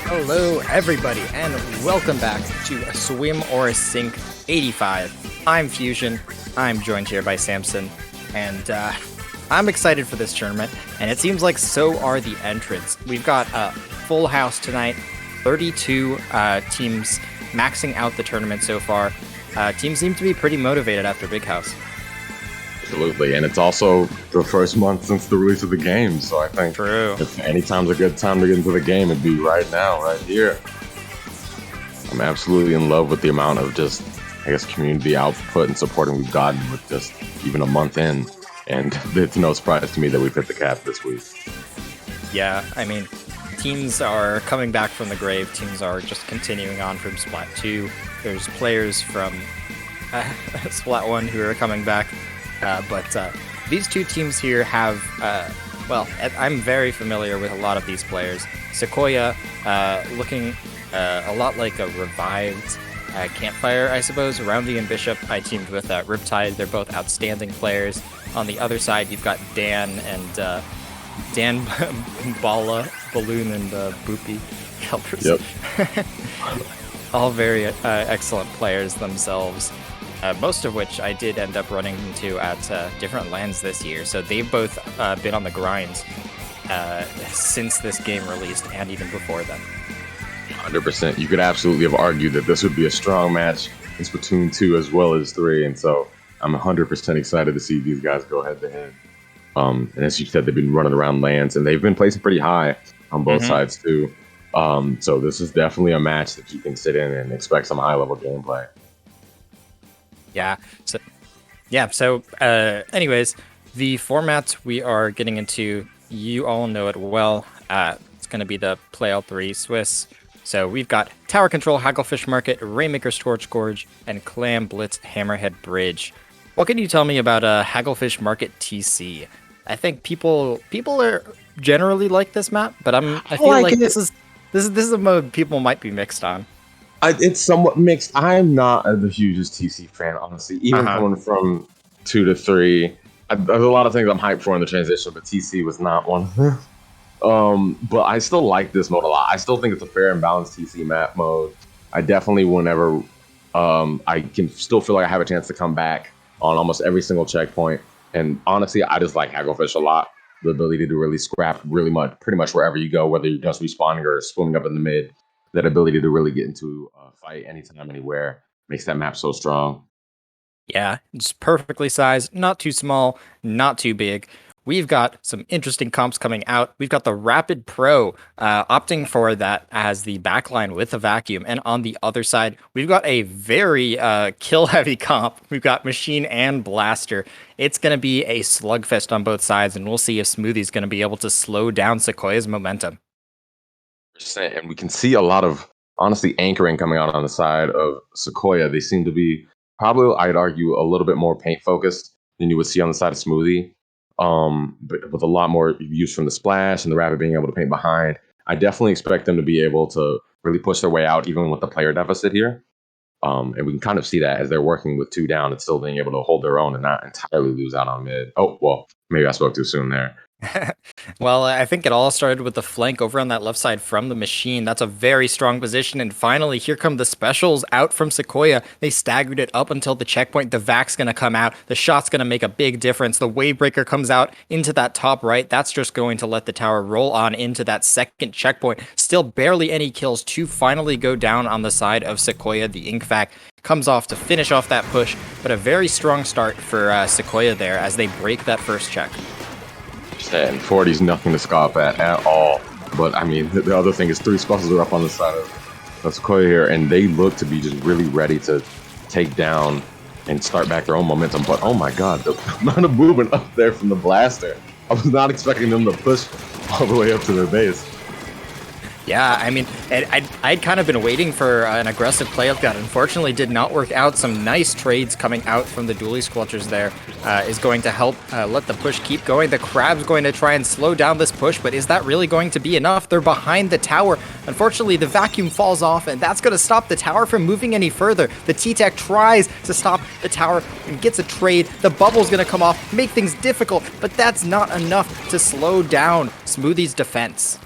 Hello everybody and welcome back to a Swim or a Sink 85. I'm Fusion, I'm joined here by Samson, and I'm excited for this tournament, and it seems like so are the entrants. We've got a full house tonight, 32 teams maxing out the tournament so far. Teams seem to be pretty motivated after Big House. Absolutely, and it's also the first month since the release of the game, so I think if any time's a good time to get into the game, it'd be right now, right here. I'm absolutely in love with the amount of just, I guess, community output and supporting we've gotten with just even a month in, and it's no surprise to me that we've hit the cap this week. Yeah, I mean, teams are coming back from the grave, teams are just continuing on from Splat 2. There's players from Splat 1 who are coming back. But these two teams here have, well, I'm very familiar with a lot of these players. SEQUOIA, looking a lot like a revived Campfire, I suppose. Roundy and Bishop, I teamed with Riptide. They're both outstanding players. On the other side, you've got Dan and Dan Bala, Balloon, and Boopy. Yep. All very excellent players themselves. Most of which I did end up running into at different lands this year. So they've both been on the grind since this game released and even before then. 100%. You could absolutely have argued that this would be a strong match in Splatoon 2 as well as 3. And so I'm 100% excited to see these guys go head to head. And as you said, they've been running around lands and they've been placing pretty high on both sides too. So this is definitely a match that you can sit in and expect some high level gameplay. So anyways, the format we are getting into, you all know it well. It's going to be the Play All 3 Swiss. So we've got Tower Control, Hagglefish Market, Rainmaker Scorch Gorge, and Clam Blitz Hammerhead Bridge. What can you tell me about Hagglefish Market TC? I think people are generally like this map, but I feel like this is a mode people might be mixed on. It's somewhat mixed. I'm not the hugest TC fan, honestly. Even coming from 2 to 3, there's a lot of things I'm hyped for in the transition, but TC was not one of them. But I still like this mode a lot. I still think it's a fair and balanced TC map mode. I definitely, whenever I can still feel like I have a chance to come back on almost every single checkpoint. And honestly, I just like Hagglefish a lot. The ability to really scrap pretty much wherever you go, whether you're just respawning or swimming up in the mid. That ability to really get into a fight anytime, anywhere makes that map so strong. Yeah, it's perfectly sized, not too small, not too big. We've got some interesting comps coming out. We've got the Rapid Pro opting for that as the backline with a vacuum. And on the other side, we've got a very kill-heavy comp. We've got Machine and Blaster. It's going to be a slugfest on both sides, and we'll see if Smoothie's going to be able to slow down SEQUOIA's momentum. And we can see a lot of, honestly, anchoring coming out on the side of SEQUOIA. They seem to be probably, I'd argue, a little bit more paint focused than you would see on the side of Smoothie. But with a lot more use from the splash and the Rapid being able to paint behind. I definitely expect them to be able to really push their way out, even with the player deficit here. And we can kind of see that as they're working with 2 down and still being able to hold their own and not entirely lose out on mid. Oh, well, maybe I spoke too soon there. Well, I think it all started with the flank over on that left side from the Machine. That's a very strong position. And finally, here come the specials out from SEQUOIA. They staggered it up until the checkpoint. The Vac's going to come out. The shot's going to make a big difference. The Wavebreaker comes out into that top right. That's just going to let the tower roll on into that second checkpoint. Still barely any kills to finally go down on the side of SEQUOIA. The Inkvac comes off to finish off that push, but a very strong start for SEQUOIA there as they break that first check. And 40's nothing to scoff at all. But I mean, the other thing is 3 specials are up on the side of SEQUOIA here, and they look to be just really ready to take down and start back their own momentum. But oh my god, the amount of movement up there from the blaster. I was not expecting them to push all the way up to their base. Yeah, I mean, I'd kind of been waiting for an aggressive play like that. Unfortunately, did not work out. Some nice trades coming out from the Dually Squelchers there is going to help let the push keep going. The Crab's going to try and slow down this push, but is that really going to be enough? They're behind the tower. Unfortunately, the vacuum falls off, and that's going to stop the tower from moving any further. The T-Tech tries to stop the tower and gets a trade. The bubble's going to come off, make things difficult, but that's not enough to slow down Smoothie's defense.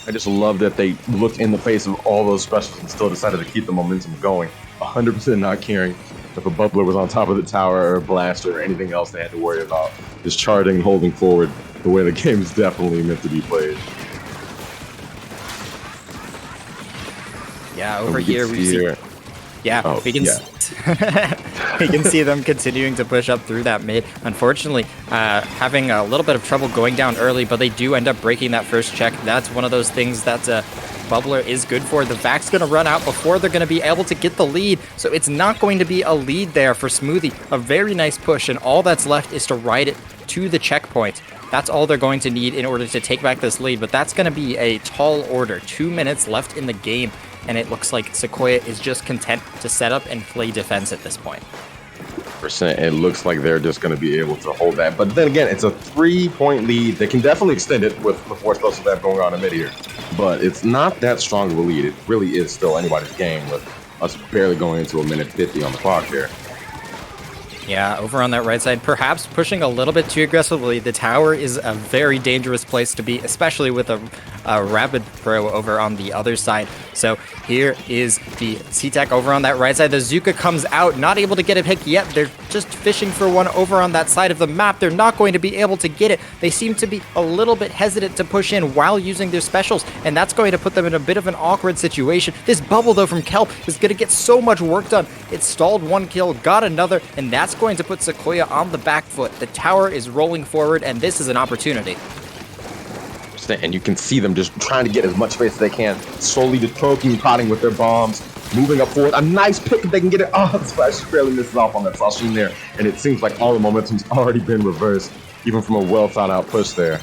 I just love that they looked in the face of all those specials and still decided to keep the momentum going. 100% not caring if a bubbler was on top of the tower or a blaster or anything else they had to worry about. Just charging, holding forward the way the game is definitely meant to be played. Yeah, over here we see... Yeah, we can we can see them continuing to push up through that mid. Unfortunately, having a little bit of trouble going down early, but they do end up breaking that first check. That's one of those things that Bubbler is good for. The Vac's going to run out before they're going to be able to get the lead, so it's not going to be a lead there for Smoothie. A very nice push, and all that's left is to ride it to the checkpoint. That's all they're going to need in order to take back this lead, but that's going to be a tall order. 2 minutes left in the game, and it looks like SEQUOIA is just content to set up and play defense at this point. It looks like they're just going to be able to hold that. But then again, it's a 3-point lead. They can definitely extend it with the 4 specials they have going on in mid here. But it's not that strong of a lead. It really is still anybody's game with us barely going into a minute 50 on the clock here. Yeah, over on that right side, perhaps pushing a little bit too aggressively. The tower is a very dangerous place to be, especially with a rapid throw over on the other side. So here is the C-Tech over on that right side. The BAZOOKA comes out, not able to get a pick yet. They're just fishing for one over on that side of the map. They're not going to be able to get it. They seem to be a little bit hesitant to push in while using their specials, and that's going to put them in a bit of an awkward situation. This bubble, though, from Kelp is going to get so much work done. It stalled 1 kill, got another, and that's going to put SEQUOIA on the back foot. The tower is rolling forward, and this is an opportunity. And you can see them just trying to get as much space as they can, slowly just poking and potting with their bombs, moving up forward. A nice pick if they can get it. Oh, the Splash barely misses off on that Sashin there, and it seems like all the momentum's already been reversed, even from a well thought out push there.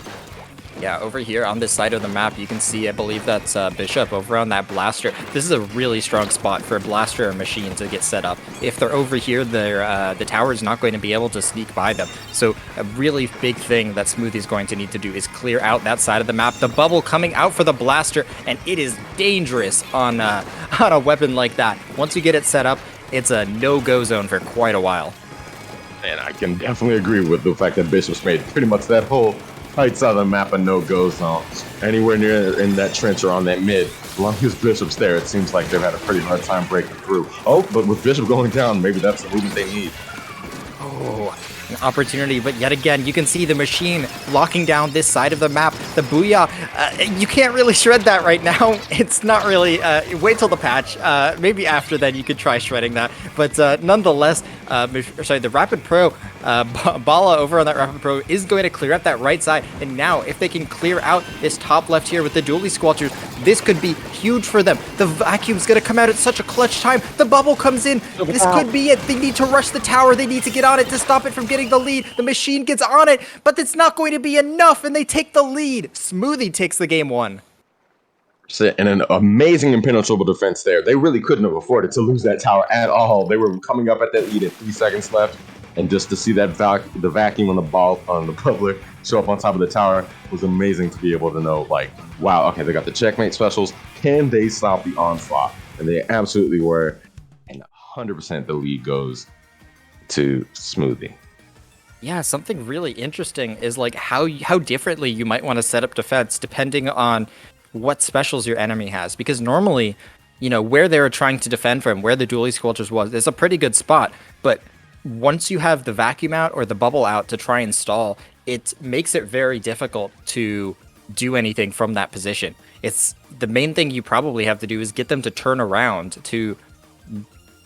Yeah, over here on this side of the map, you can see, I believe that's Bishop over on that Blaster. This is a really strong spot for a Blaster or Machine to get set up. If they're over here, the tower is not going to be able to sneak by them. So a really big thing that Smoothie is going to need to do is clear out that side of the map. The bubble coming out for the Blaster, and it is dangerous on a weapon like that. Once you get it set up, it's a no-go zone for quite a while. And I can definitely agree with the fact that Bishop's made pretty much that whole right side of the map a no-go zone. Anywhere near in that trench or on that mid, as long as Bishop's there, it seems like they've had a pretty hard time breaking through. Oh, but with Bishop going down, maybe that's the movement they need. Oh, an opportunity, but yet again, you can see the Machine locking down this side of the map. The Booyah, you can't really shred that right now. It's not really, wait till the patch. Maybe after that you could try shredding that. But nonetheless, the Rapid Pro, Bala over on that Rapid Pro is going to clear up that right side. And now, if they can clear out this top left here with the Dually Squelchers, this could be huge for them. The Vacuum's going to come out at such a clutch time. The bubble comes in. This could be it. They need to rush the tower. They need to get on it to stop it from getting the lead. The Machine gets on it, but it's not going to be enough, and they take the lead. Smoothie takes the game 1. And an amazing impenetrable defense there. They really couldn't have afforded to lose that tower at all. They were coming up at that lead at 3 seconds left, and just to see that the vacuum on the ball on the public show up on top of the tower was amazing to be able to know, like, wow, okay, they got the checkmate specials. Can they stop the onslaught? And they absolutely were. And 100% the lead goes to Smoothie. Yeah, something really interesting is like how differently you might want to set up defense depending on what specials your enemy has. Because normally, you know, where they were trying to defend from, where the Dually Squelchers was, is a pretty good spot. But once you have the vacuum out or the bubble out to try and stall, it makes it very difficult to do anything from that position. It's the main thing you probably have to do is get them to turn around to,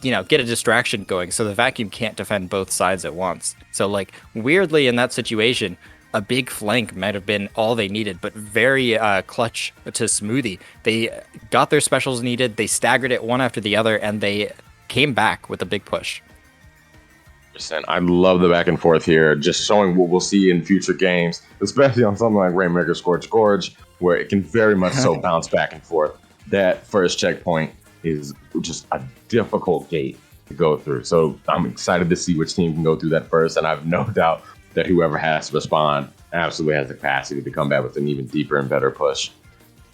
you know, get a distraction going so the vacuum can't defend both sides at once. So, like, weirdly in that situation, a big flank might have been all they needed, but very clutch to Smoothie. They got their specials needed, they staggered it one after the other, and they came back with a big push. I love the back and forth here, just showing what we'll see in future games, especially on something like Rainmaker Scorch Gorge, where it can very much so bounce back and forth. That first checkpoint is just a difficult gate to go through. So I'm excited to see which team can go through that first, and I have no doubt that whoever has to respond absolutely has the capacity to come back with an even deeper and better push.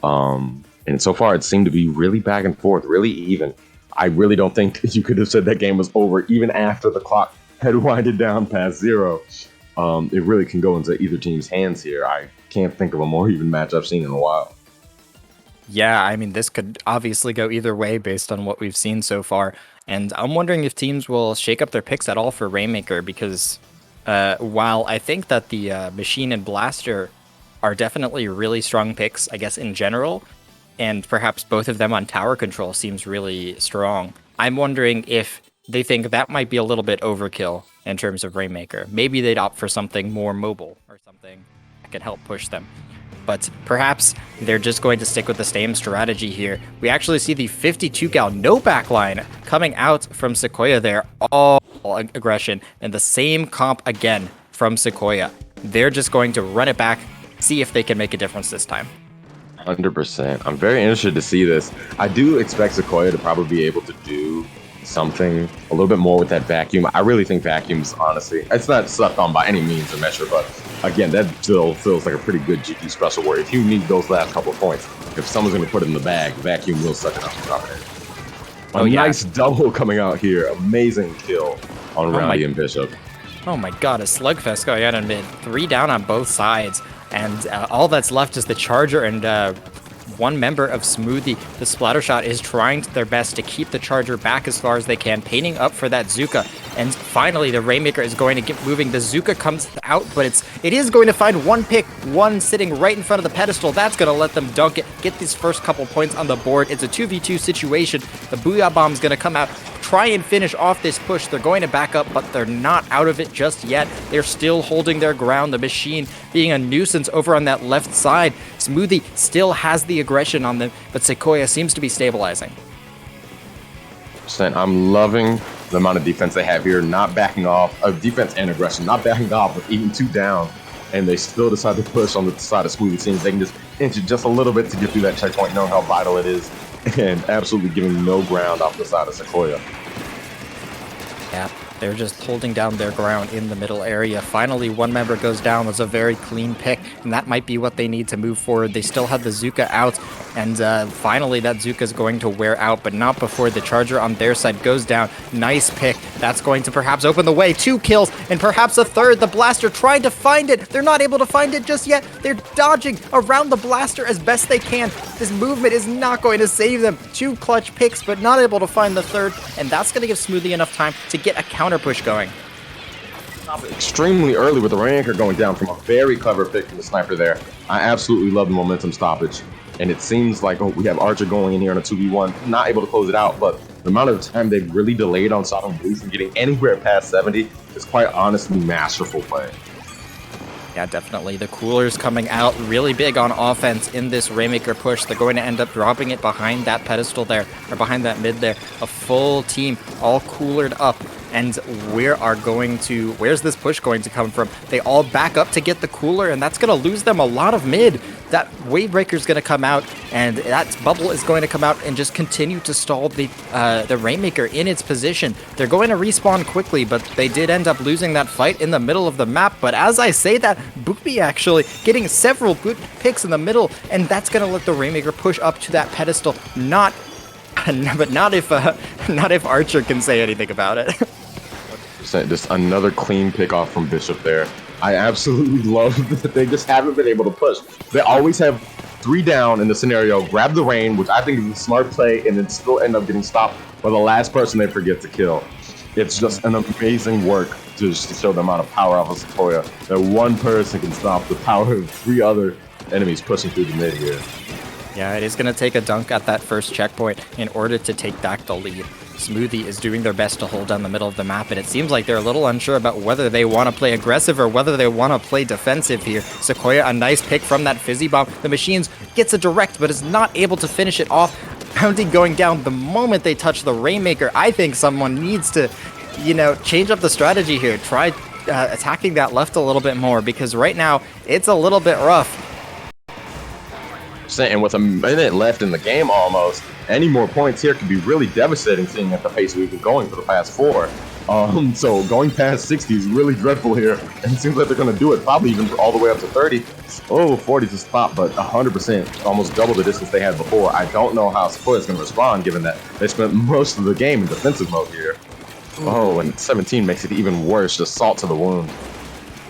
And so far, it seemed to be really back and forth, really even. I really don't think you could have said that game was over even after the clock had winded down past 0. It really can go into either team's hands here. I can't think of a more even match I've seen in a while. Yeah, I mean, this could obviously go either way based on what we've seen so far. And I'm wondering if teams will shake up their picks at all for Rainmaker, because while I think that the Machine and Blaster are definitely really strong picks, I guess, in general, and perhaps both of them on tower control seems really strong, I'm wondering if they think that might be a little bit overkill in terms of Rainmaker. Maybe they'd opt for something more mobile or something that could help push them. But perhaps they're just going to stick with the same strategy here. We actually see the 52 gal no backline coming out from SEQUOIA there. All aggression and the same comp again from SEQUOIA. They're just going to run it back, see if they can make a difference this time. 100%. I'm very interested to see this. I do expect SEQUOIA to probably be able to do something a little bit more with that vacuum. I really think vacuums, honestly, it's not slept on by any means or measure, but again, that still feels like a pretty good GP special where if you need those last couple of points, if someone's going to put it in the bag, vacuum will suck it up and dominate. Nice double coming out here. Amazing kill on Rowdy and Bishop. Oh my god, a slugfest going on in mid. 3 down on both sides, and all that's left is the Charger and one member of Smoothie. The Splattershot is trying their best to keep the Charger back as far as they can, painting up for that Zooka. And finally, the Rainmaker is going to get moving. The Zooka comes out, but it is going to find one pick, one sitting right in front of the pedestal. That's going to let them dunk it, get these first couple points on the board. It's a 2v2 situation. The Booyah Bomb's going to come out, try and finish off this push. They're going to back up, but they're not out of it just yet. They're still holding their ground. The Machine being a nuisance over on that left side. Smoothie still has the aggression on them, but SEQUOIA seems to be stabilizing. I'm loving the amount of defense they have here, not backing off, defense and aggression, not backing off with even 2 down, and they still decide to push on the side of Smoothie. Seems they can just inch it just a little bit to get through that checkpoint, knowing how vital it is, and absolutely giving no ground off the side of SEQUOIA. Yeah, they're just holding down their ground in the middle area. Finally, one member goes down. That's a very clean pick, and that might be what they need to move forward. They still have the Zooka out, and finally that Zooka is going to wear out, but not before the Charger on their side goes down. Nice pick. That's going to perhaps open the way. 2 kills, and perhaps a third. The Blaster trying to find it. They're not able to find it just yet. They're dodging around the Blaster as best they can. This movement is not going to save them. 2 clutch picks, but not able to find the third, and that's going to give Smoothie enough time to get a counter push going. Extremely early with the Rainmaker going down from a very clever pick from the sniper there. I absolutely love the momentum stoppage. And it seems like we have Archer going in here on a 2v1, not able to close it out, but the amount of time they've really delayed on stopping Blue from getting anywhere past 70 is quite honestly masterful play. Yeah, definitely. The Cooler's coming out really big on offense in this Rainmaker push. They're going to end up dropping it behind that pedestal there, or behind that mid there. A full team all coolered up. And where's this push going to come from? They all back up to get the Cooler, and that's going to lose them a lot of mid. That Wavebreaker's going to come out, and that Bubble is going to come out and just continue to stall the Rainmaker in its position. They're going to respawn quickly, but they did end up losing that fight in the middle of the map. But as I say that, Boopy actually getting several good picks in the middle, and that's going to let the Rainmaker push up to that pedestal. Not if Archer can say anything about it. Just another clean pick off from Bishop there. I absolutely love that they just haven't been able to push. They always have 3 down in the scenario, grab the rain, which I think is a smart play, and then still end up getting stopped by the last person they forget to kill. It's just an amazing work to show the amount of power off of SEQUOIA that one person can stop the power of 3 other enemies pushing through the mid here. Yeah, it is going to take a dunk at that first checkpoint in order to take back the lead. Smoothie is doing their best to hold down the middle of the map, and it seems like they're a little unsure about whether they want to play aggressive or whether they want to play defensive here. SEQUOIA, a nice pick from that Fizzy Bomb. The Machines gets a direct, but is not able to finish it off. Roundy going down the moment they touch the Rainmaker. I think someone needs to, change up the strategy here. Try attacking that left a little bit more, because right now it's a little bit rough. And with a minute left in the game almost, any more points here could be really devastating, seeing at the pace we've been going for the past 4. So going past 60 is really dreadful here, and it seems like they're going to do it, probably even all the way up to 30. Oh, 40 to stop, but 100%, almost double the distance they had before. I don't know how SEQUOIA is going to respond, given that they spent most of the game in defensive mode here. Oh, and 17 makes it even worse, just salt to the wound.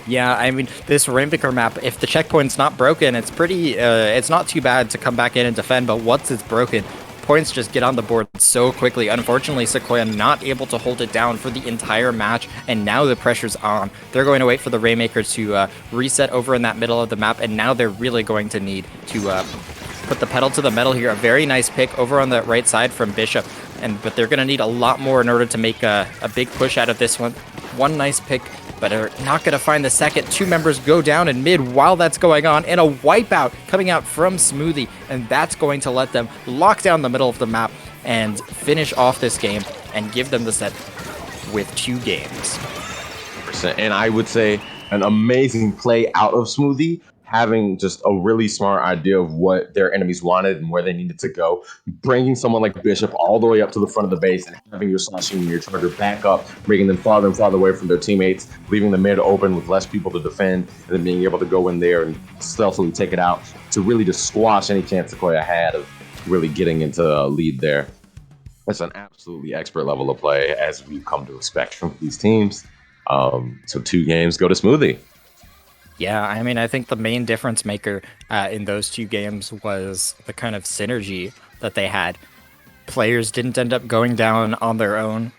Yeah, I mean, this Rainmaker map, if the checkpoint's not broken, it's it's not too bad to come back in and defend, but once it's broken, points just get on the board so quickly. Unfortunately, SEQUOIA not able to hold it down for the entire match, and now the pressure's on. They're going to wait for the Rainmaker to reset over in that middle of the map, and now they're really going to need to put the pedal to the metal here. A very nice pick over on the right side from Bishop, but they're going to need a lot more in order to make a big push out of this one. One nice pick, but are not going to find the second. 2 members go down in mid while that's going on, and a wipeout coming out from Smoothie, and that's going to let them lock down the middle of the map and finish off this game and give them the set with 2 games. And I would say an amazing play out of Smoothie, having just a really smart idea of what their enemies wanted and where they needed to go, bringing someone like Bishop all the way up to the front of the base and having your slashing and your charger back up, bringing them farther and farther away from their teammates, leaving the mid open with less people to defend, and then being able to go in there and stealthily take it out to really just squash any chance SEQUOIA had of really getting into a lead there. That's an absolutely expert level of play, as we've come to expect from these teams. So 2 games go to Smoothie. Yeah, I mean, I think the main difference maker in those 2 games was the kind of synergy that they had. Players didn't end up going down on their own.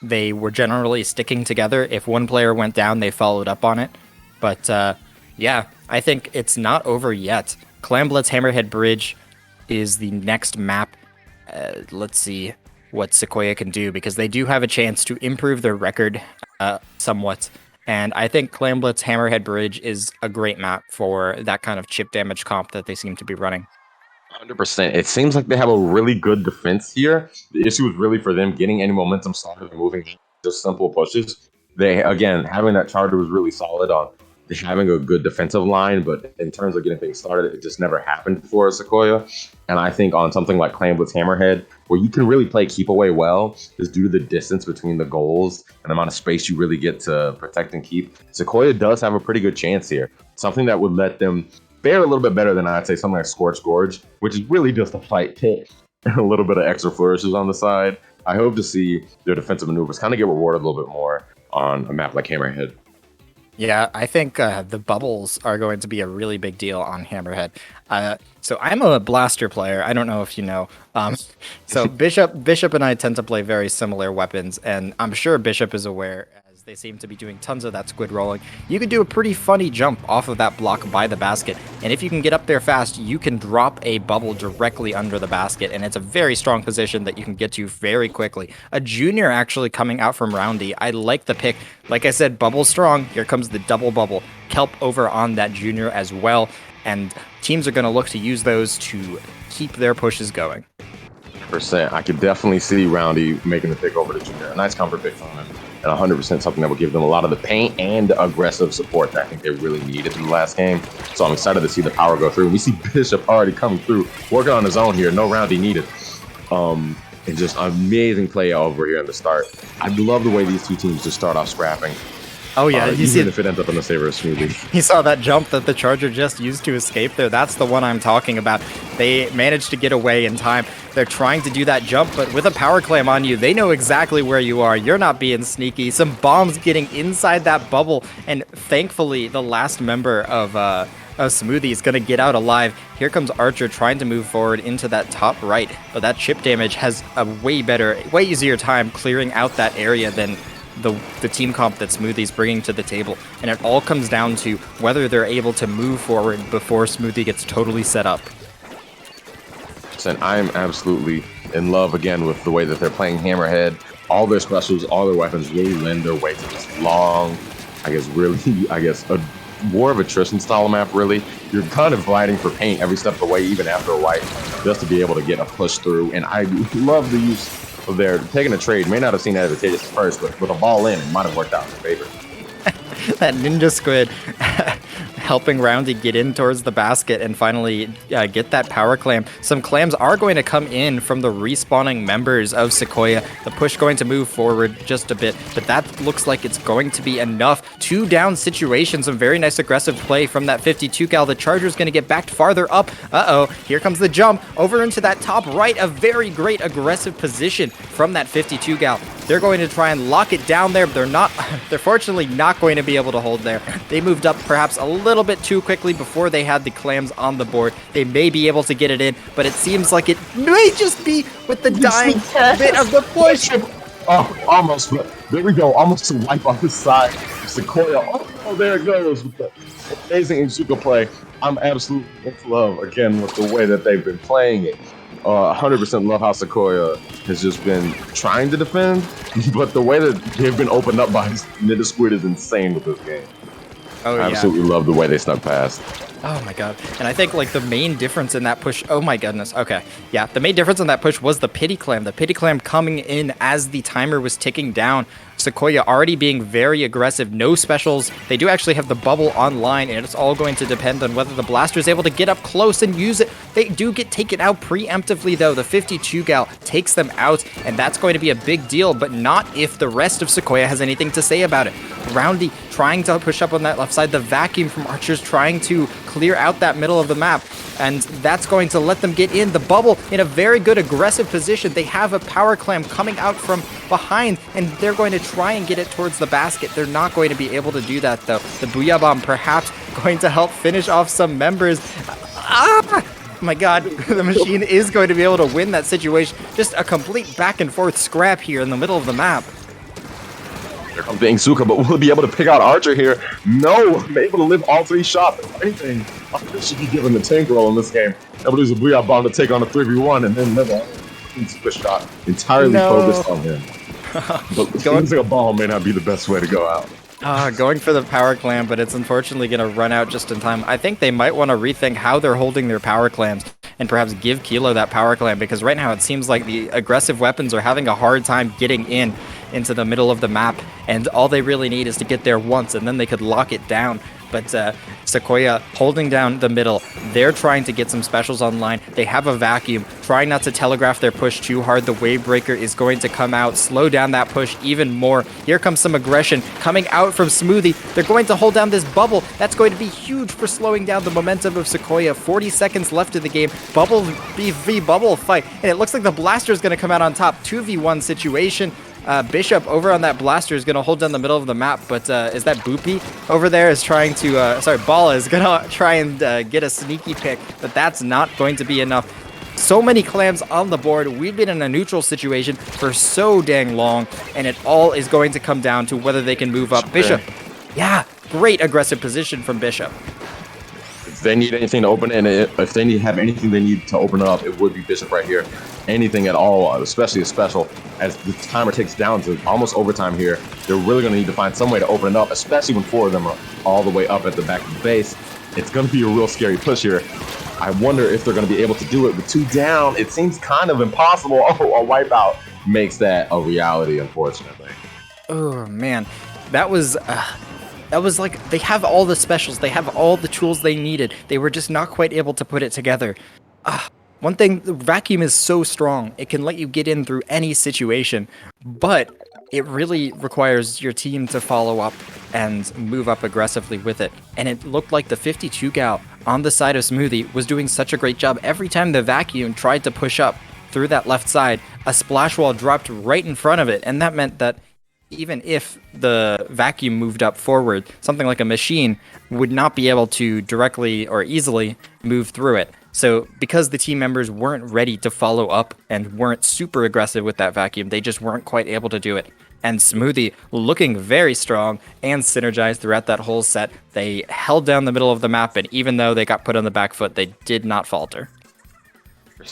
They were generally sticking together. If one player went down, they followed up on it. But yeah, I think it's not over yet. Clamblitz Hammerhead Bridge is the next map. Let's see what SEQUOIA can do, because they do have a chance to improve their record somewhat. And I think Clamblitz Hammerhead Bridge is a great map for that kind of chip damage comp that they seem to be running. 100%. It seems like they have a really good defense here. The issue is really for them getting any momentum started and moving just simple pushes. They, again, having that charter was really solid on having a good defensive line, but in terms of getting things started, it just never happened for SEQUOIA. And I think on something like Clamblitz Hammerhead, where you can really play keep away well, is due to the distance between the goals and the amount of space you really get to protect and keep. SEQUOIA does have a pretty good chance here. Something that would let them fare a little bit better than I'd say something like Scorched Gorge, which is really just a fight pick and a little bit of extra flourishes on the side. I hope to see their defensive maneuvers kind of get rewarded a little bit more on a map like Hammerhead. Yeah, I think the bubbles are going to be a really big deal on Hammerhead. So I'm a blaster player. I don't know if you know. So Bishop and I tend to play very similar weapons, and I'm sure Bishop is aware, as they seem to be doing tons of that squid rolling. You can do a pretty funny jump off of that block by the basket, and if you can get up there fast, you can drop a bubble directly under the basket, and it's a very strong position that you can get to very quickly. A junior actually coming out from Roundy. I like the pick. Like I said, bubble strong. Here comes the double bubble. Kelp over on that junior as well, and teams are going to look to use those to keep their pushes going. I could definitely see Roundy making the pick over to junior. A nice comfort pick from him, and 100% something that will give them a lot of the paint and aggressive support that I think they really needed in the last game. So I'm excited to see the power go through. We see Bishop already coming through, working on his own here. No Roundy needed. And just amazing play over here in the start. I love the way these 2 teams just start off scrapping. Oh yeah, you see, if it ends up in the favor of Smoothie. You saw that jump that the Charger just used to escape there. That's the one I'm talking about. They managed to get away in time. They're trying to do that jump, but with a power clam on you, they know exactly where you are. You're not being sneaky. Some bombs getting inside that bubble, and thankfully, the last member of Smoothie is going to get out alive. Here comes Archer trying to move forward into that top right, but that chip damage has a way easier time clearing out that area than the team comp that Smoothie's bringing to the table, and it all comes down to whether they're able to move forward before Smoothie gets totally set up. And I'm absolutely in love again with the way that they're playing Hammerhead. All their specials, all their weapons really lend their way to this long, more of a attrition style map, really. You're kind of fighting for paint every step of the way, even after a wipe, just to be able to get a push through. And I love the use of their taking a trade. May not have seen advantageous at first, but with a ball in, it might have worked out in favor. That Ninja Squid helping Roundy get in towards the basket and finally get that power clam. Some clams are going to come in from the respawning members of SEQUOIA. The push going to move forward just a bit, but that looks like it's going to be enough. 2 down situation, some very nice aggressive play from that 52 gal. The Charger's going to get backed farther up. Uh-oh, here comes the jump over into that top right. A very great aggressive position from that 52 gal. They're going to try and lock it down there, but they're fortunately not going to be able to hold there. They moved up perhaps a little bit too quickly before they had the clams on the board. They may be able to get it in, but it seems like it may just be with the dying bit of the push. Oh, almost. There we go. Almost to wipe off the side. SEQUOIA. Oh, there it goes with the amazing Izuka play. I'm absolutely in love, again, with the way that they've been playing it. 100% love how SEQUOIA has just been trying to defend, but the way that they've been opened up by Ninja Squid is insane with this game. Oh, yeah. I absolutely love the way they snuck past. Oh my god. And I think like the main difference in that push, oh my goodness, okay. Yeah, the main difference in that push was the pity clam. The pity clam coming in as the timer was ticking down. SEQUOIA already being very aggressive, no specials. They do actually have the bubble online, and it's all going to depend on whether the blaster is able to get up close and use it. They do get taken out preemptively though. The 52 gal takes them out, and that's going to be a big deal, but not if the rest of SEQUOIA has anything to say about it. Roundy trying to push up on that left side, the vacuum from Archers trying to clear out that middle of the map, and that's going to let them get in. The bubble in a very good aggressive position. They have a power clam coming out from behind, and they're going to try and get it towards the basket. They're not going to be able to do that though. The Booyah Bomb perhaps going to help finish off some members. Oh my god, the machine is going to be able to win that situation. Just a complete back and forth scrap here in the middle of the map. Here comes the Inksuka, but will he be able to pick out Archer here? No, I'm able to live all 3 shots. If anything, I should be given the tank roll in this game. Able to use a Booyah Bomb to take on a 3v1 and then live a Inksuka shot entirely focused on him. But using a ball may not be the best way to go out. Going for the power clam, but it's unfortunately going to run out just in time. I think they might want to rethink how they're holding their power clams and perhaps give Kilo that power clam, because right now it seems like the aggressive weapons are having a hard time getting into the middle of the map, and all they really need is to get there once, and then they could lock it down. But SEQUOIA holding down the middle. They're trying to get some specials online. They have a vacuum, trying not to telegraph their push too hard. The wave breaker is going to come out, slow down that push even more. Here comes some aggression coming out from Smoothie. They're going to hold down this bubble. That's going to be huge for slowing down the momentum of SEQUOIA. 40 seconds left in the game. Bubble v bubble fight. And it looks like the blaster is going to come out on top. 2v1 situation. Bishop over on that blaster is going to hold down the middle of the map, but is that Boopy over there is trying to, Bala is going to try and get a sneaky pick, but that's not going to be enough. So many clams on the board. We've been in a neutral situation for so dang long, and it all is going to come down to whether they can move up. Bishop, yeah, great aggressive position from Bishop. If they need anything to open, and if they have anything they need to open up, it would be Bishop right here. Anything at all, especially a special, as the timer takes down to almost overtime here. They're really going to need to find some way to open it up, especially when 4 of them are all the way up at the back of the base. It's going to be a real scary push here. I wonder if they're going to be able to do it with 2 down. It seems kind of impossible. Oh, a wipeout makes that a reality, unfortunately. Oh, man. That was like, they have all the specials. They have all the tools they needed. They were just not quite able to put it together. One thing, the vacuum is so strong. It can let you get in through any situation, but it really requires your team to follow up and move up aggressively with it. And it looked like the 52 gal on the side of Smoothie was doing such a great job. Every time the vacuum tried to push up through that left side, a splash wall dropped right in front of it, and that meant that even if the vacuum moved up forward, something like a machine would not be able to directly or easily move through it. So because the team members weren't ready to follow up and weren't super aggressive with that vacuum, they just weren't quite able to do it. And Smoothie looking very strong and synergized throughout that whole set. They held down the middle of the map, and even though they got put on the back foot, they did not falter.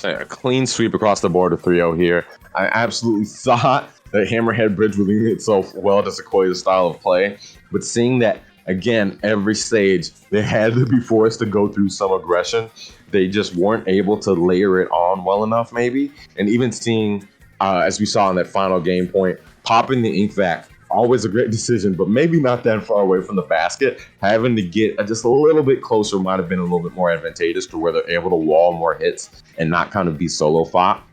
A clean sweep across the board of 3-0 here. I absolutely thought that Hammerhead Bridge would lend itself well to SEQUOIA's style of play, but seeing that again, every stage they had to be forced to go through some aggression. They just weren't able to layer it on well enough, maybe. And even seeing, as we saw in that final game point, popping the ink vac, always a great decision, but maybe not that far away from the basket. Having to get just a little bit closer might have been a little bit more advantageous to where they're able to wall more hits and not kind of be solo fought.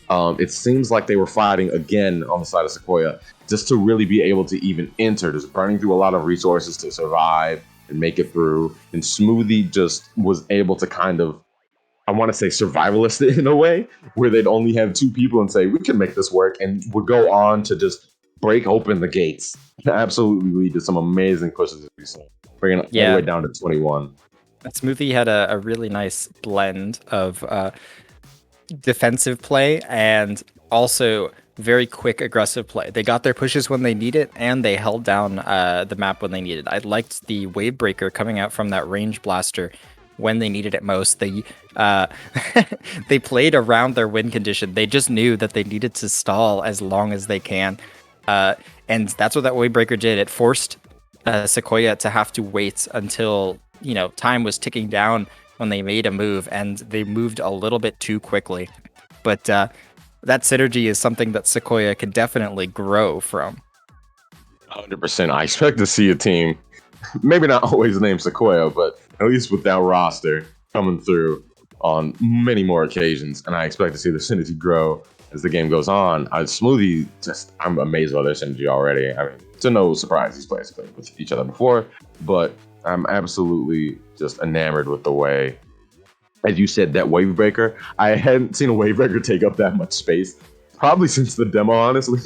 It seems like they were fighting again on the side of SEQUOIA just to really be able to even enter, just burning through a lot of resources to survive and make it through. And Smoothie just was able to kind of, I want to say, survivalist in a way, where they'd only have two people and say, we can make this work, and would go on to just break open the gates and absolutely lead to some amazing pushes, as we saw, bringing it all the way down to 21. Smoothie had a really nice blend of defensive play and also very quick aggressive play. They got their pushes when they need it, and they held down the map when they needed. I liked the wave breaker coming out from that range blaster when they needed it most. They they played around their win condition. They just knew that they needed to stall as long as they can, and that's what that wave breaker did. It forced SEQUOIA to have to wait until time was ticking down when they made a move, and they moved a little bit too quickly. But that synergy is something that SEQUOIA can definitely grow from. 100%. I expect to see a team, maybe not always named SEQUOIA, but at least with that roster coming through on many more occasions. And I expect to see the synergy grow as the game goes on. Smoothie, I'm amazed by their synergy already. I mean, to no surprise, these players played with each other before, but I'm absolutely just enamored with the way, as you said, that wave breaker. I hadn't seen a wave breaker take up that much space, probably since the demo, honestly.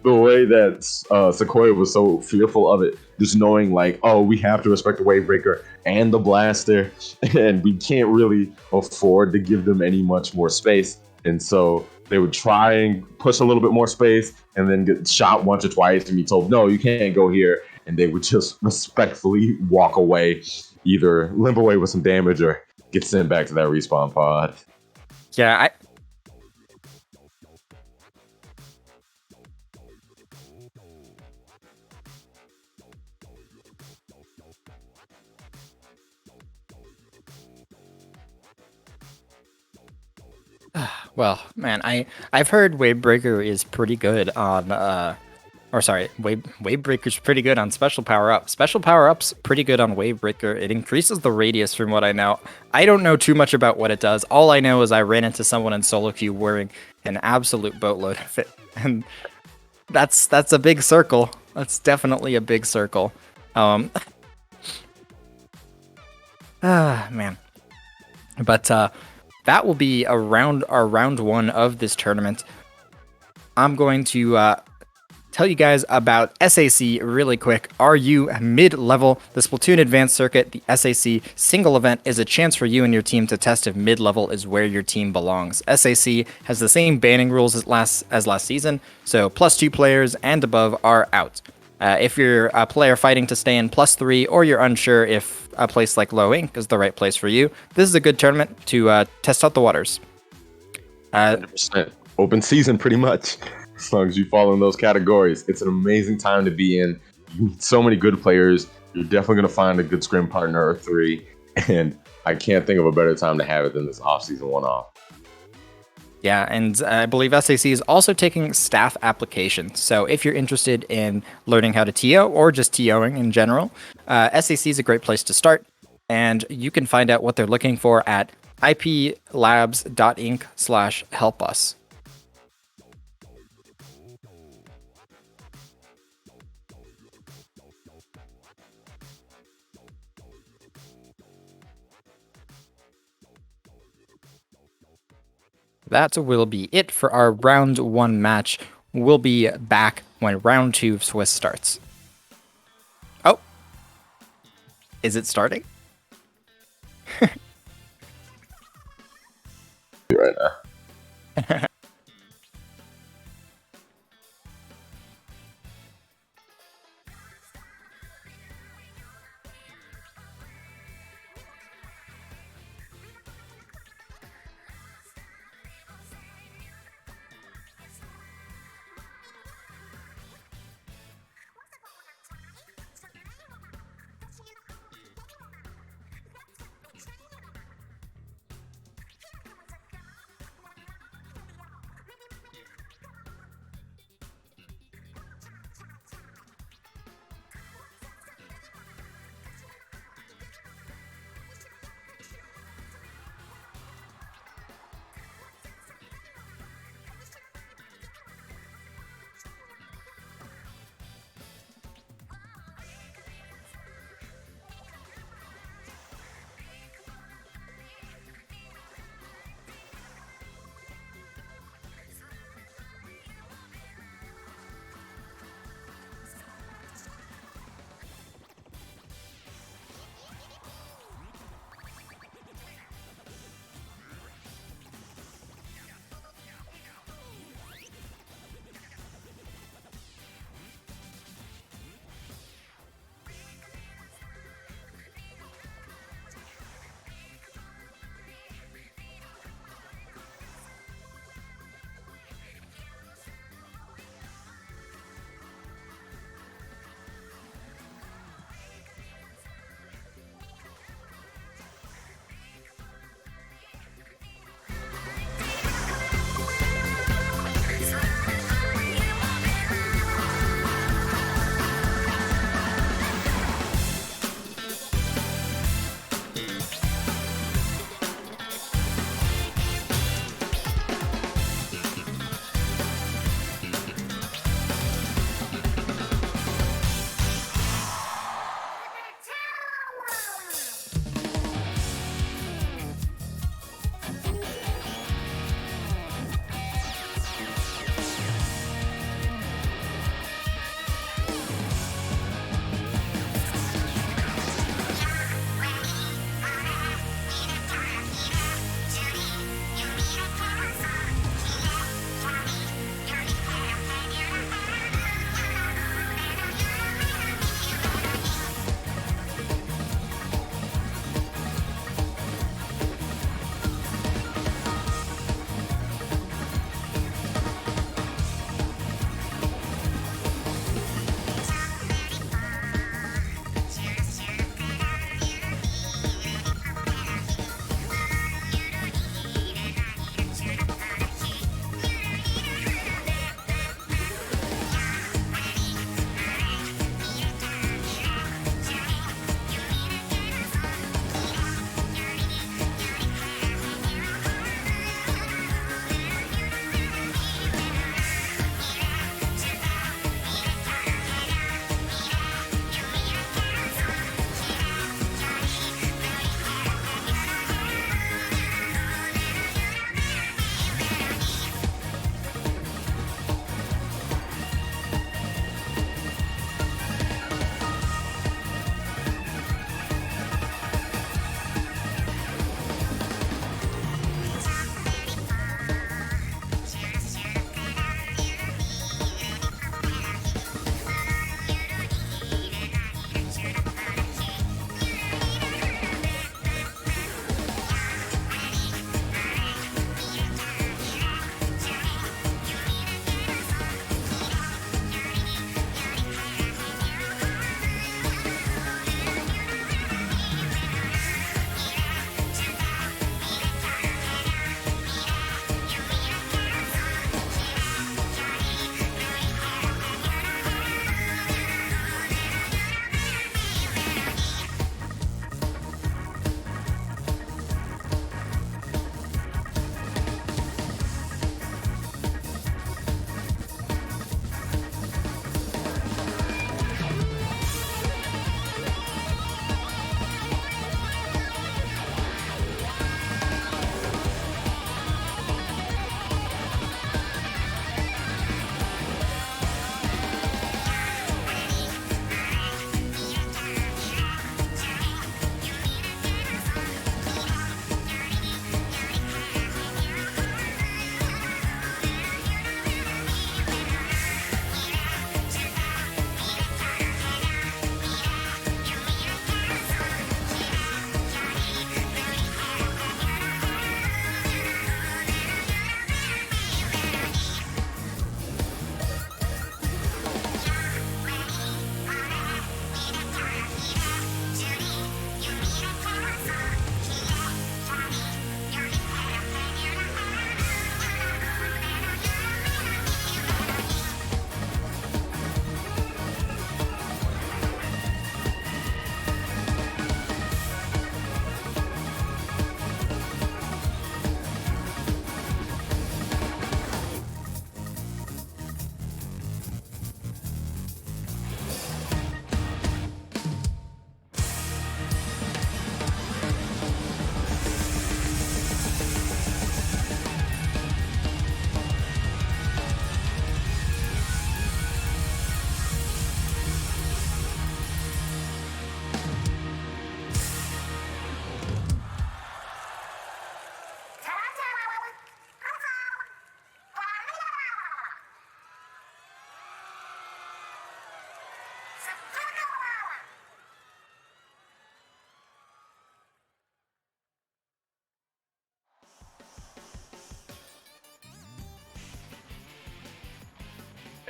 The way that SEQUOIA was so fearful of it, just knowing like, oh, we have to respect the wave breaker and the blaster, and we can't really afford to give them any much more space. And so they would try and push a little bit more space and then get shot once or twice and be told, no, you can't go here. And they would just respectfully walk away, either limp away with some damage or get sent back to that respawn pod. Yeah, well, man, I've heard Wavebreaker is pretty good on Wavebreaker's pretty good on special power-up. Special power-up's pretty good on Wavebreaker. It increases the radius from what I know. I don't know too much about what it does. All I know is I ran into someone in solo queue wearing an absolute boatload of it. And that's a big circle. That's definitely a big circle. Man. But that will be our round one of this tournament. I'm going to tell you guys about SAC really quick. Are you mid-level? The Splatoon Advanced Circuit, the SAC single event, is a chance for you and your team to test if mid-level is where your team belongs. SAC has the same banning rules as last season, so +2 players and above are out. If you're a player fighting to stay in +3, or you're unsure if a place like Low Ink is the right place for you, this is a good tournament to test out the waters. 100%. Open season, pretty much. As long as you fall in those categories, it's an amazing time to be in. You meet so many good players. You're definitely going to find a good scrim partner or three. And I can't think of a better time to have it than this off-season one-off. Yeah, and I believe SAC is also taking staff applications. So if you're interested in learning how to TO or just TOing in general, SAC is a great place to start. And you can find out what they're looking for at iplabs.inc/helpus. That will be it for our round one match. We'll be back when round two of Swiss starts. Oh, is it starting? Right now.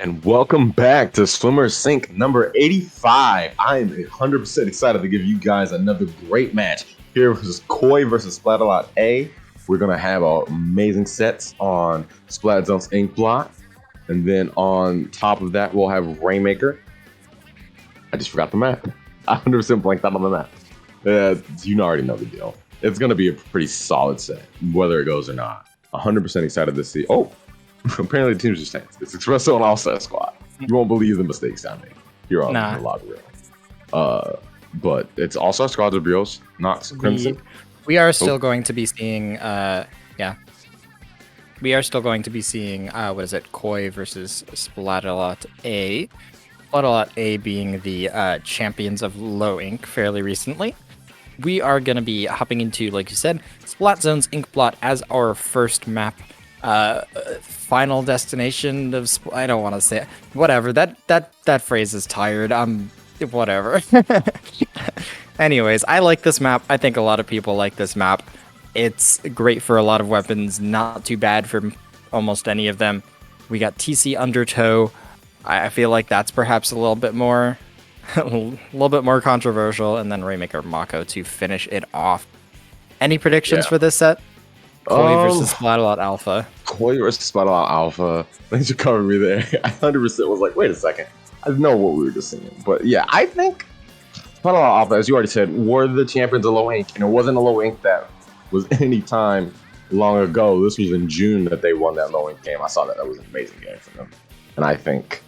And welcome back to Swimmer Sync number 85. I am 100% excited to give you guys another great match. Here is Koi versus Splatalot A. We're going to have amazing sets on Splatzone's Ink Blot. And then on top of that, we'll have Rainmaker. I just forgot the map. I 100% blanked out on the map. You already know the deal. It's going to be a pretty solid set, whether it goes or not. 100% excited to see. Oh, apparently the team's just changed. It's Espresso and All-Star Squad. You won't believe the mistakes I made here on the lobby rail. But it's All-Star Squad of Brios, not Crimson. We are still going to be seeing, we are still going to be seeing, Koi versus Splatalot A. Splatalot A being the champions of low ink fairly recently. We are going to be hopping into, like you said, Splatzone's Ink Blot as our first map. Final destination of I don't want to say it. Whatever. That phrase is tired. Whatever. Anyways, I like this map. I think a lot of people like this map. It's great for a lot of weapons. Not too bad for almost any of them. We got TC Undertow. I feel like that's perhaps a little bit more controversial, and then Rainmaker Mako to finish it off. Any predictions for this set? Koi versus Splatalot Alpha. Koi versus Splatalot Alpha. Thanks for covering me there. I 100% was like, wait a second. I know what we were just saying. But yeah, I think Splatalot Alpha, as you already said, were the champions of low ink. And it wasn't a low ink that was any time long ago. This was in June that they won that low ink game. I saw that. That was an amazing game for them. And I think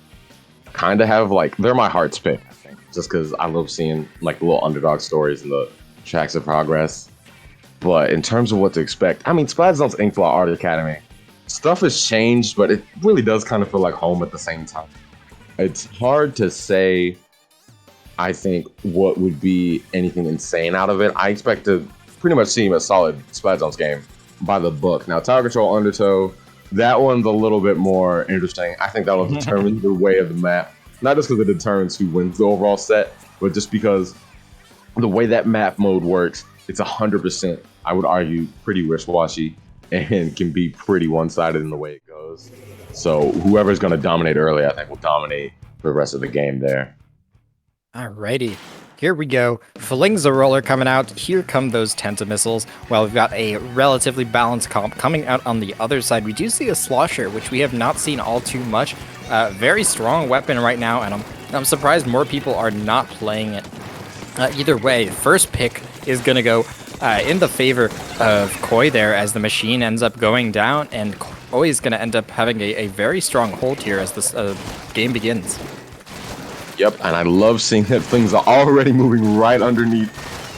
kind of have like, they're my heart's pick, I think. Just because I love seeing like the little underdog stories and the tracks of progress. But in terms of what to expect, I mean, Splatzone's Ink Blot Art Academy, stuff has changed, but it really does kind of feel like home at the same time. It's hard to say, I think, what would be anything insane out of it. I expect to pretty much see a solid Splatzone's game by the book. Now, Tower Control Undertow, that one's a little bit more interesting. I think that will determine the way of the map. Not just because it determines who wins the overall set, but just because the way that map mode works, it's 100%, I would argue, pretty wishy-washy and can be pretty one-sided in the way it goes. So whoever's going to dominate early, I think, will dominate for the rest of the game there. Alrighty, here we go. Flings a roller coming out. Here come those Tentamissiles. Well, we've got a relatively balanced comp coming out on the other side. We do see a Slosher, which we have not seen all too much. Very strong weapon right now, and I'm surprised more people are not playing it. Either way, first pick is going to go in the favor of Koi there as the machine ends up going down, and Koi is going to end up having a very strong hold here as this game begins. Yep, and I love seeing that things are already moving right underneath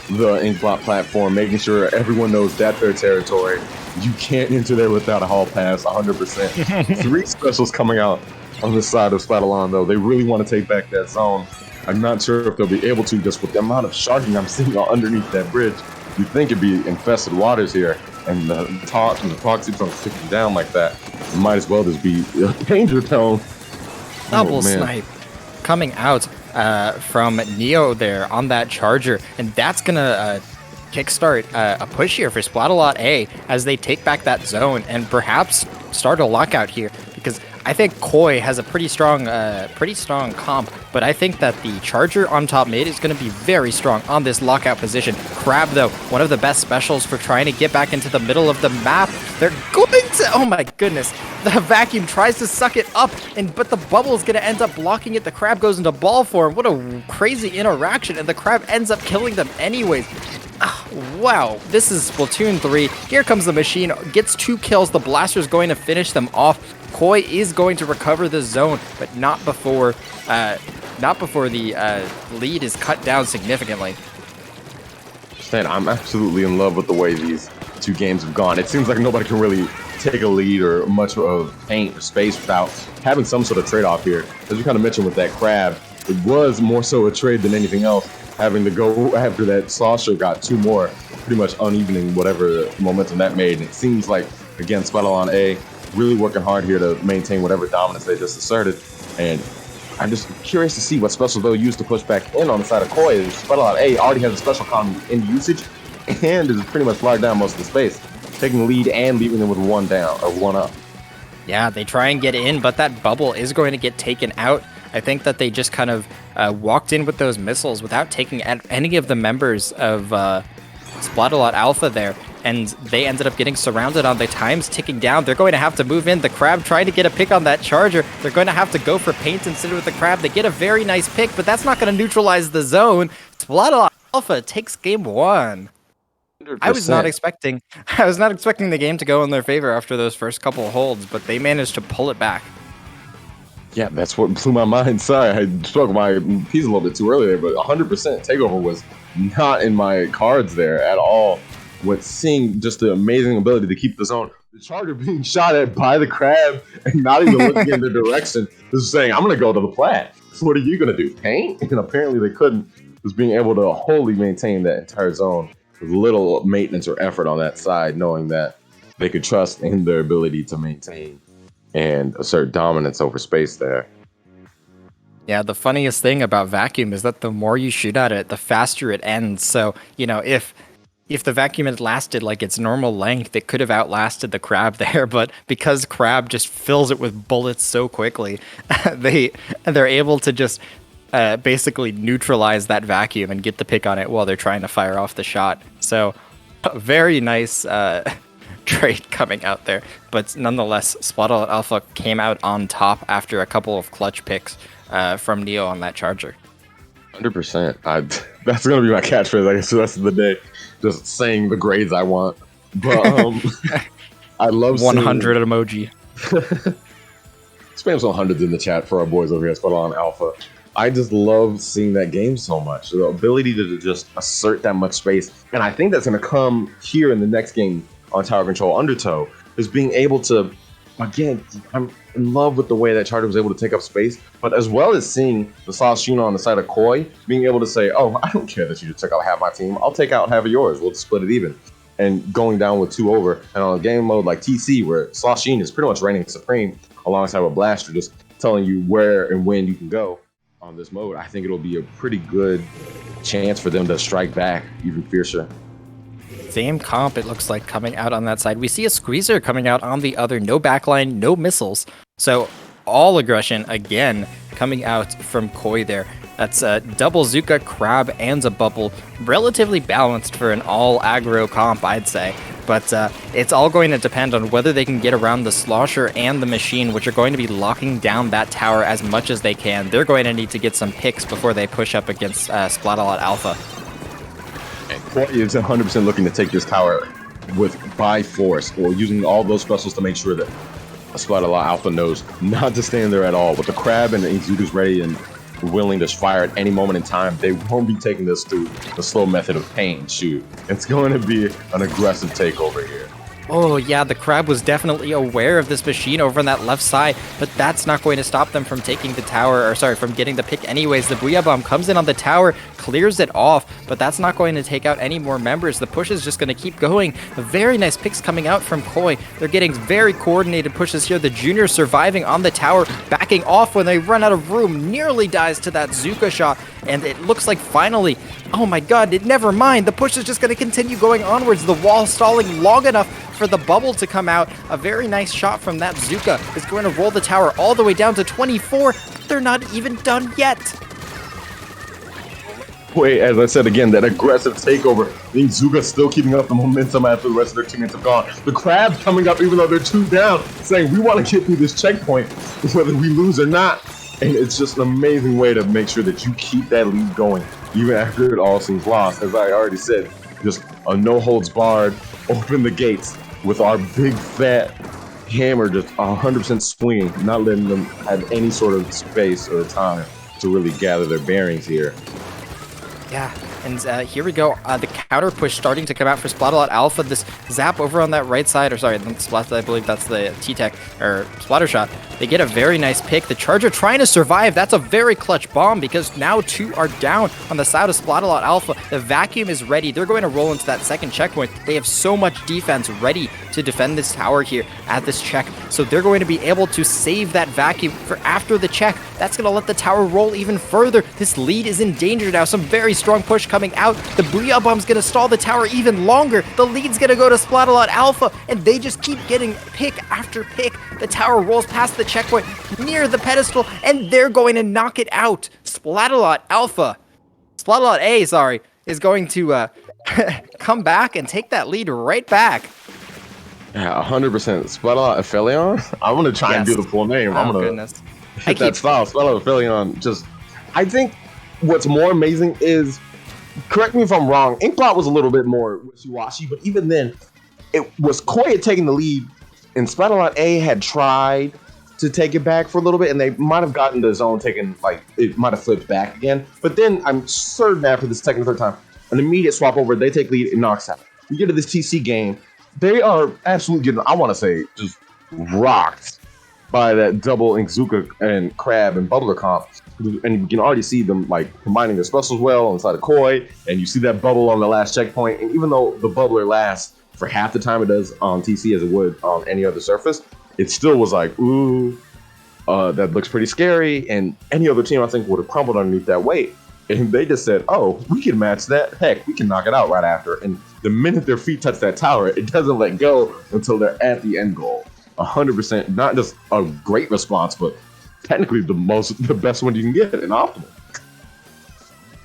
the Inkblot platform, making sure everyone knows that's their territory. You can't enter there without a hall pass, 100%. 3 specials coming out on the side of Splatalon, though. They really want to take back that zone. I'm not sure if they'll be able to, just with the amount of sharking I'm seeing underneath that bridge. You'd think it'd be infested waters here, and the talk and the fog keeps on sticking down like that. It might as well just be a danger zone. Double snipe coming out from Neo there on that charger, and that's gonna kickstart a push here for Splatalot A as they take back that zone and perhaps start a lockout here, because I think Koi has a pretty strong comp, but I think that the charger on top mid is going to be very strong on this lockout position. Crab, though, one of the best specials for trying to get back into the middle of the map. They're going to, oh my goodness, the vacuum tries to suck it up, but the bubble is going to end up blocking it. The crab goes into ball form. What a crazy interaction, and the crab ends up killing them anyways. Wow, this is Splatoon 3. Here comes the machine, gets 2 kills. The blaster's going to finish them off. Koi is going to recover the zone, but not before the lead is cut down significantly. Stan, I'm absolutely in love with the way these 2 games have gone. It seems like nobody can really take a lead or much of paint or space without having some sort of trade-off here. As you kind of mentioned with that crab, it was more so a trade than anything else, having to go after that Slosher got 2 more, pretty much unevening whatever momentum that made. And it seems like, again, Splatalon A really working hard here to maintain whatever dominance they just asserted. And I'm just curious to see what special they'll use to push back in on the side of Koi. Splatalot A already has a special column in usage and is pretty much locked down most of the space, taking the lead and leaving them with 1 down or 1 up. Yeah, they try and get in, but that bubble is going to get taken out. I think that they just kind of walked in with those missiles without taking any of the members of Splatalot Alpha there, and they ended up getting surrounded on the times ticking down. They're going to have to move in. The Crab trying to get a pick on that Charger. They're going to have to go for paint instead with the Crab. They get a very nice pick, but that's not going to neutralize the zone. Splatalot Alpha takes game 1. 100%. I was not expecting the game to go in their favor after those first couple of holds, but they managed to pull it back. Yeah, that's what blew my mind. Sorry, I struck my piece a little bit too early there, but 100% takeover was not in my cards there at all. With seeing just the amazing ability to keep the zone, the Charger being shot at by the Crab and not even looking in their direction, just saying, "I'm gonna go to the plat. So what are you gonna do? Paint?" And apparently they couldn't. Just being able to wholly maintain that entire zone with little maintenance or effort on that side, knowing that they could trust in their ability to maintain and assert dominance over space there. Yeah, the funniest thing about Vacuum is that the more you shoot at it, the faster it ends. So, you know, if the Vacuum had lasted like its normal length, it could have outlasted the Crab there, but because Crab just fills it with bullets so quickly, they're able to just basically neutralize that Vacuum and get the pick on it while they're trying to fire off the shot. So, a very nice trade coming out there, but nonetheless, Splatalot Alpha came out on top after a couple of clutch picks from Neo on that Charger. 100%. That's gonna be my catchphrase, I guess, the rest of the day. Just saying the grades I want. But I love 100 emoji. Spam some hundreds in the chat for our boys over here at Splatalot Alpha. I just love seeing that game so much. The ability to just assert that much space. And I think that's going to come here in the next game on Tower Control Undertow, is being able to, again, I'm in love with the way that Charger was able to take up space, but as well as seeing the Sashuna on the side of Koi, being able to say, "Oh, I don't care that you just took out half my team. I'll take out half of yours. We'll split it even." And going down with 2 over. And on a game mode like TC, where Sashuna is pretty much reigning supreme alongside with Blaster, just telling you where and when you can go on this mode, I think it'll be a pretty good chance for them to strike back even fiercer. Same comp, it looks like, coming out on that side. We see a Squeezer coming out on the other. No backline, no missiles. So all aggression, again, coming out from Koi there. That's a double Zuka, Crab, and a Bubble. Relatively balanced for an all-aggro comp, I'd say. But it's all going to depend on whether they can get around the Slosher and the Machine, which are going to be locking down that tower as much as they can. They're going to need to get some picks before they push up against Splatalot Alpha. And Koi is 100% looking to take this tower by force, or using all those specials to make sure that Splatalot Alpha knows not to stand there at all. With the Crab and the Inkzuka's ready and willing to fire at any moment in time, they won't be taking this through the slow method of paint and shoot. It's going to be an aggressive takeover here. Oh yeah, the Crab was definitely aware of this Machine over on that left side, but that's not going to stop them from taking the tower, or sorry, from getting the pick anyways. The Booyah Bomb comes in on the tower, clears it off, but that's not going to take out any more members. The push is just going to keep going. Very nice picks coming out from Koi. They're getting very coordinated pushes here. The Junior surviving on the tower, backing off when they run out of room, nearly dies to that Zuka shot, and it looks like finally, oh my god, never mind. The push is just going to continue going onwards. The wall stalling long enough for the Bubble to come out. A very nice shot from that Zuka is going to roll the tower all the way down to 24. They're not even done yet. Wait, as I said again, that aggressive takeover. I think Zuka's still keeping up the momentum after the rest of their teammates have gone. The Crab coming up even though they're 2 down, saying we want to get through this checkpoint whether we lose or not. And it's just an amazing way to make sure that you keep that lead going even after it all seems lost. As I already said, just a no holds barred, open the gates with our big fat hammer just 100% swinging, not letting them have any sort of space or time to really gather their bearings here. Yeah, and here we go. The counter push starting to come out for Splatalot Alpha. This zap over on that right side, or sorry, I believe that's the T-Tech, or Splatter Shot. They get a very nice pick. The Charger trying to survive. That's a very clutch bomb because now 2 are down on the side of Splatalot Alpha. The Vacuum is ready. They're going to roll into that second checkpoint. They have so much defense ready to defend this tower here at this check. So they're going to be able to save that Vacuum for after the check. That's going to let the tower roll even further. This lead is in danger now. Some very strong push coming out. The Booyah Bomb's going to stall the tower even longer. The lead's going to go to Splatalot Alpha, and they just keep getting pick after pick. The tower rolls past the checkpoint near the pedestal, and they're going to knock it out. Splatalot A, sorry, is going to come back and take that lead right back. Yeah, 100%. Splatalot Aphelion? I'm going to try and do the full name. I'm going to hit that style. Splatalot Aphelion. I think what's more amazing is, correct me if I'm wrong, Inkblot was a little bit more wishy-washy, but even then, it was SEQUOIA taking the lead, and Splatalot A had tried to take it back for a little bit, and they might have gotten the zone taken, like, it might have flipped back again. But then, I'm certain after the second or third time, an immediate swap over, they take lead, and knocks out. You get to this TC game, they are absolutely getting, I want to say, just rocked by that double BAZOOKA and Crab and Bubbler comp. And you can already see them like combining their specials well inside of Koi, and you see that bubble on the last checkpoint. And even though the Bubbler lasts for half the time it does on TC as it would on any other surface, it still was like, ooh, that looks pretty scary. And any other team, I think, would have crumbled underneath that weight. And they just said, oh, we can match that. Heck, we can knock it out right after. And the minute their feet touch that tower, it doesn't let go until they're at the end goal. 100%, not just a great response, but technically the best one you can get and optimal.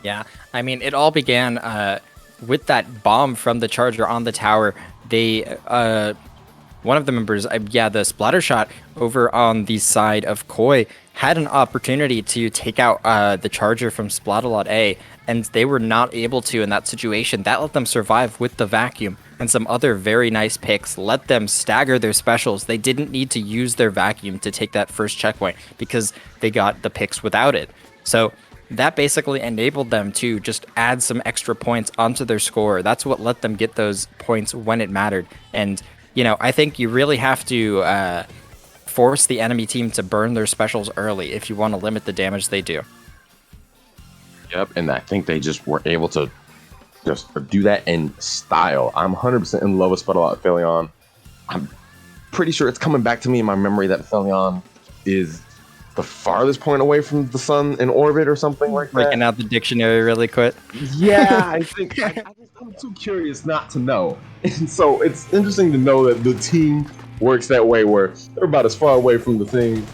Yeah, I mean, it all began with that bomb from the charger on the tower. They, one of the members, the splatter shot over on the side of Koi had an opportunity to take out the charger from Splatalot A, and they were not able to in that situation. That let them survive with the vacuum, and some other very nice picks let them stagger their specials. They didn't need to use their vacuum to take that first checkpoint because they got the picks without it. So that basically enabled them to just add some extra points onto their score. That's what let them get those points when it mattered. And, you know, I think you really have to force the enemy team to burn their specials early if you want to limit the damage they do. Yep, and I think they just were able to just do that in style. I'm 100% in love with Splatalot Aphelion. I'm pretty sure it's coming back to me in my memory that Aphelion is the farthest point away from the sun in orbit or something like that. Breaking out the dictionary really quick. Yeah, I think I'm too curious not to know. And so it's interesting to know that the team works that way, where they're about as far away from the thing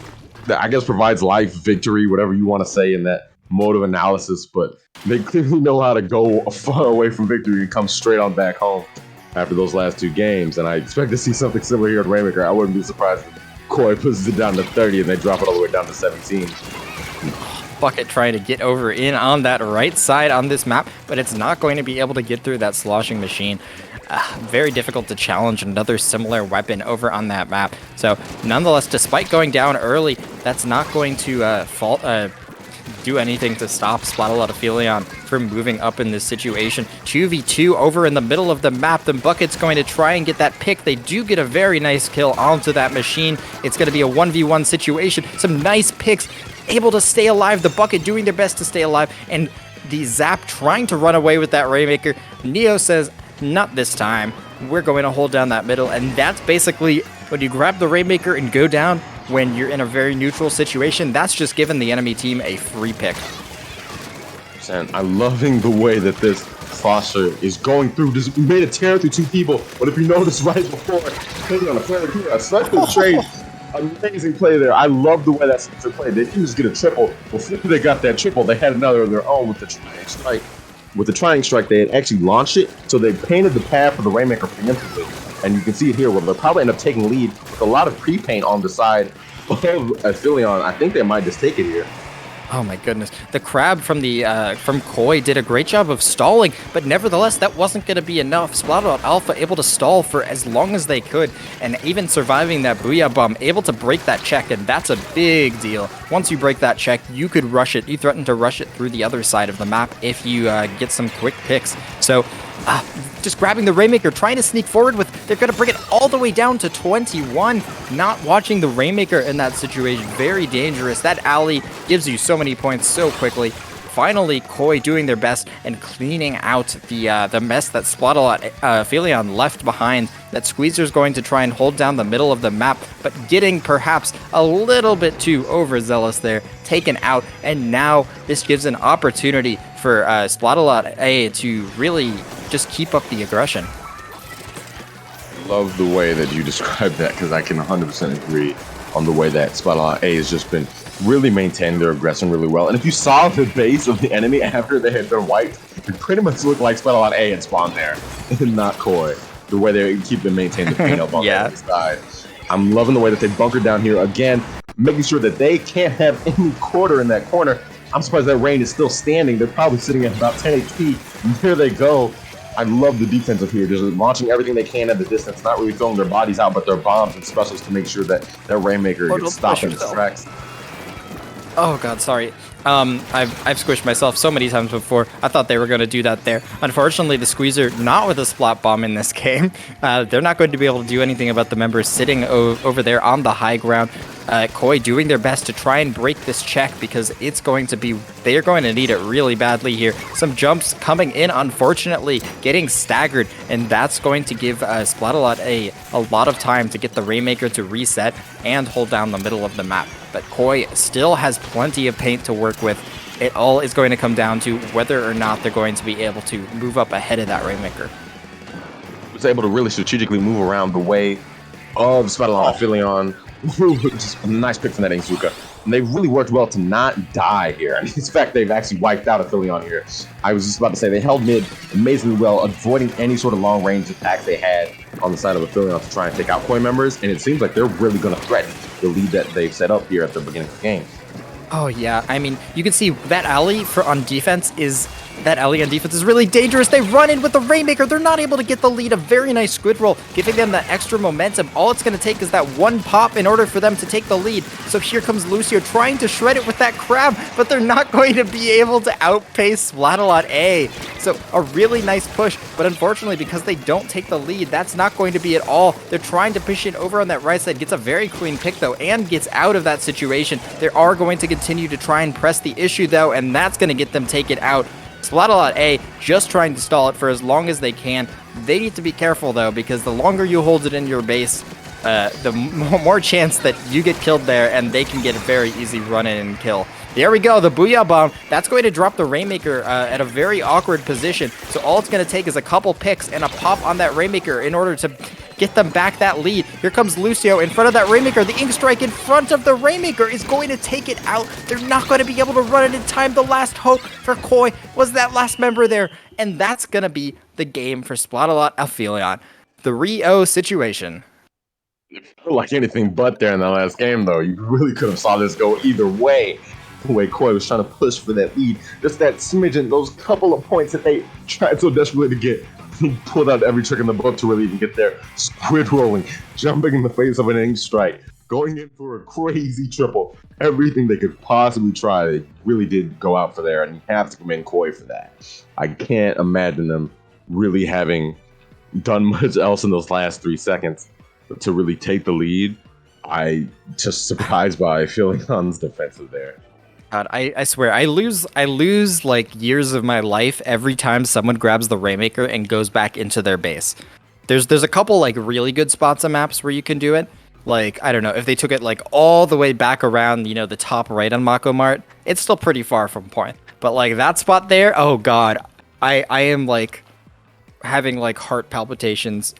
that I guess provides life, victory, whatever you want to say in that mode of analysis, but they clearly know how to go far away from victory and come straight on back home after those last two games. And I expect to see something similar here at Rainmaker. I wouldn't be surprised if Koi pushes it down to 30 and they drop it all the way down to 17. Bucket trying to get over in on that right side on this map, but it's not going to be able to get through that sloshing machine. Very difficult to challenge another similar weapon over on that map. So nonetheless, despite going down early, that's not going to do anything to stop Splatalot Aphelion from moving up in this situation. 2v2 over in the middle of the map. The Bucket's going to try and get that pick. They do get a very nice kill onto that machine. It's going to be a 1v1 situation. Some nice picks, able to stay alive. The Bucket doing their best to stay alive. And the Zap trying to run away with that Rainmaker. Neo says, not this time. We're going to hold down that middle. And that's basically when you grab the Rainmaker and go down when you're in a very neutral situation. That's just giving the enemy team a free pick. And I'm loving the way that this Foster is going through. Just made a tear through two people, but if you notice right before, taking on a player here, a special trade. Amazing play there. I love the way that's played. They didn't just get a triple. Before they got that triple, they had another of their own with the trying strike. With the trying strike, they had actually launched it, so they painted the path for the Rainmaker preemptively. And you can see it here where they'll probably end up taking lead with a lot of pre-paint on the side of Aphelion. I think they might just take it here. Oh my goodness. The Crab from Koi did a great job of stalling, but nevertheless, that wasn't going to be enough. Splatalot Alpha able to stall for as long as they could, and even surviving that Booyah Bomb, able to break that check, and that's a big deal. Once you break that check, you could rush it. You threaten to rush it through the other side of the map if you get some quick picks. So, just grabbing the Rainmaker, trying to sneak forward with, they're going to bring it all the way down to 21. Not watching the Rainmaker in that situation, very dangerous. That alley gives you so many points so quickly. finally, Koi doing their best and cleaning out the mess that Splatalot Aphelion left behind. That Squeezer's going to try and hold down the middle of the map, but getting perhaps a little bit too overzealous there, taken out, and now this gives an opportunity for Splatalot A to really just keep up the aggression. Love the way that you described that, because I can 100% agree on the way that Splatalot A has just been really maintaining their aggression really well. And if you saw the base of the enemy after they had been wiped, it pretty much looked like Splatalot A had spawned there, and not Koi. The way they keep them maintain the paint up on the other side. I'm loving the way that they bunkered down here again, making sure that they can't have any quarter in that corner. I'm surprised that Rain is still standing. They're probably sitting at about 10 HP. And there they go. I love the defense up here, just launching everything they can at the distance, not really throwing their bodies out, but their bombs and specials to make sure that their Rainmaker gets stopped in its tracks. Oh god, sorry. I've squished myself so many times before. I thought they were going to do that there. Unfortunately, the Squeezer, not with a Splat Bomb in this game. They're not going to be able to do anything about the members sitting over there on the high ground. Koi doing their best to try and break this check, because it's going to be, they're going to need it really badly here. Some jumps coming in, unfortunately, getting staggered, and that's going to give Splatalot a lot of time to get the Rainmaker to reset and hold down the middle of the map. But Koi still has plenty of paint to work with. It all is going to come down to whether or not they're going to be able to move up ahead of that Rainmaker. Was able to really strategically move around the way of Splatalot Aphelion. Just a nice pick from that BAZOOKA. And they really worked well to not die here. And in fact, they've actually wiped out Aphelion here. I was just about to say, they held mid amazingly well, avoiding any sort of long-range attacks they had on the side of Aphelion to try and take out Koi members. And it seems like they're really going to threaten the lead that they've set up here at the beginning of the game. Oh yeah, I mean, you can see that alley on defense is really dangerous. They run in with the Rainmaker. They're not able to get the lead. A very nice squid roll, giving them that extra momentum. All it's going to take is that one pop in order for them to take the lead. So here comes Lucio trying to shred it with that crab, but they're not going to be able to outpace Splatalot A. So a really nice push, but unfortunately, because they don't take the lead, that's not going to be at all. They're trying to push it over on that right side. Gets a very clean pick, though, and gets out of that situation. They are going to continue to try and press the issue, though, and that's going to get them taken out. Splatalot A just trying to stall it for as long as they can. They need to be careful, though, because the longer you hold it in your base, the more chance that you get killed there, and they can get a very easy run in and kill. There we go, the Booyah Bomb. That's going to drop the Rainmaker at a very awkward position. So all it's going to take is a couple picks and a pop on that Rainmaker in order to get them back that lead. Here comes Lucio in front of that Rainmaker. The Ink Strike in front of the Rainmaker is going to take it out. They're not going to be able to run it in time. The last hope for Koi was that last member there. And that's going to be the game for Splatalot Aphelion. The Rio situation. It felt like anything but there in that last game, though. You really could have saw this go either way. The way Koi was trying to push for that lead. Just that smidgen, those couple of points that they tried so desperately to get. He pulled out every trick in the book to really even get there. Squid rolling, jumping in the face of an Ink Strike, going in for a crazy triple. Everything they could possibly try, they really did go out for there, and you have to commend Koi for that. I can't imagine them really having done much else in those last 3 seconds to really take the lead. I just surprised by Aphelions defensive there. God, I swear, I lose like years of my life every time someone grabs the Rainmaker and goes back into their base. There's a couple like really good spots on maps where you can do it. Like, I don't know, if they took it like all the way back around, you know, the top right on Mako Mart, it's still pretty far from point. But like that spot there, oh god, I am like having like heart palpitations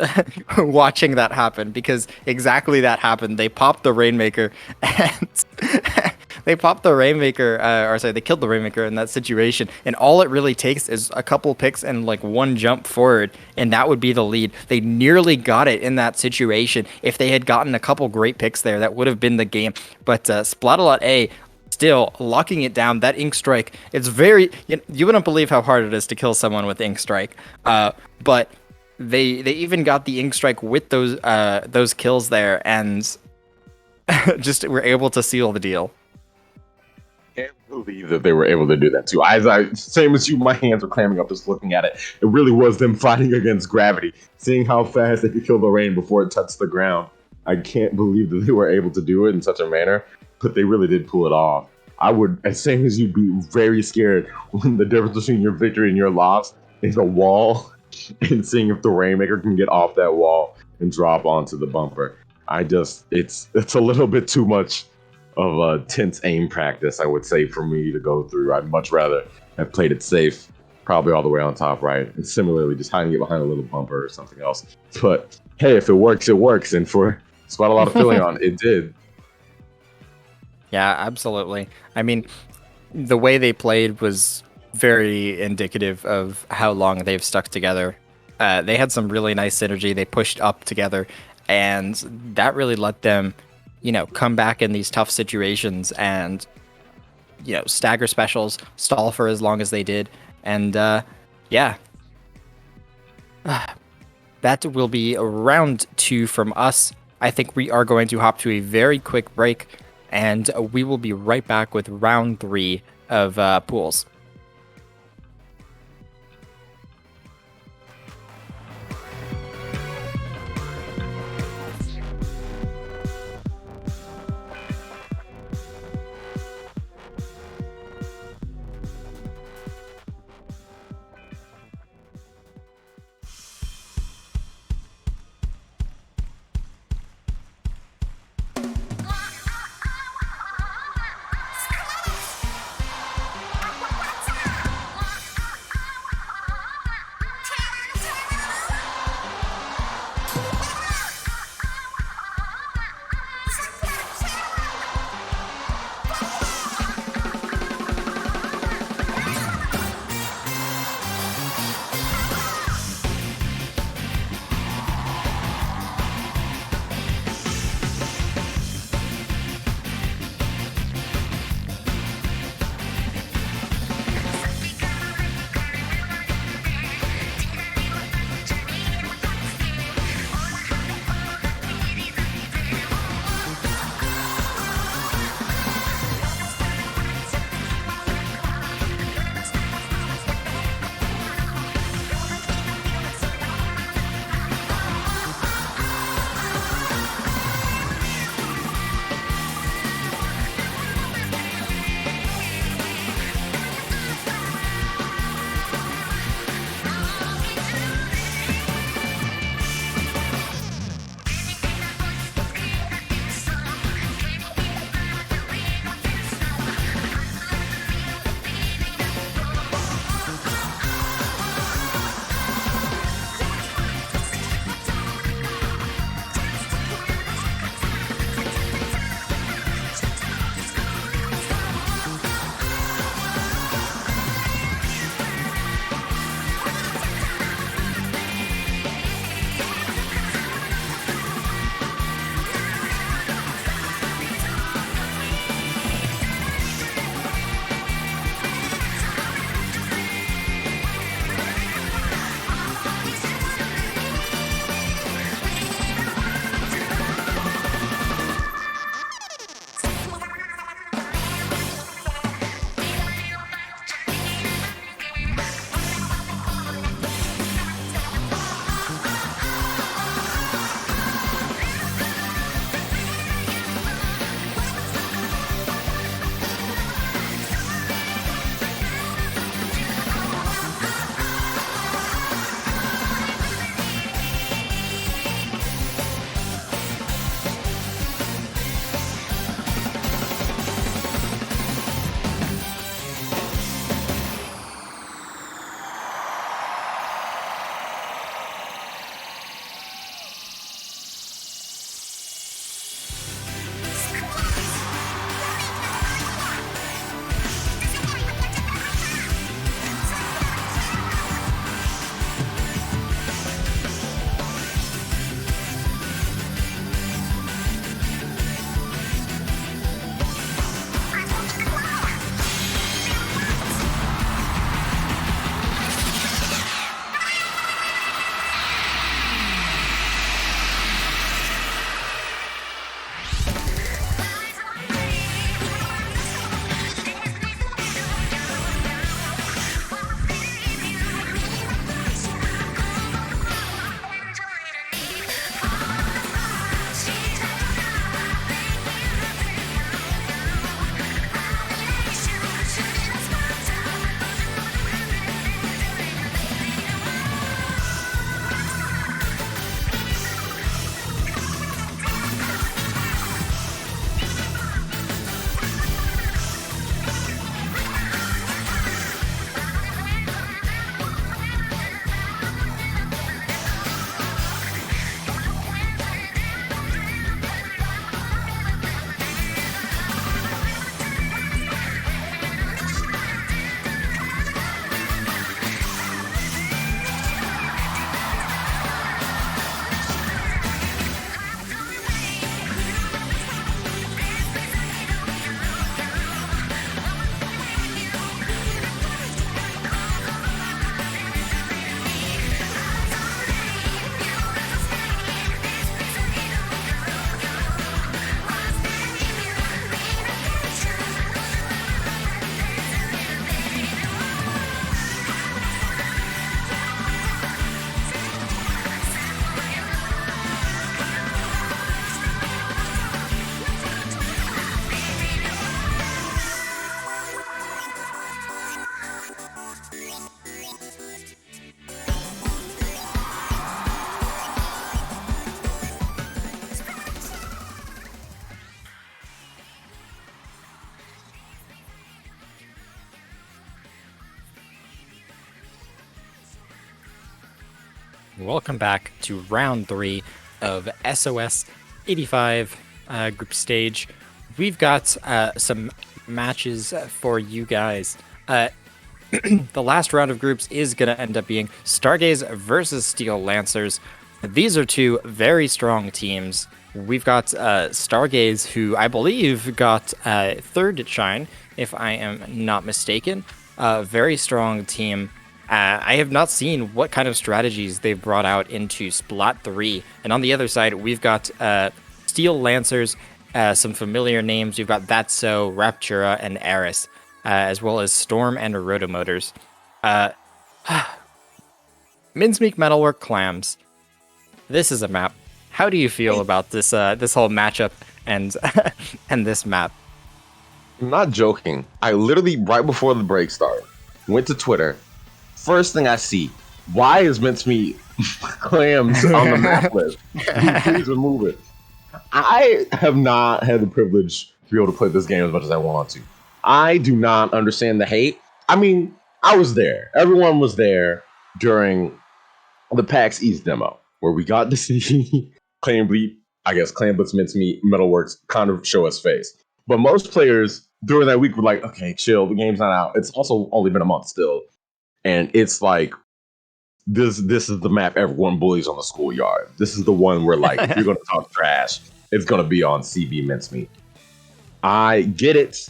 watching that happen, because exactly that happened. They popped the Rainmaker and they popped the Rainmaker, they killed the Rainmaker in that situation, and all it really takes is a couple picks and like one jump forward, and that would be the lead. They nearly got it in that situation. If they had gotten a couple great picks there, that would have been the game. But Splatalot A still locking it down. That Ink Strike, it's very, you wouldn't believe how hard it is to kill someone with Ink Strike, but they even got the Ink Strike with those kills there, and just were able to seal the deal. Can't believe that they were able to do that too. Same as you, my hands were clamming up just looking at it. It really was them fighting against gravity, seeing how fast they could kill the rain before it touched the ground. I can't believe that they were able to do it in such a manner, but they really did pull it off. I would, as same as you'd be very scared when the difference between your victory and your loss is a wall and seeing if the Rainmaker can get off that wall and drop onto the bumper. It's a little bit too much of a tense aim practice, I would say, for me to go through. I'd much rather have played it safe, probably all the way on top right, and similarly just hiding it behind a little bumper or something else. But hey, if it works, it works, and for Splatalot Aphelion, it did. Yeah, absolutely. I mean, the way they played was very indicative of how long they've stuck together. They had some really nice synergy. They pushed up together, and that really let them, come back in these tough situations and, stagger specials, stall for as long as they did. And yeah, that will be round 2 from us. I think we are going to hop to a very quick break, and we will be right back with round 3 of pools. Welcome back to round 3 of SOS 85 group stage. We've got some matches for you guys. The last round of groups is going to end up being Stargaze versus Steel Lancers. These are two very strong teams. We've got Stargaze, who I believe got third shine, if I am not mistaken. Very strong team. I have not seen what kind of strategies they've brought out into Splat 3. And on the other side, we've got Steel Lancers, some familiar names. We've got That's So, Raptura, and Eris, as well as Storm and Rotomotors. Mincemeat Metalwork Clams. This is a map. How do you feel about this this whole matchup and and this map? I'm not joking. I literally, right before the break started, went to Twitter. First thing I see, why is Mincemeat Clams on the map list? Please remove it. I have not had the privilege to be able to play this game as much as I want to. I do not understand the hate. I mean, I was there. Everyone was there during the PAX East demo, where we got to see Clan Blitz Mincemeat Metalworks kind of show its face. But most players during that week were like, okay, chill, the game's not out. It's also only been a month still. And it's like, this is the map everyone bullies on the schoolyard. This is the one where, like, if you're going to talk trash, it's going to be on CB Mincemeat. I get it.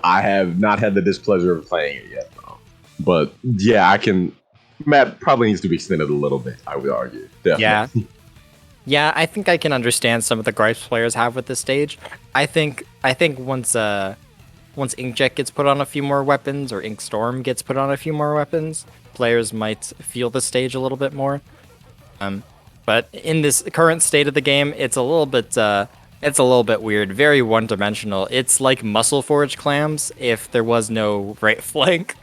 I have not had the displeasure of playing it yet, though. But, yeah, map probably needs to be extended a little bit, I would argue. Definitely. Yeah, I think I can understand some of the gripes players have with this stage. I think once Inkjet gets put on a few more weapons, or Inkstorm gets put on a few more weapons, players might feel the stage a little bit more. But in this current state of the game, it's a little bit weird, very one-dimensional. It's like Muscle Forge Clams if there was no right flank,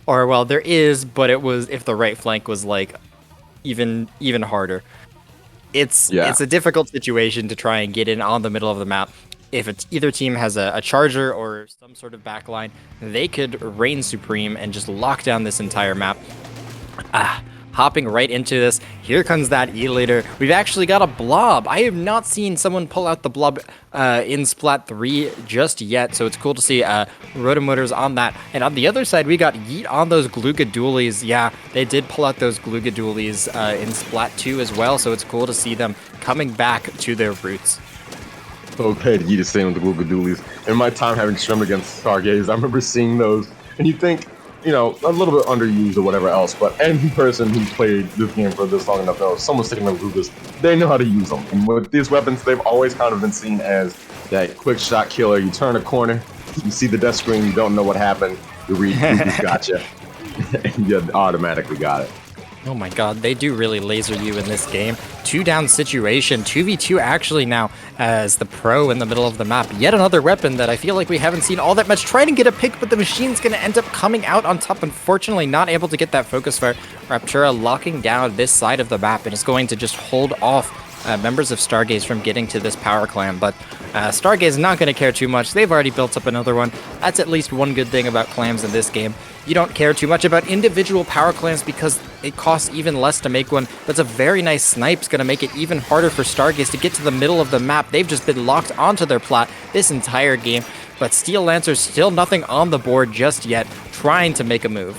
or well, there is, but it was if the right flank was like even harder. It's a difficult situation to try and get in on the middle of the map. If either team has a charger or some sort of backline, they could reign supreme and just lock down this entire map. Hopping right into this, here comes that E-Leader. We've actually got a blob. I have not seen someone pull out the blob in Splat 3 just yet, so it's cool to see Rotomotors on that. And on the other side, we got Yeet on those Glugadoolies. Yeah, they did pull out those Glugadoolies in Splat 2 as well, so it's cool to see them coming back to their roots. Okay, Yeet is staying with the Glugadoolies. In my time having streamed against Stargaze, I remember seeing those, and you think, you know, a little bit underused or whatever else, but any person who's played this game for this long enough knows someone's sticking with Glugas, they know how to use them. And with these weapons, they've always kind of been seen as that quick shot killer. You turn a corner, you see the death screen, you don't know what happened, you read Glugas gotcha, and you automatically got it. Oh my god, they do really laser you in this game. 2-down situation, 2v2 actually now as the pro in the middle of the map. Yet another weapon that I feel like we haven't seen all that much. Trying to get a pick, but the machine's going to end up coming out on top. Unfortunately, not able to get that focus fire. Raptura locking down this side of the map and is going to just hold off members of Stargaze from getting to this power clan, but Stargaze is not going to care too much. They've already built up another one. That's at least one good thing about clams in this game. You don't care too much about individual power clans because it costs even less to make one, but it's a very nice snipe's going to make it even harder for Stargaze to get to the middle of the map. They've just been locked onto their plat this entire game, but Steel Lancer's still nothing on the board just yet, trying to make a move.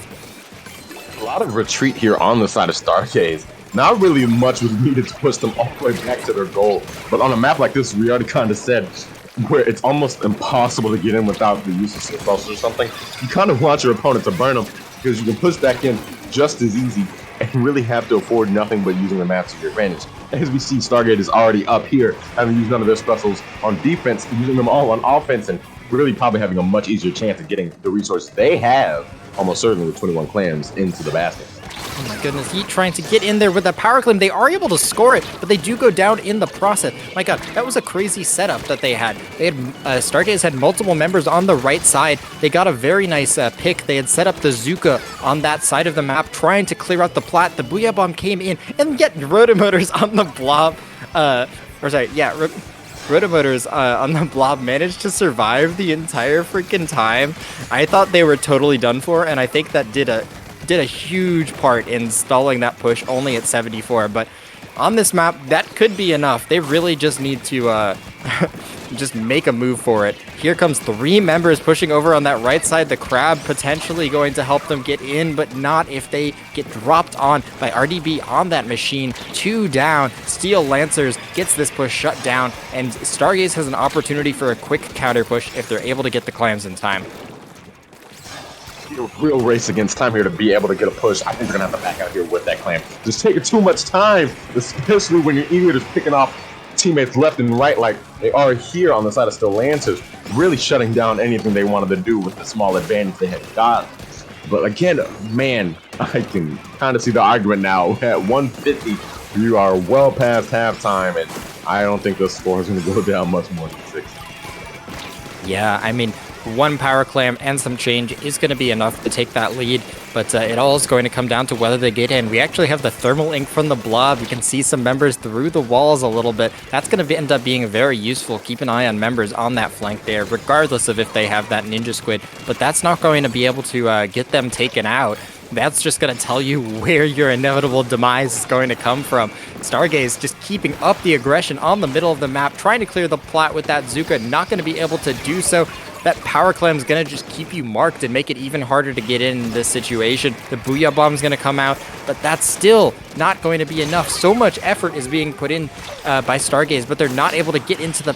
A lot of retreat here on the side of Stargaze. Not really much was needed to push them all the way back to their goal. But on a map like this, we already kind of said, where it's almost impossible to get in without the use of success or something, you kind of want your opponent to burn them, because you can push back in just as easy and really have to afford nothing but using the map to your advantage. As we see, Stargate is already up here, having used none of their specials on defense, using them all on offense, and really probably having a much easier chance of getting the resources they have, almost certainly with 21 clams, into the basket. Oh my goodness, Heat trying to get in there with a power claim. They are able to score it, but they do go down in the process. My god, that was a crazy setup that they had. They had Stargaze had multiple members on the right side. They got a very nice pick. They had set up the BAZOOKA on that side of the map, trying to clear out the plat. The Booyah Bomb came in, and yet Rotomotors on the blob. Rotomotors on the blob managed to survive the entire freaking time. I thought they were totally done for, and I think that did did a huge part in stalling that push only at 74, but on this map, that could be enough. They really just need to just make a move for it. Here comes 3 members pushing over on that right side. The crab potentially going to help them get in, but not if they get dropped on by RDB on that machine. 2 down. Steel Lancers gets this push shut down, and Stargaze has an opportunity for a quick counter push if they're able to get the clams in time. A real race against time here to be able to get a push. I think they're gonna have to back out here with that clam. Just taking too much time, especially when you're eager to picking off teammates left and right like they are here on the side of Steel Lancers, really shutting down anything they wanted to do with the small advantage they had got. But again, man, I can kind of see the argument now. At 150, you are well past halftime, and I don't think the score is going to go down much more than 6. Yeah, I mean, 1 power clam and some change is going to be enough to take that lead, but it all is going to come down to whether they get in. We actually have the thermal ink from the blob. You can see some members through the walls a little bit. That's going to end up being very useful. Keep an eye on members on that flank there, regardless of if they have that ninja squid, but that's not going to be able to get them taken out. That's just going to tell you where your inevitable demise is going to come from. Stargaze just keeping up the aggression on the middle of the map, trying to clear the plat with that Bazooka, not going to be able to do so. That power clam is going to just keep you marked and make it even harder to get in this situation. The Booyah Bomb is going to come out, but that's still not going to be enough. So much effort is being put in by Stargaze, but they're not able to get into the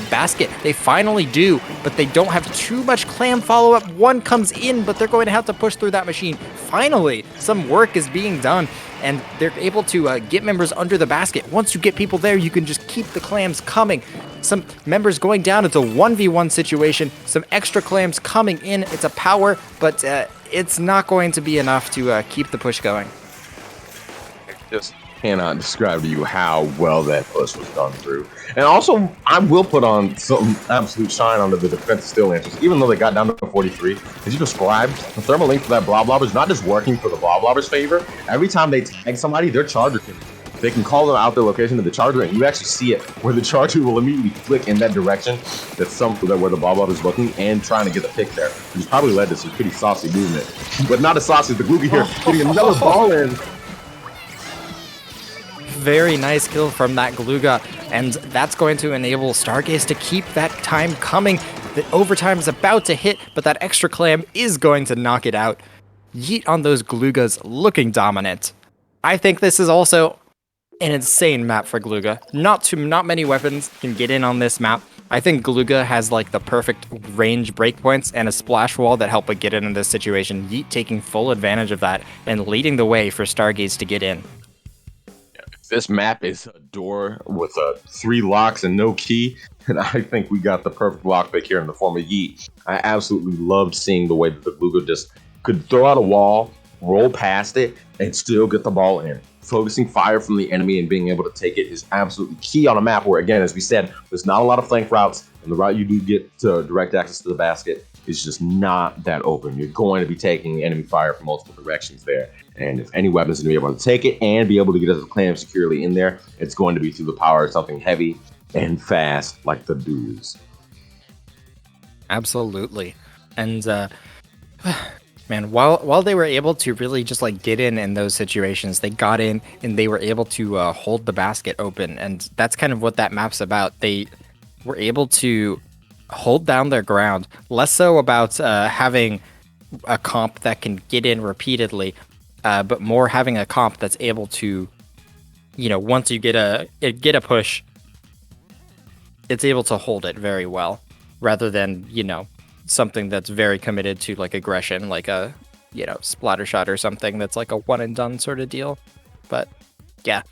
basket. They finally do, but they don't have too much clam follow-up. 1 comes in, but they're going to have to push through that machine. Finally, some work is being done, and they're able to get members under the basket. Once you get people there, you can just keep the clams coming. Some members going down. It's a 1v1 situation. Some extra clams coming in. It's a power, but it's not going to be enough to keep the push going. Just cannot describe to you how well that push was done through. And also, I will put on some absolute shine onto the defensive Steel Lancers, even though they got down to 43. As you described, the thermal link for that Blob Lobber is not just working for the Blob Lobber's favor. Every time they tag somebody, their charger they can call them out their location to the charger, and you actually see it where the charger will immediately flick in that direction. That's where the Blob Lobber is looking and trying to get the pick there, which probably led to some pretty saucy movement. But not as saucy as the Gloogie here, getting another ball in. Very nice kill from that Glooga, and that's going to enable Stargaze to keep that time coming. The overtime is about to hit, but that extra clam is going to knock it out. Yeet on those Gloogas, looking dominant. I think this is also an insane map for Glooga. Not many weapons can get in on this map. I think Glooga has like the perfect range breakpoints and a splash wall that help it get in this situation. Yeet taking full advantage of that and leading the way for Stargaze to get in. This map is a door with 3 locks and no key, and I think we got the perfect lockpick here in the form of Yeet. I absolutely loved seeing the way that the Glooga just could throw out a wall, roll past it, and still get the ball in. Focusing fire from the enemy and being able to take it is absolutely key on a map where, again, as we said, there's not a lot of flank routes, and the route you do get to direct access to the basket is just not that open. You're going to be taking enemy fire from multiple directions there. And if any weapons are going to be able to take it and be able to get the clam securely in there, it's going to be through the power of something heavy and fast like the dudes. Absolutely. And man, while they were able to really just like get in those situations, they got in and they were able to hold the basket open, and that's kind of what that map's about. They were able to hold down their ground, less so about having a comp that can get in repeatedly, but more having a comp that's able to, you know, once you get a push, it's able to hold it very well, rather than, you know, something that's very committed to like aggression, like a, you know, splatter shot or something that's like a one and done sort of deal. But yeah,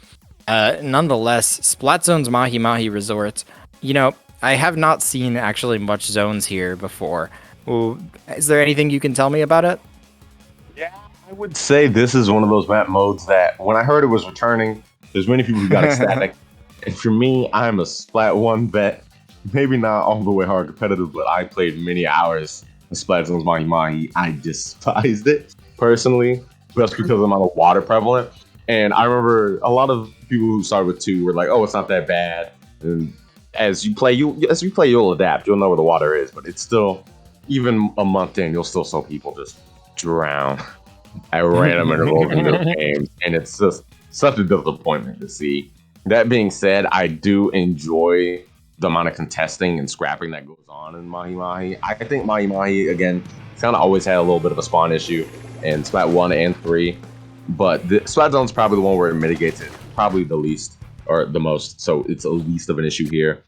nonetheless, Splat Zone's Mahi Mahi Resorts, you know, I have not seen actually much zones here before. Ooh, is there anything you can tell me about it? Yeah, I would say this is one of those map modes that when I heard it was returning, there's many people who got ecstatic. And for me, I'm a Splat 1 vet. Maybe not all the way hard competitive, but I played many hours of Splat Zone's Mahi Mahi. I despised it, personally, just because I'm on a water prevalent. And I remember a lot of people who started with 2 were like, oh, it's not that bad. And as you play, you'll adapt. You'll know where the water is, but it's still, even a month in, you'll still saw people just drown. at random intervals in their games, and it's just such a disappointment to see. That being said, I do enjoy the amount of contesting and scrapping that goes on in Mahi Mahi. I think Mahi Mahi, again, it's kind of always had a little bit of a spawn issue in Splat 1 and 3, but the Splat Zone's probably the one where it mitigates it probably the least or the most, so it's the least of an issue here.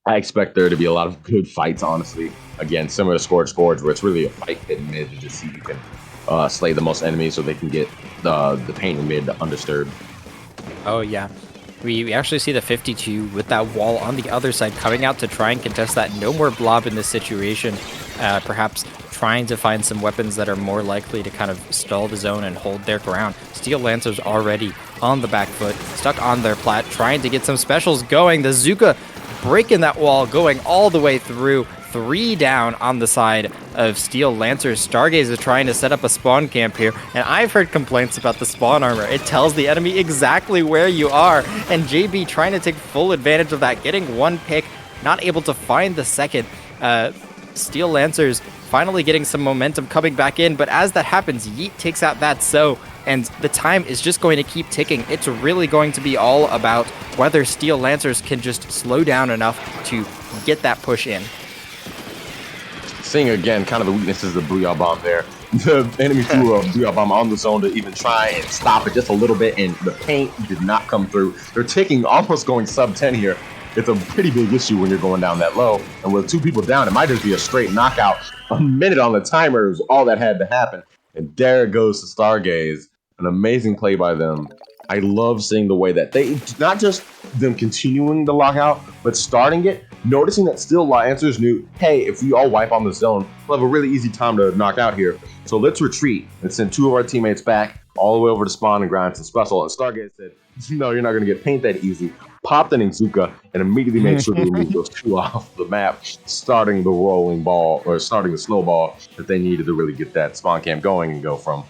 I expect there to be a lot of good fights, honestly. Again, similar to Scourge, where it's really a fight in mid to just see who can slay the most enemies so they can get the pain in mid undisturbed. Oh, yeah. We actually see the 52 with that wall on the other side coming out to try and contest that. No more blob in this situation. Perhaps trying to find some weapons that are more likely to kind of stall the zone and hold their ground. Steel Lancers already on the back foot, stuck on their plat, trying to get some specials going. The BAZOOKA breaking that wall, going all the way through. 3 down on the side of Steel Lancers. Stargaze is trying to set up a spawn camp here, and I've heard complaints about the spawn armor. It tells the enemy exactly where you are, and JB trying to take full advantage of that, getting 1 pick, not able to find the second. Steel Lancers finally getting some momentum coming back in, but as that happens, Yeet takes out that So, and the time is just going to keep ticking. It's really going to be all about whether Steel Lancers can just slow down enough to get that push in. Seeing again kind of the weaknesses of Booyah Bomb there. The enemy threw a Booyah Bomb on the zone to even try and stop it just a little bit, and the paint did not come through. They're taking almost going sub 10 here. It's a pretty big issue when you're going down that low, and with 2 people down, it might just be a straight knockout. A minute on the timer is all that had to happen, and there it goes to Stargaze. An amazing play by them. I love seeing the way that they, not just them continuing the lockout, but starting it, noticing that Steel Lancers knew, hey, if we all wipe on the zone, we'll have a really easy time to knock out here. So let's retreat and send 2 of our teammates back all the way over to spawn and grind some special. And Stargaze said, no, you're not going to get paint that easy. Popped an Inkzuka and immediately made sure to remove those 2 off the map, starting the rolling ball, or starting the snowball that they needed to really get that spawn camp going and go from,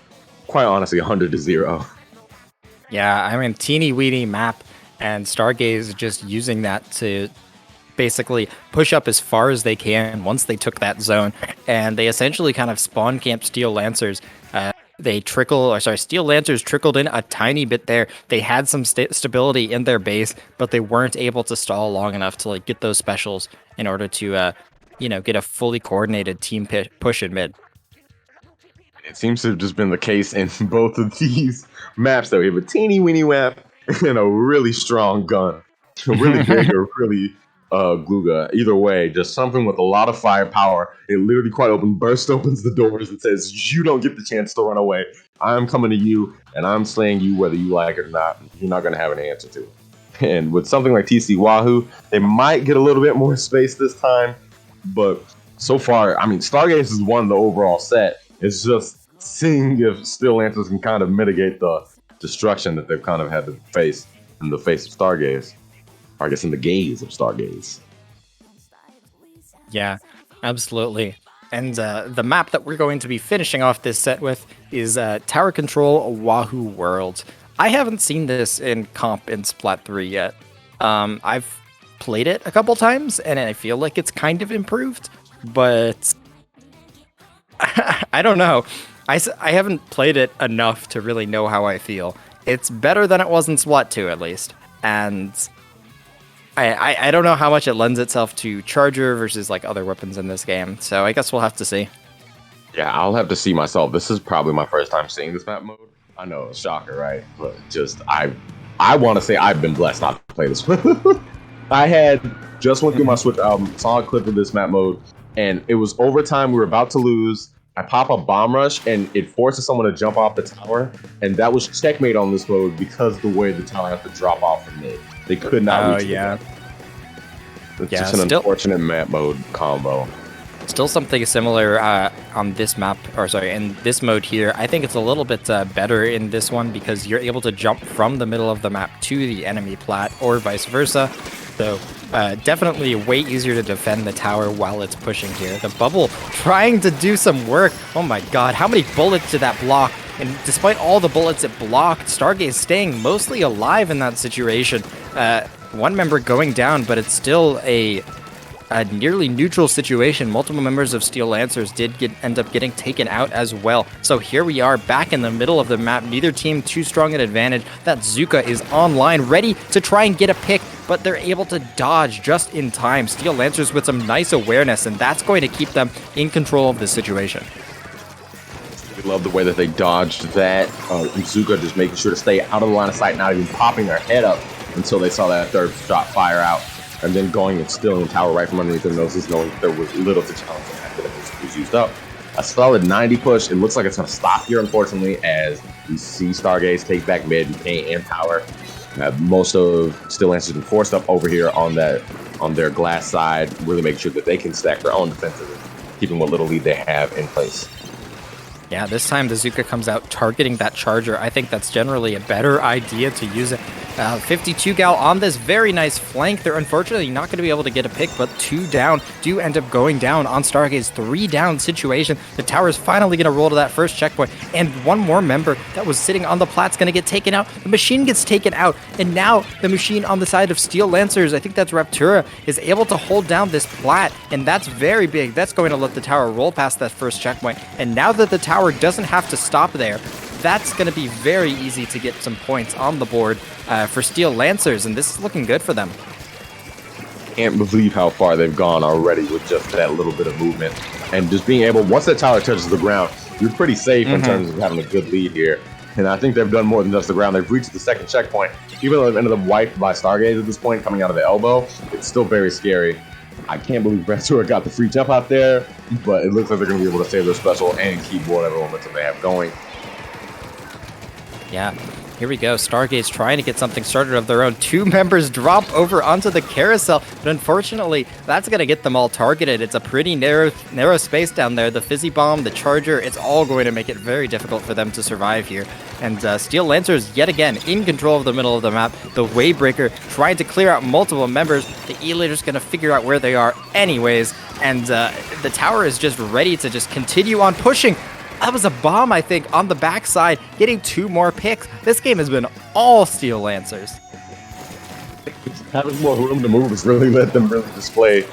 quite honestly, 100 to 0. Yeah, I mean, teeny-weeny map, and Stargaze just using that to basically push up as far as they can once they took that zone, and they essentially kind of spawn camp Steel Lancers. Steel Lancers trickled in a tiny bit there. They had some stability in their base, but they weren't able to stall long enough to like get those specials in order to, get a fully coordinated team push in mid. It seems to have just been the case in both of these maps that we have a teeny weeny map and a really strong gun. A really big or really Gluga. Either way, just something with a lot of firepower. It literally quite open, burst opens the doors and says, you don't get the chance to run away. I'm coming to you and I'm slaying you whether you like it or not. You're not going to have an answer to it. And with something like TC Wahoo, they might get a little bit more space this time. But so far, I mean, Stargaze has won the overall set. It's just seeing if Steel Lancers can kind of mitigate the destruction that they've kind of had to face in the face of Stargaze. Or I guess in the gaze of Stargaze. Yeah, absolutely. And the map that we're going to be finishing off this set with is Tower Control Wahoo World. I haven't seen this in comp in Splat 3 yet. I've played it a couple times, and I feel like it's kind of improved, but I don't know. I haven't played it enough to really know how I feel. It's better than it was in Splat 2, at least. And I don't know how much it lends itself to Charger versus like other weapons in this game. So I guess we'll have to see. Yeah, I'll have to see myself. This is probably my first time seeing this map mode. I know, it's a shocker, right? But just, I want to say I've been blessed not to play this one. I had just went through my Switch album, saw a clip of this map mode, and it was overtime. We were about to lose. I pop a bomb rush, and it forces someone to jump off the tower, and that was checkmate on this mode because the way the tower has to drop off from mid. They could not reach it. It's just an unfortunate map mode combo. Still something similar on this map, in this mode here. I think it's a little bit better in this one because you're able to jump from the middle of the map to the enemy plat or vice versa. So definitely way easier to defend the tower while it's pushing here. The bubble trying to do some work. Oh my god, how many bullets did that block? And despite all the bullets it blocked, Stargaze staying mostly alive in that situation. One member going down, but it's still a a nearly neutral situation. Multiple members of Steel Lancers did end up getting taken out as well. So here we are back in the middle of the map. Neither team too strong an advantage. That BAZOOKA is online, ready to try and get a pick, but they're able to dodge just in time. Steel Lancers with some nice awareness, and that's going to keep them in control of this situation. We love the way that they dodged that. BAZOOKA just making sure to stay out of the line of sight, not even popping their head up until they saw that third shot fire out, and then going and stealing the tower right from underneath their noses, knowing that there was little to challenge the fact that it was used up. A solid 90 push. It looks like it's going to stop here, unfortunately, as we see Stargaze take back mid and tower. Most of Steel Lancers been forced up over here on their glass side, really making sure that they can stack their own defenses, keeping what little lead they have in place. Yeah, this time BAZOOKA comes out targeting that charger. I think that's generally a better idea to use it. 52 gal on this very nice flank. They're unfortunately not going to be able to get a pick, but 2 down do end up going down on Stargaze. 3 down situation. The tower is finally going to roll to that first checkpoint, and one more member that was sitting on the plat's going to get taken out. The machine gets taken out, and now the machine on the side of Steel Lancers, I think that's Raptura, is able to hold down this plat, and that's very big. That's going to let the tower roll past that first checkpoint, and now that the tower doesn't have to stop there, that's going to be very easy to get some points on the board for Steel Lancers, and this is looking good for them. Can't believe how far they've gone already with just that little bit of movement. And just being able, once that tower touches the ground, you're pretty safe in terms of having a good lead here. And I think they've done more than just the ground. They've reached the second checkpoint. Even though they've ended up wiped by Stargaze at this point, coming out of the elbow, it's still very scary. I can't believe Raptura got the free jump out there, but it looks like they're going to be able to save their special and keep whatever momentum they have going. Yeah, here we go. Stargaze trying to get something started of their own. 2 members drop over onto the carousel, but unfortunately, that's going to get them all targeted. It's a pretty narrow space down there. The Fizzy Bomb, the Charger, it's all going to make it very difficult for them to survive here. And Steel Lancers, yet again, in control of the middle of the map. The Wavebreaker trying to clear out multiple members. The Elator's going to figure out where they are anyways. And the tower is just ready to just continue on pushing. That was a bomb, I think, on the backside, getting 2 more picks. This game has been all Steel Lancers. Having more room to move has really let them really display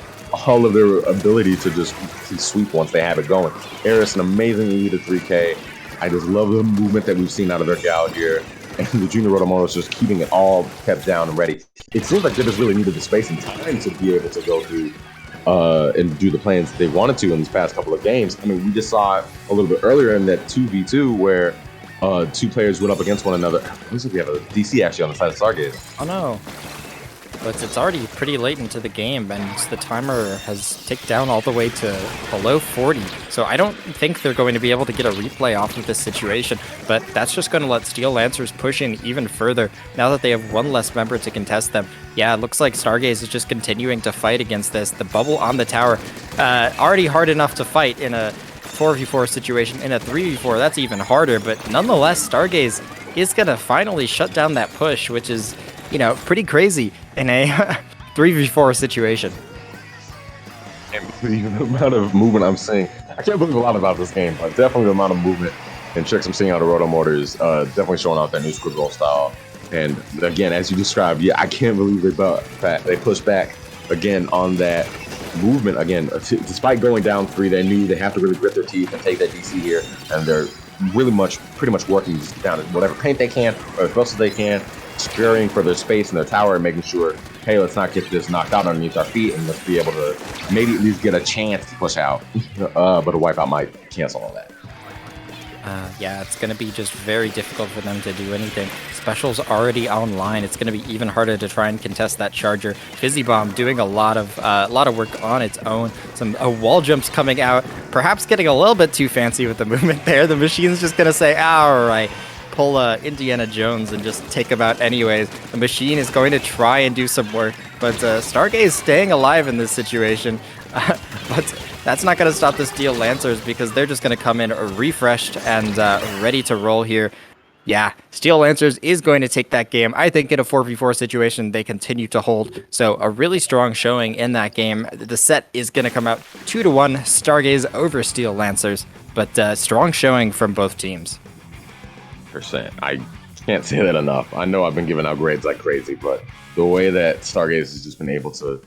all of their ability to just sweep once they have it going. Eris, an amazing lead at 3K. I just love the movement that we've seen out of their gal here. And the Junior Rotomoto's just keeping it all kept down and ready. It seems like they just really needed the space and time to be able to go through and do the plans they wanted to in these past couple of games. I mean, we just saw it a little bit earlier in that 2v2 where 2 players went up against one another. Looks like we have a DC actually on the side of Stargaze. Oh no. But it's already pretty late into the game, and the timer has ticked down all the way to below 40. So I don't think they're going to be able to get a replay off of this situation, but that's just going to let Steel Lancers push in even further now that they have 1 less member to contest them. Yeah, it looks like Stargaze is just continuing to fight against this. The bubble on the tower, already hard enough to fight in a 4v4 situation. In a 3v4, that's even harder, but nonetheless, Stargaze is going to finally shut down that push, which is, you know, pretty crazy in a 3v4 situation. And the amount of movement I'm seeing, I can't believe a lot about this game, but definitely the amount of movement and tricks I'm seeing out of Rotomotors, definitely showing off their new squid roll style. And again, as you described, yeah, I can't believe they pushed back again on that movement. Again, despite going down 3, they knew they have to really grit their teeth and take that DC here, and they're really pretty much working down whatever paint they can, or as best as they can, scurrying for their space in their tower and making sure, hey, let's not get this knocked out underneath our feet, and let's be able to maybe at least get a chance to push out. But a Wipeout might cancel all that. Yeah, it's going to be just very difficult for them to do anything. Special's already online. It's going to be even harder to try and contest that charger. Fizzy Bomb doing a lot of work on its own. Some wall jumps coming out. Perhaps getting a little bit too fancy with the movement there. The machine's just going to say, all right, pull Indiana Jones and just take him out anyways. The machine is going to try and do some work, but Stargaze is staying alive in this situation. But that's not going to stop the Steel Lancers because they're just going to come in refreshed and ready to roll here. Yeah, Steel Lancers is going to take that game. I think in a 4v4 situation, they continue to hold. So a really strong showing in that game. The set is going to come out 2-1, Stargaze over Steel Lancers, but strong showing from both teams. %. I can't say that enough. I know I've been giving out grades like crazy, but the way that Stargaze has just been able to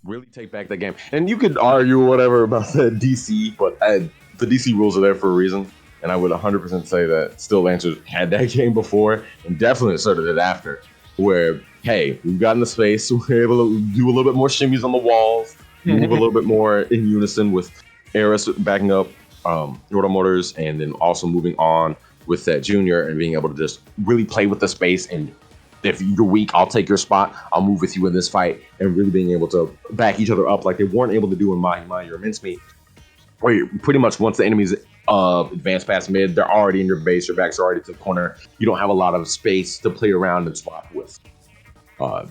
really take back that game. And you could argue whatever about the DC, but the DC rules are there for a reason. And I would 100% say that Still Lancers had that game before and definitely asserted it after. Where, hey, we've gotten the space, we're able to do a little bit more shimmies on the walls, move a little bit more in unison with Eris backing up Roto Motors, and then also moving on with that Junior and being able to just really play with the space. And if you're weak, I'll take your spot. I'll move with you in this fight, and really being able to back each other up like they weren't able to do in Mahi Mahi or Mincemeat, where you pretty much once the enemies advance past mid, they're already in your base, your backs are already to the corner. You don't have a lot of space to play around and swap with.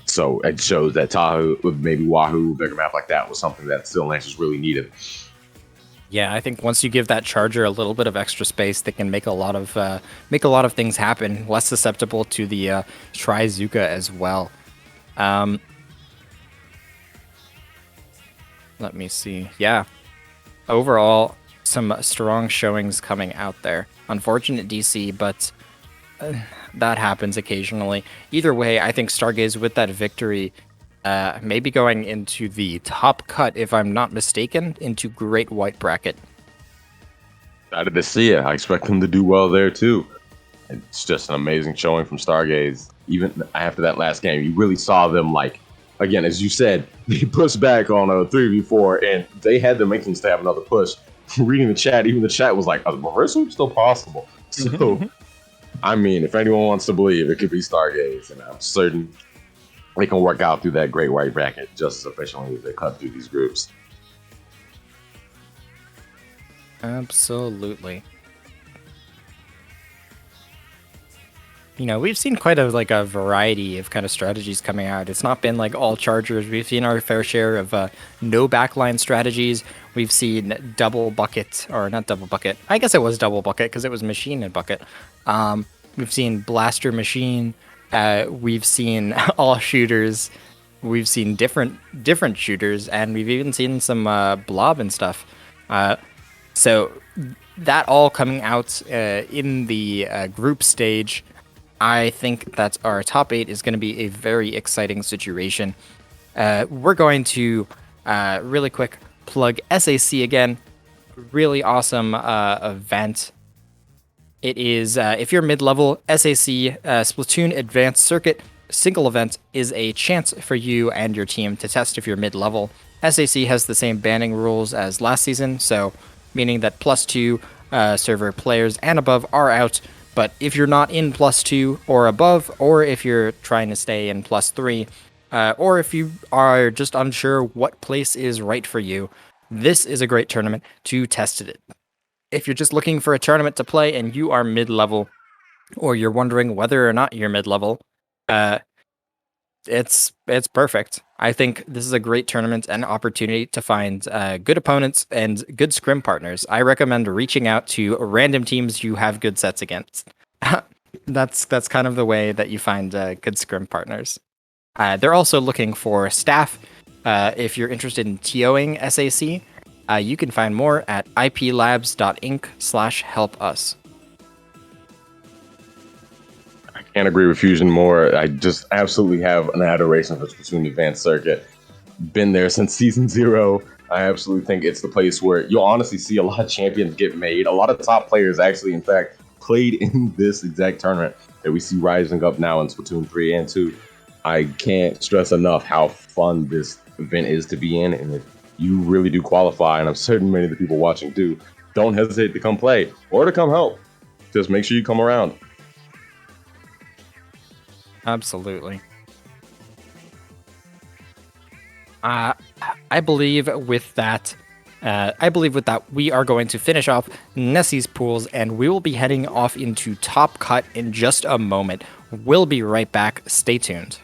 So it shows that Tahoe, maybe Wahoo, bigger map like that was something that Still Lancers really needed. Yeah, I think once you give that charger a little bit of extra space, they can make a lot of things happen. Less susceptible to the Tri-Bazooka as well. Let me see. Yeah, overall, some strong showings coming out there. Unfortunate DC, but that happens occasionally. Either way, I think Stargaze with that victory. Maybe going into the top cut, if I'm not mistaken, into Great White Bracket. Excited to see it. I expect them to do well there too. It's just an amazing showing from Stargaze. Even after that last game, you really saw them, like, again, as you said, they pushed back on a 3v4, and they had the makings to have another push. Reading the chat, even the chat was like, "A reversal still possible." So, I mean, if anyone wants to believe, it could be Stargaze, and I'm certain they can work out through that Great White Bracket just as efficiently as they cut through these groups. Absolutely. You know, we've seen quite a variety of kind of strategies coming out. It's not been like all chargers. We've seen our fair share of no backline strategies. We've seen double bucket, or not double bucket. I guess it was double bucket because it was machine and bucket. We've seen blaster machine. We've seen all shooters. We've seen different shooters, and we've even seen some blob and stuff. So that all coming out in the group stage. I think that our top 8 is going to be a very exciting situation. We're going to really quick plug SAC again. Really awesome event. It is, if you're mid-level, SAC Splatoon Advanced Circuit single event is a chance for you and your team to test if you're mid-level. SAC has the same banning rules as last season, so meaning that +2 server players and above are out. But if you're not in +2 or above, or if you're trying to stay in +3, or if you are just unsure what place is right for you, this is a great tournament to test it. If you're just looking for a tournament to play and you are mid-level, or you're wondering whether or not you're mid-level, it's perfect. I think this is a great tournament and opportunity to find good opponents and good scrim partners. I recommend reaching out to random teams you have good sets against. That's kind of the way that you find good scrim partners. They're also looking for staff. If you're interested in TOing SAC, you can find more at iplabs.inc/help-us. Can't agree with Fusion more. I just absolutely have an adoration for Splatoon Advanced Circuit. Been there since Season 0. I absolutely think it's the place where you'll honestly see a lot of champions get made. A lot of top players actually, in fact, played in this exact tournament that we see rising up now in Splatoon 3 and 2. I can't stress enough how fun this event is to be in, and if you really do qualify, and I'm certain many of the people watching do, don't hesitate to come play or to come help. Just make sure you come around. Absolutely. I believe with that, we are going to finish off Nessie's pools, and we will be heading off into Top Cut in just a moment. We'll be right back. Stay tuned.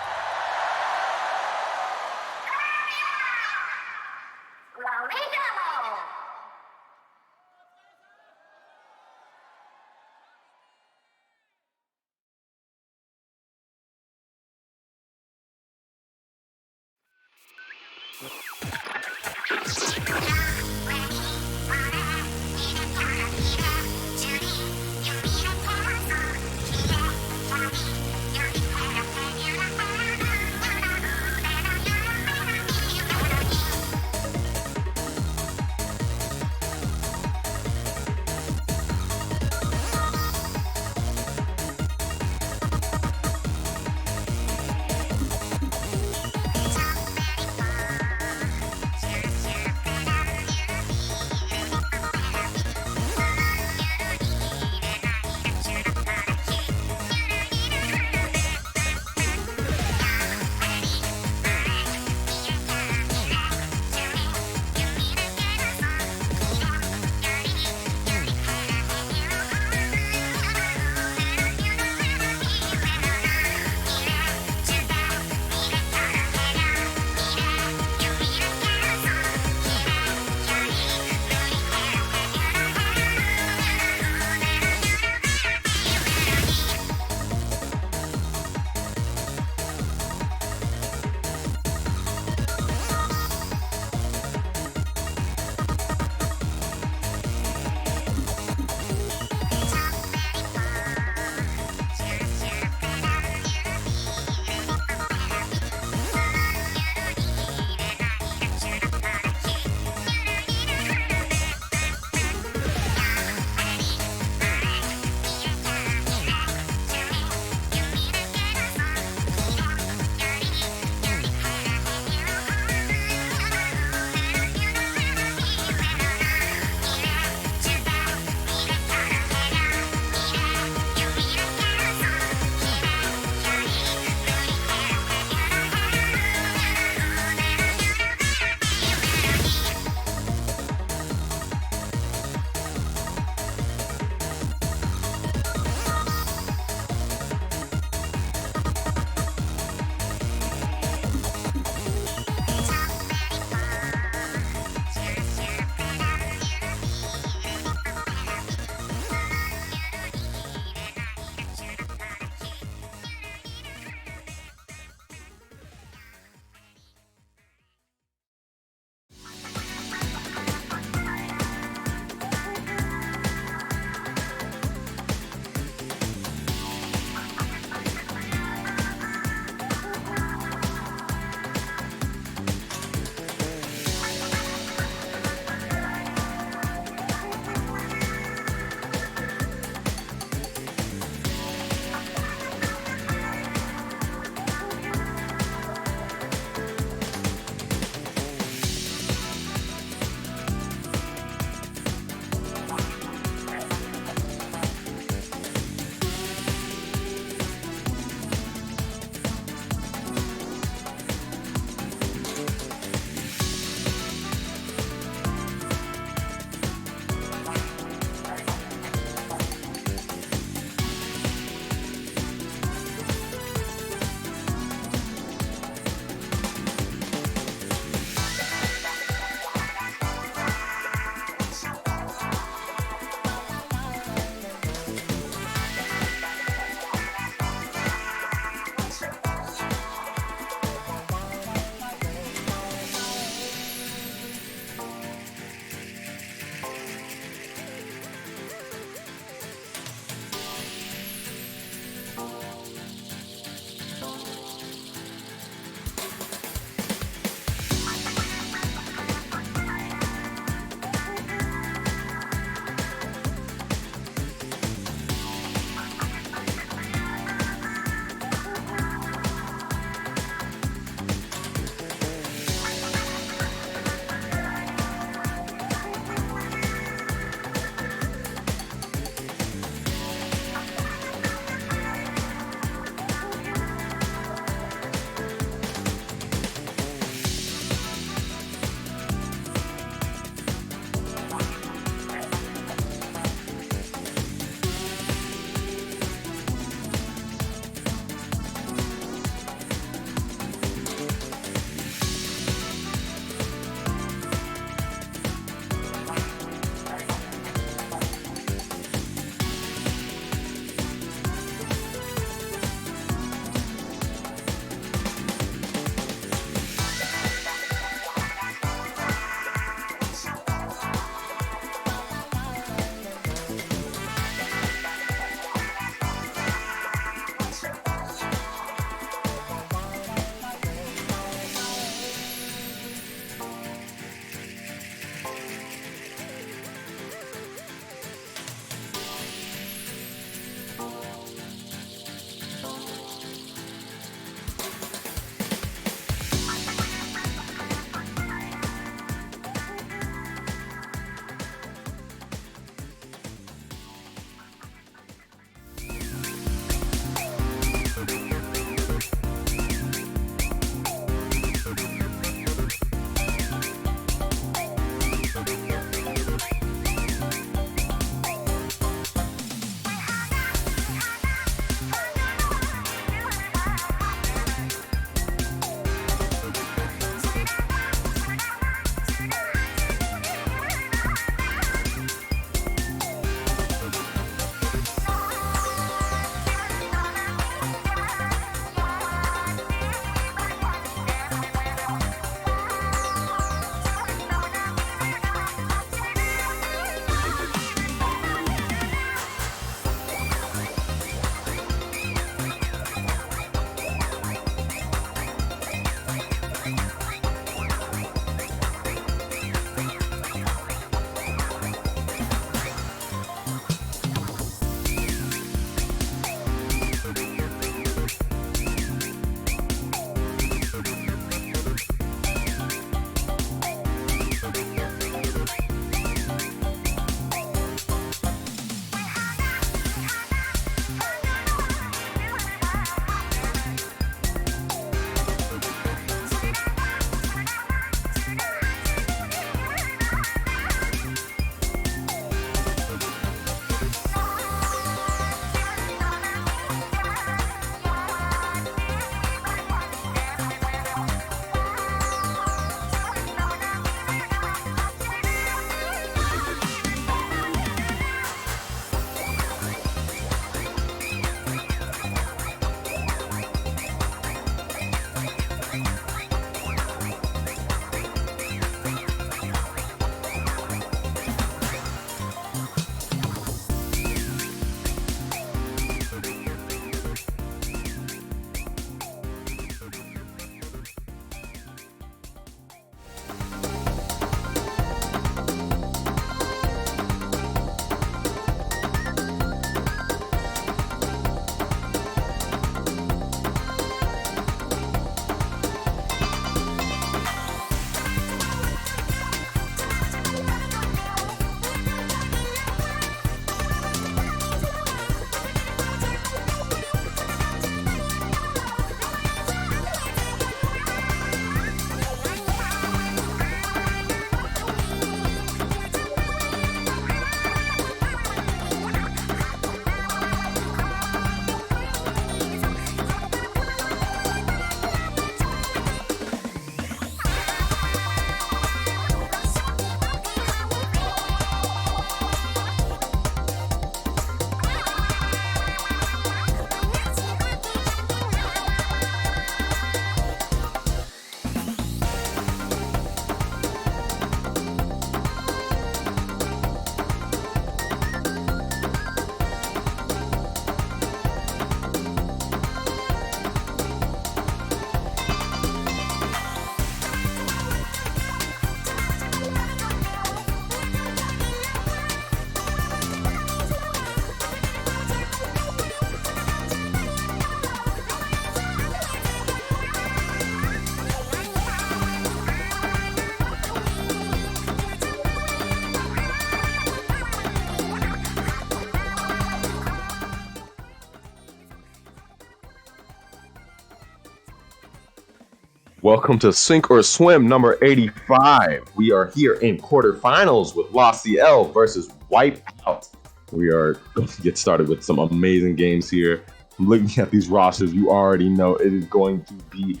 Welcome to Sink or Swim number 85. We are here in quarterfinals with La CL versus Wipeout. We are going to get started with some amazing games here. Looking at these rosters, you already know it is going to be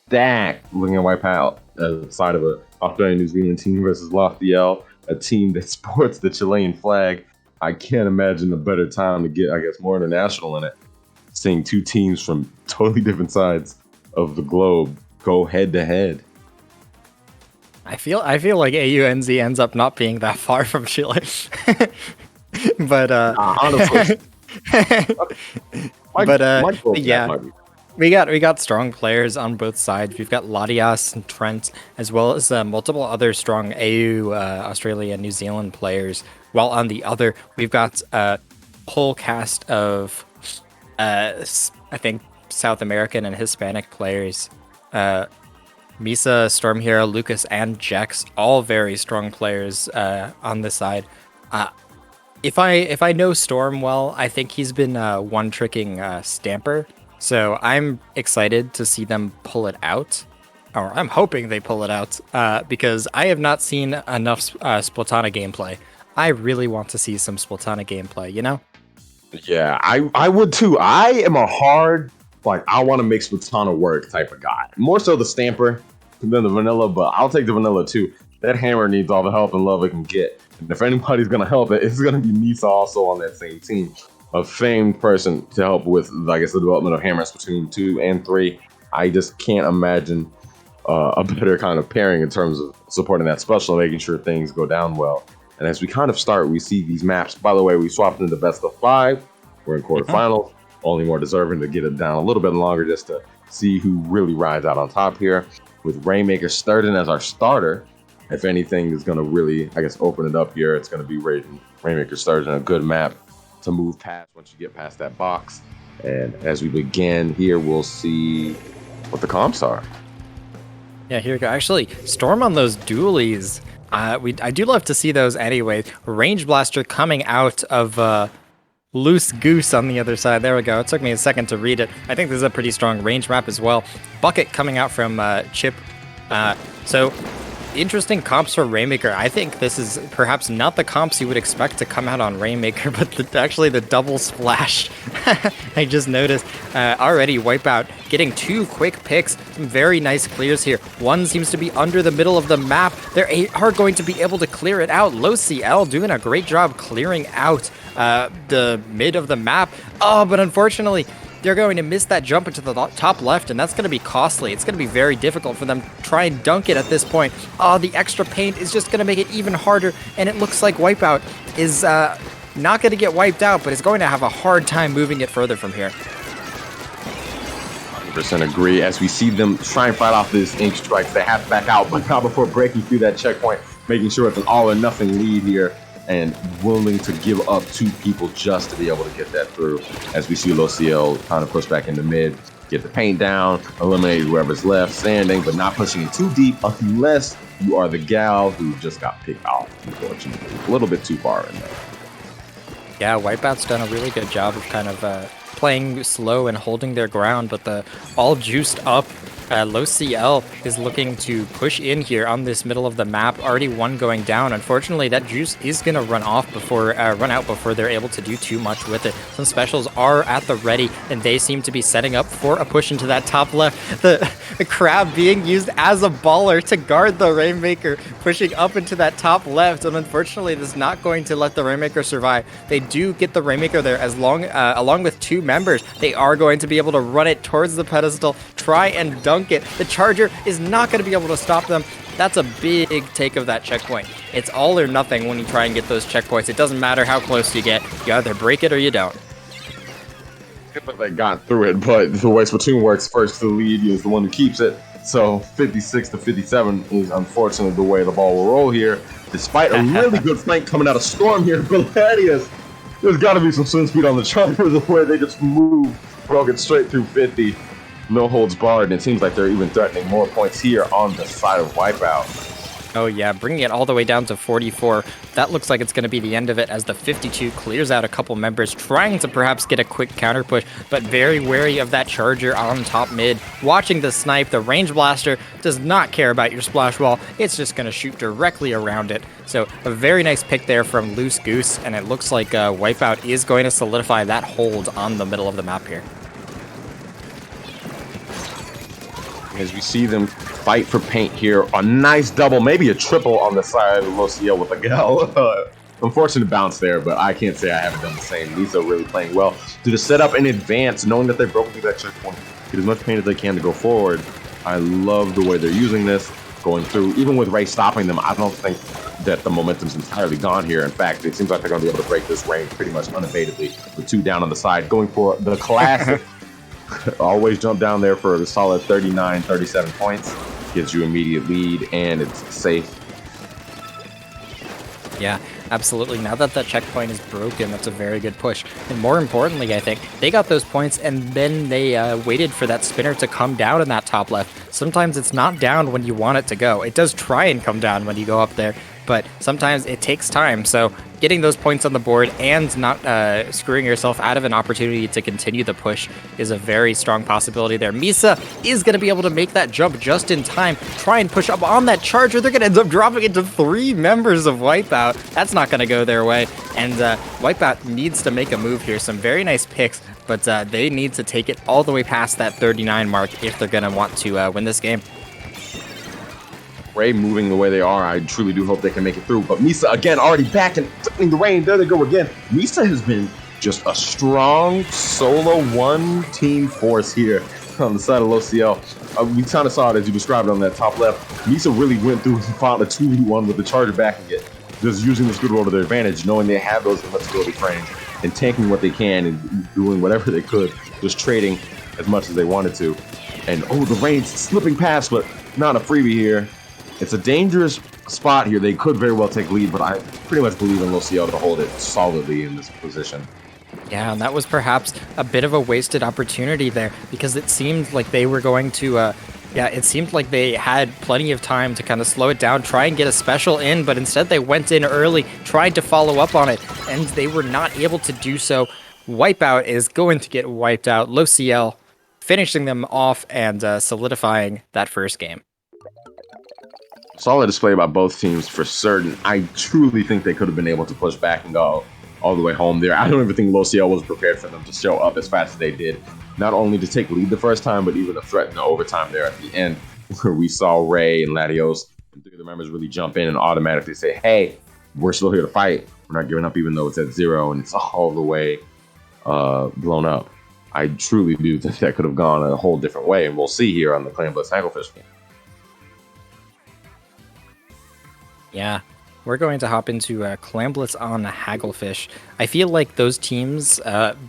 stacked. Looking at Wipeout as the side of an Australian New Zealand team versus La CL, a team that sports the Chilean flag. I can't imagine a better time to get, I guess, more international in it. Seeing two teams from totally different sides of the globe go head to head. I feel like AUNZ ends up not being that far from Chile. But honestly, yeah, we got strong players on both sides. We've got Latias and Trent, as well as multiple other strong AU, Australia, and New Zealand players. While on the other, we've got a whole cast of, I think, South American and Hispanic players. Misa, Storm Hero, Lucas, and Jex, all very strong players on this side. If I know Storm well, I think he's been one-tricking Stamper, so I'm excited to see them pull it out, or I'm hoping they pull it out, because I have not seen enough Splatana gameplay. I really want to see some Splatana gameplay, you know? Yeah, I would too. I am a hard, I want to make Splatana work type of guy. More so the Stamper than the vanilla, but I'll take the vanilla too. That hammer needs all the help and love it can get. And if anybody's going to help it, it's going to be Misa also on that same team. A famed person to help with, I guess, the development of Hammer Splatoon 2 and 3. I just can't imagine a better kind of pairing in terms of supporting that special and making sure things go down well. And as we kind of start, we see these maps. By the way, we swapped into best of 5. We're in quarterfinals. Only more deserving to get it down a little bit longer just to see who really rides out on top here. With Rainmaker Sturgeon as our starter, if anything is going to really, I guess, open it up here, it's going to be Rainmaker Sturgeon, a good map to move past once you get past that box. And as we begin here, we'll see what the comps are. Yeah, here we go. Actually, Storm on those dualies. I do love to see those anyway. Range Blaster coming out of Loose Goose on the other side. There we go. It took me a second to read it. I think this is a pretty strong range map as well. Bucket coming out from Chip. So interesting comps for Rainmaker. I think this is perhaps not the comps you would expect to come out on Rainmaker, but actually the double splash. I just noticed already Wipeout getting 2 quick picks. Some very nice clears here. One seems to be under the middle of the map. They are going to be able to clear it out. Low CL doing a great job clearing out the mid of the map. Oh, but unfortunately, they're going to miss that jump into the top left, and that's going to be costly. It's going to be very difficult for them to try and dunk it at this point. Oh, the extra paint is just going to make it even harder, and it looks like Wipeout is not going to get wiped out, but is going to have a hard time moving it further from here. 100% agree. As we see them try and fight off this ink strikes, they have to back out, but not before breaking through that checkpoint, making sure it's an all-or-nothing lead here, and willing to give up 2 people just to be able to get that through. As we see LoCL kind of push back into mid, get the paint down, eliminate whoever's left standing, but not pushing it too deep unless you are the gal who just got picked off, unfortunately. A little bit too far in there. Yeah, Wipeout's done a really good job of kind of playing slow and holding their ground, but the all juiced up Low CL is looking to push in here on this middle of the map. Already one going down. Unfortunately, that juice is going to run out before they're able to do too much with it. Some specials are at the ready, and they seem to be setting up for a push into that top left. The crab being used as a baller to guard the Rainmaker, pushing up into that top left, and unfortunately, this is not going to let the Rainmaker survive. They do get the Rainmaker there along with 2 members. They are going to be able to run it towards the pedestal, try and dunk it. The Charger is not going to be able to stop them. That's a big take of that checkpoint. It's all or nothing when you try and get those checkpoints. It doesn't matter how close you get. You either break it or you don't. But they got through it, but the way Splatoon works, first to the lead is the one who keeps it. So 56 to 57 is unfortunately the way the ball will roll here. Despite a really good flank coming out of Storm here, but Latias, there's got to be some swim speed on the Charger the way they just move, broke it straight through 50. No holds barred, and it seems like they're even threatening more points here on the side of Wipeout. Oh yeah, bringing it all the way down to 44. That looks like it's going to be the end of it as the 52 clears out a couple members, trying to perhaps get a quick counter push, but very wary of that charger on top mid. Watching the snipe, the range blaster does not care about your splash wall. It's just going to shoot directly around it. So a very nice pick there from Loose Goose, and it looks like Wipeout is going to solidify that hold on the middle of the map here. As we see them fight for paint here, a nice double, maybe a triple on the side of Lucio with a gal. Unfortunate bounce there, but I can't say I haven't done the same. These are really playing well. Do the setup in advance, knowing that they've broken through that checkpoint, get as much paint as they can to go forward. I love the way they're using this, going through. Even with Ray stopping them, I don't think that the momentum's entirely gone here. In fact, it seems like they're going to be able to break this range pretty much unabatedly with 2 down on the side, going for the classic. Always jump down there for the solid 39, 37 points. Gives you immediate lead, and it's safe. Yeah, absolutely. Now that that checkpoint is broken, that's a very good push. And more importantly, I think, they got those points, and then they waited for that spinner to come down in that top left. Sometimes it's not down when you want it to go. It does try and come down when you go up there, but sometimes it takes time. So getting those points on the board and not screwing yourself out of an opportunity to continue the push is a very strong possibility there. Misa is going to be able to make that jump just in time, try and push up on that charger. They're going to end up dropping into 3 members of Wipeout. That's not going to go their way, and Wipeout needs to make a move here. Some very nice picks, but they need to take it all the way past that 39 mark if they're going to want to win this game. Ray moving the way they are, I truly do hope they can make it through. But Misa, again, already back and threatening the rain. There they go again. Misa has been just a strong solo one-team force here on the side of Lucio. We kind of saw it as you described on that top left. Misa really went through and found a 2v1 with the charger backing it. Just using this good roll to their advantage, knowing they have those invincibility frames and tanking what they can and doing whatever they could, just trading as much as they wanted to. And, oh, the rain's slipping past, but not a freebie here. It's a dangerous spot here. They could very well take lead, but I pretty much believe in Lucio to hold it solidly in this position. Yeah, and that was perhaps a bit of a wasted opportunity there, because it seemed like they were going to, it seemed like they had plenty of time to kind of slow it down, try and get a special in, but instead they went in early, tried to follow up on it, and they were not able to do so. Wipeout is going to get wiped out. Lucio finishing them off and solidifying that first game. Solid display by both teams for certain. I truly think they could have been able to push back and go all the way home there. I don't even think Lucio was prepared for them to show up as fast as they did. Not only to take lead the first time, but even to threaten the overtime there at the end, where we saw Ray and Latios and 3 of the members really jump in and automatically say, hey, we're still here to fight. We're not giving up even though it's at 0 and it's all the way blown up. I truly do think that could have gone a whole different way, and we'll see here on the Clan Blitz Hagglefish game. Yeah, we're going to hop into Clamblitz on Hagglefish. I feel like those teams,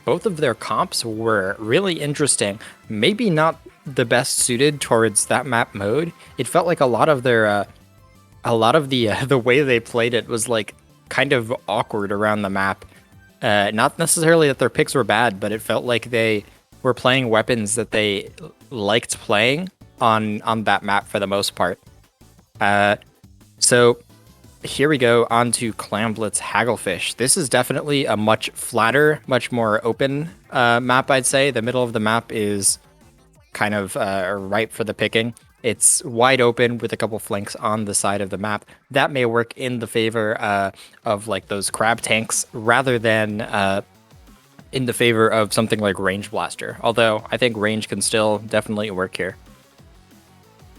both of their comps were really interesting. Maybe not the best suited towards that map mode. It felt like a lot of their, the way they played it was like kind of awkward around the map. Not necessarily that their picks were bad, but it felt like they were playing weapons that they liked playing on that map for the most part. So here we go on to Clamblitz Hagglefish. This is definitely a much flatter, much more open map, I'd say. The middle of the map is kind of ripe for the picking. It's wide open with a couple flanks on the side of the map. That may work in the favor of like those crab tanks rather than in the favor of something like Range Blaster. Although I think range can still definitely work here.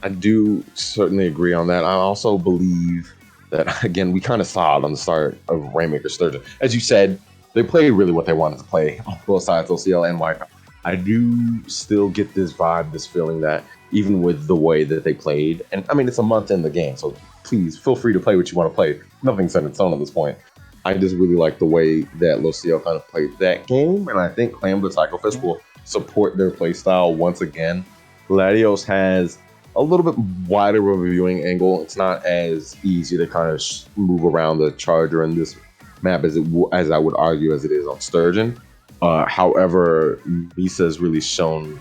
I do certainly agree on that. I also believe that, again, we kind of saw it on the start of Rainmaker Sturgeon. As you said, they played really what they wanted to play on both sides, OCL and Wipeout. I do still get this vibe, this feeling that even with the way that they played, and I mean, it's a month in the game, so please feel free to play what you want to play. Nothing's set in stone at this point. I just really like the way that Lucio kind of played that game, and I think Clamblitz Hagglefish will support their playstyle once again. Latios has a little bit wider of a viewing angle. It's not as easy to kind of move around the charger in this map as I would argue as it is on Sturgeon. However, Misa has really shown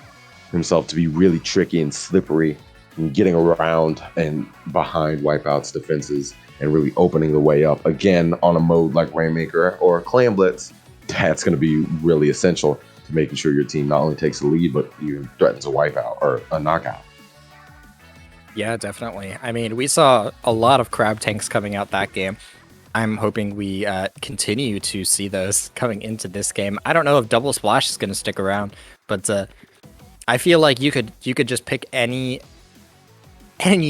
himself to be really tricky and slippery getting around and behind Wipeout's defenses and really opening the way up. Again, on a mode like Rainmaker or Clan Blitz, that's going to be really essential to making sure your team not only takes the lead, but even threatens a wipeout or a knockout. Yeah, definitely. I mean, we saw a lot of crab tanks coming out that game. I'm hoping we continue to see those coming into this game. I don't know if Double Splash is going to stick around, but I feel like you could just pick any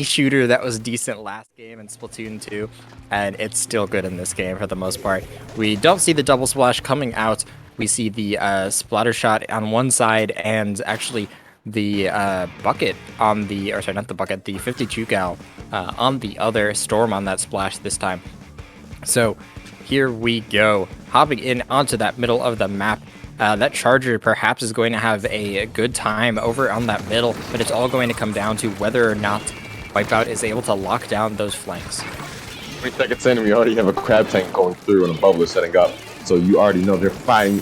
shooter that was decent last game in Splatoon 2, and it's still good in this game for the most part. We don't see the Double Splash coming out. We see the splatter shot on one side, and actually the bucket on the, or sorry, not the bucket, the 52 gal on the other. Storm on that splash this time. So here we go, hopping in onto that middle of the map. That Charger perhaps is going to have a good time over on that middle, but it's all going to come down to whether or not Wipeout is able to lock down those flanks. 3 seconds in, we already have a crab tank going through and a bubbler setting up, so you already know they're fighting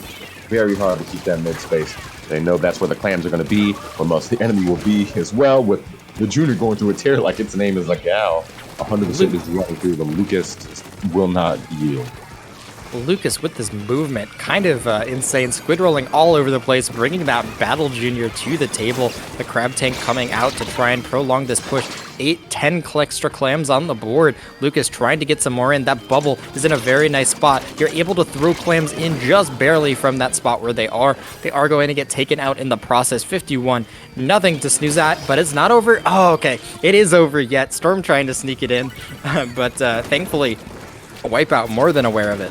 very hard to keep that mid space. They know that's where the clams are going to be, where most of the enemy will be as well, with the Junior going through a tear like its name is like Gal. 100% is running through them. Lucas will not yield. Lucas with this movement, kind of insane, squid rolling all over the place, bringing that Battle Junior to the table. The crab tank coming out to try and prolong this push. 8-10 extra clams on the board. Lucas trying to get some more in. That bubble is in a very nice spot. You're able to throw clams in just barely from that spot where they are. They are going to get taken out in the process. 51, nothing to snooze at, but it's not over. Oh, okay, it is over yet. Storm trying to sneak it in, but thankfully, Wipeout more than aware of it.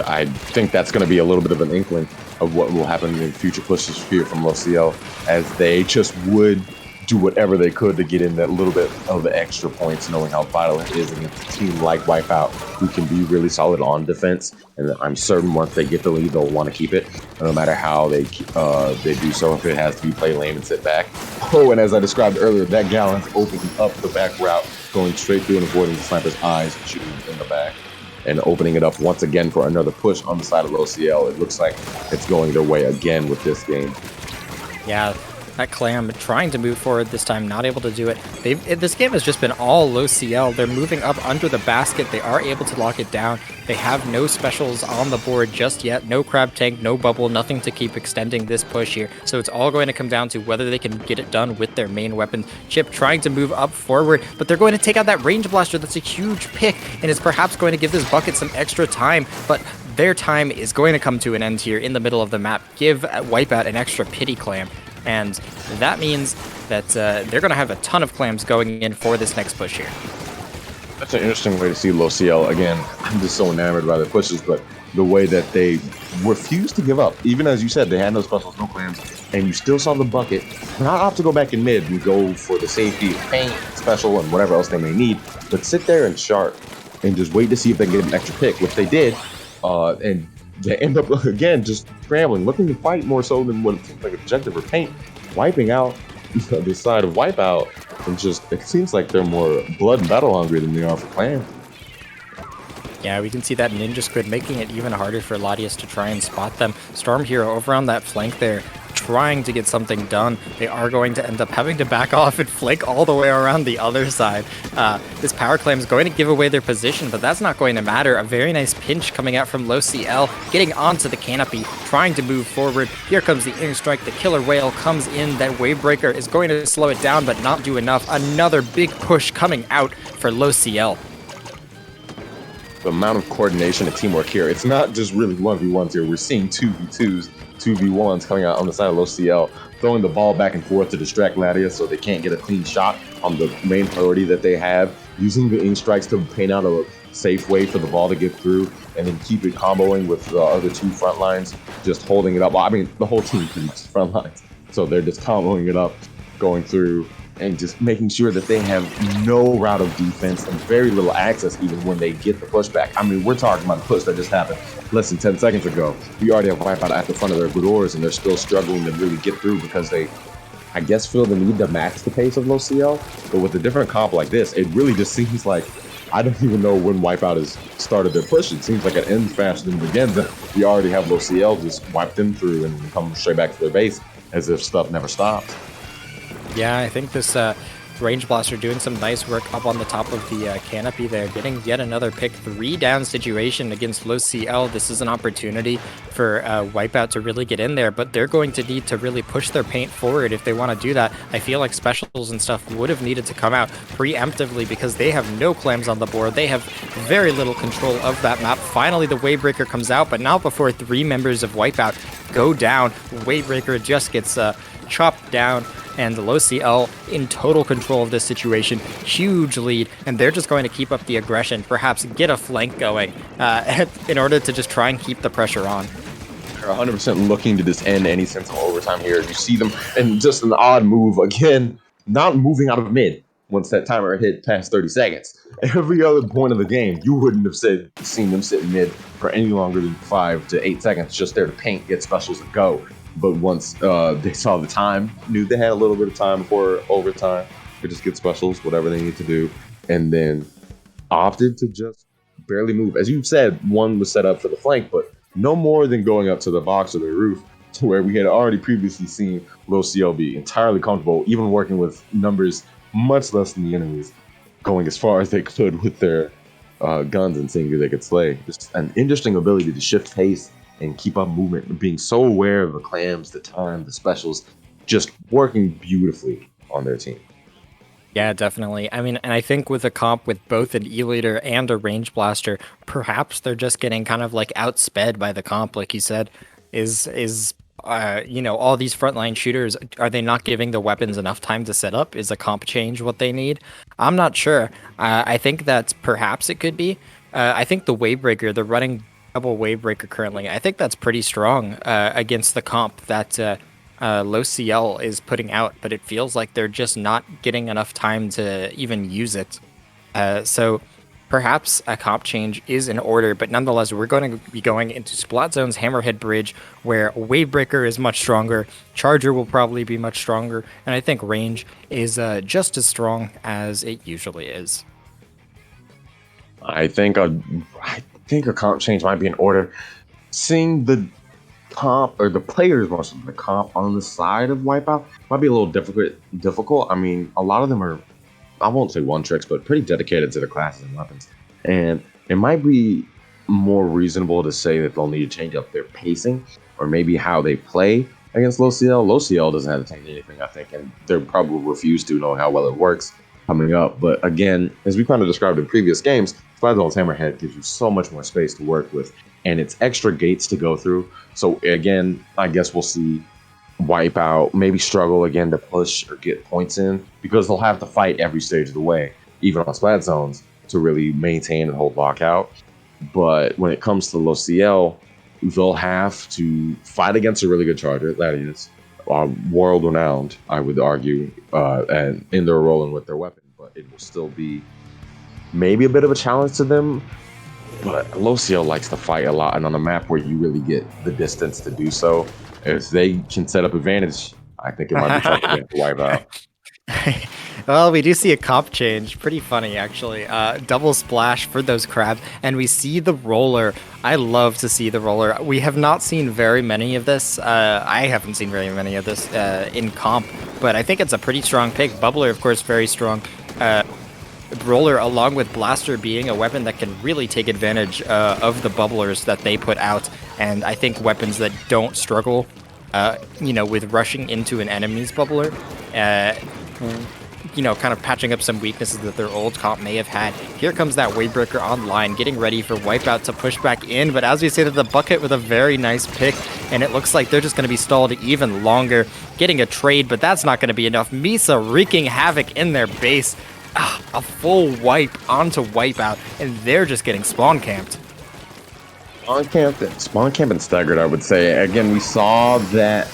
I think that's going to be a little bit of an inkling of what will happen in future pushes here from LoCL, as they just would do whatever they could to get in that little bit of the extra points, knowing how vital it is against a team like Wipeout, who can be really solid on defense. And I'm certain once they get the lead, they'll want to keep it, no matter how they do so, if it has to be play lame and sit back. Oh, and as I described earlier, that Gallon's opening up the back route, going straight through and avoiding the sniper's eyes and shooting in the back, and opening it up once again for another push on the side of LoCL. It looks like it's going their way again with this game. Yeah, that Clam trying to move forward this time, not able to do it. This game has just been all LoCL. They're moving up under the basket. They are able to lock it down. They have no specials on the board just yet. No crab tank, no bubble, nothing to keep extending this push here. So it's all going to come down to whether they can get it done with their main weapon. Chip trying to move up forward, but they're going to take out that range blaster. That's a huge pick, and it's perhaps going to give this bucket some extra time, but their time is going to come to an end here in the middle of the map. Give Wipeout an extra pity clam. And that means that they're going to have a ton of clams going in for this next push here. That's an interesting way to see LoCL. Again, I'm just so enamored by the pushes, but the way that they refuse to give up. Even as you said, they had no specials, no clams, and you still saw the bucket not opt to go back in mid and go for the safety, paint, special, and whatever else they may need, but sit there and shark and just wait to see if they can get an extra pick, which they did, and they end up, again, just scrambling, looking to fight more so than what it seems like objective or paint, wiping out the side of Wipeout, and just, it seems like they're more blood and battle hungry than they are for clan. Yeah, we can see that Ninja Squid making it even harder for Latias to try and spot them. Storm Hero over on that flank there, trying to get something done. They are going to end up having to back off and flank all the way around the other side. This power claim is going to give away their position, but that's not going to matter. A very nice pinch coming out from LoCL, getting onto the canopy, trying to move forward. Here comes the Ink Strike. The Killer Whale comes in. That Wave Breaker is going to slow it down, but not do enough. Another big push coming out for LoCL. The amount of coordination and teamwork here, it's not just really 1v1s here. We're seeing 2v2s, 2v1s coming out on the side of LoCL, throwing the ball back and forth to distract Latias so they can't get a clean shot on the main priority that they have, using the Ink Strikes to paint out a safe way for the ball to get through, and then keep it comboing with the other two front lines, just holding it up. Well, I mean, the whole team pretty much front lines. So they're just comboing it up, going through, and just making sure that they have no route of defense and very little access even when they get the pushback. I mean, we're talking about a push that just happened less than 10 seconds ago. We already have Wipeout at the front of their doors, and they're still struggling to really get through because they, I guess, feel the need to match the pace of LoCL. But with a different comp like this, it really just seems like, I don't even know when Wipeout has started their push. It seems like it ends faster than it begins. We already have LoCL just wipe them through and come straight back to their base as if stuff never stops. Yeah, I think this Range Blaster doing some nice work up on the top of the canopy there, getting yet another pick. 3 down situation against low CL. This is an opportunity for Wipeout to really get in there, but they're going to need to really push their paint forward if they want to do that. I feel like specials and stuff would have needed to come out preemptively because they have no clams on the board. They have very little control of that map. Finally, the Wavebreaker comes out, but not before 3 members of Wipeout go down. Wavebreaker just gets chopped down, and the low CL in total control of this situation. Huge lead, and they're just going to keep up the aggression, perhaps get a flank going in order to just try and keep the pressure on. They're 100% looking to just end any sense of overtime here. You see them, and just an odd move again, not moving out of mid once that timer hit past 30 seconds. Every other point of the game, you wouldn't have seen them sit mid for any longer than 5 to 8 seconds, just there to paint, get specials, and go. But once they saw the time, knew they had a little bit of time before overtime, they just get specials, whatever they need to do, and then opted to just barely move. As you said, one was set up for the flank, but no more than going up to the box or the roof, to where we had already previously seen low CL be entirely comfortable, even working with numbers much less than the enemies, going as far as they could with their guns and seeing who they could slay. Just an interesting ability to shift pace and keep up movement, and being so aware of the clams, the time, the specials, just working beautifully on their team. Yeah, definitely. I mean, and I think with a comp with both an E-Leader and a Range Blaster, perhaps they're just getting kind of like outsped by the comp, like you said, you know, all these frontline shooters, are they not giving the weapons enough time to set up? Is a comp change what they need? I'm not sure. I think that perhaps it could be. I think the Wavebreaker, the running double Wavebreaker currently, I think that's pretty strong against the comp that low CL is putting out, but it feels like they're just not getting enough time to even use it. So perhaps a comp change is in order, but nonetheless, we're going to be going into Splat Zone's Hammerhead Bridge, where Wavebreaker is much stronger, Charger will probably be much stronger, and I think Range is just as strong as it usually is. I think a comp change might be in order. Seeing the comp, or the players most of the comp on the side of Wipeout, might be a little difficult. I mean, a lot of them are, I won't say one tricks, but pretty dedicated to their classes and weapons. And it might be more reasonable to say that they'll need to change up their pacing, or maybe how they play against low CL. Low CL doesn't have to change anything, I think, and they'll probably refuse to, know how well it works coming up. But again, as we kind of described in previous games, Splatoon's Hammerhead gives you so much more space to work with, and it's extra gates to go through. So again, I guess we'll see Wipeout maybe struggle again to push or get points in, because they'll have to fight every stage of the way, even on Splat Zones, to really maintain and hold lockout. But when it comes to low CL, they'll have to fight against a really good Charger, that is world renowned, I would argue, and in their rolling with their weapon, but it will still be maybe a bit of a challenge to them. But low CL likes to fight a lot, and on a map where you really get the distance to do so, if they can set up advantage, I think it might be tough to wipe out. Well, we do see a comp change. Pretty funny, actually. Double splash for those crabs, and we see the roller. I love to see the roller. We have not seen very many of this. I haven't seen very many of this in comp, but I think it's a pretty strong pick. Bubbler, of course, very strong. Roller, along with Blaster, being a weapon that can really take advantage of the bubblers that they put out, and I think weapons that don't struggle, you know, with rushing into an enemy's bubbler, you know, kind of patching up some weaknesses that their old comp may have had. Here comes that Wavebreaker online, getting ready for Wipeout to push back in, but as we say, that the bucket with a very nice pick, and it looks like they're just going to be stalled even longer, getting a trade, but that's not going to be enough. Misa wreaking havoc in their base. A full wipe onto Wipeout, and they're just getting spawn camped. Spawn camp and staggered, I would say. Again, we saw that.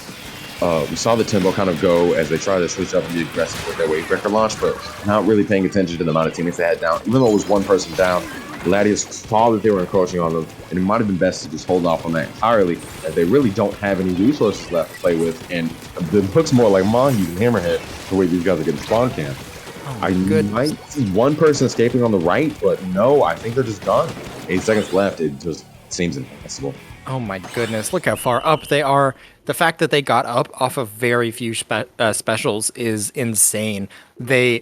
We saw the tempo kind of go as they try to switch up and be aggressive with their Wavebreaker launch, but not really paying attention to the amount of teammates they had down. Even though it was one person down, Gladius saw that they were encroaching on them, and it might have been best to just hold off on that entirely, as they really don't have any resources left to play with, and it looks more like Mahi than Hammerhead the way these guys are getting spawn camped. I might see one person escaping on the right, but no, I think they're just done. 8 seconds left. It just seems impossible. Oh my goodness, look how far up they are. The fact that they got up off of very few specials is insane. They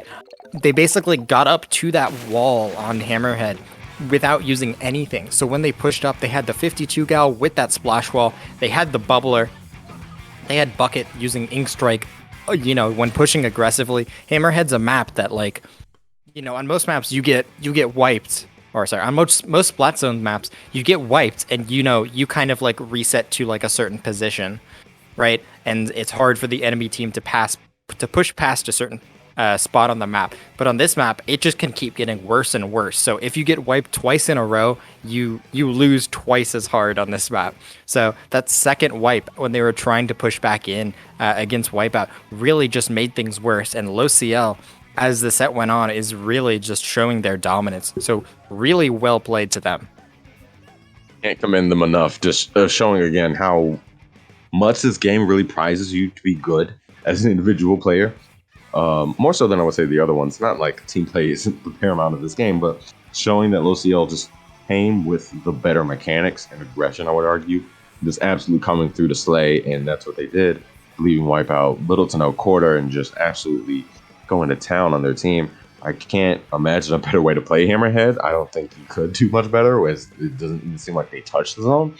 basically got up to that wall on Hammerhead without using anything. So when they pushed up, they had the 52 gal with that splash wall. They had the bubbler. They had Bucket using Ink Strike, when pushing aggressively. Hammerhead's a map that, like, on most maps you get wiped. Or sorry, on most Splat Zone maps, you get wiped, and you kind of like reset to like a certain position, right? And it's hard for the enemy team to push past a certain spot on the map. But on this map, it just can keep getting worse and worse. So if you get wiped twice in a row, you lose twice as hard on this map. So that second wipe, when they were trying to push back in against Wipeout, really just made things worse. And low CL, as the set went on, is really just showing their dominance. So really well played to them. Can't commend them enough. Just showing again how much this game really prizes you to be good as an individual player. More so than I would say the other ones. Not like team play isn't the paramount of this game, but showing that LoCL just came with the better mechanics and aggression, I would argue. Just absolutely coming through to slay, and that's what they did. Leaving Wipeout little to no quarter and just absolutely going to town on their team. I can't imagine a better way to play Hammerhead. I don't think you could do much better, as it doesn't even seem like they touch the zone.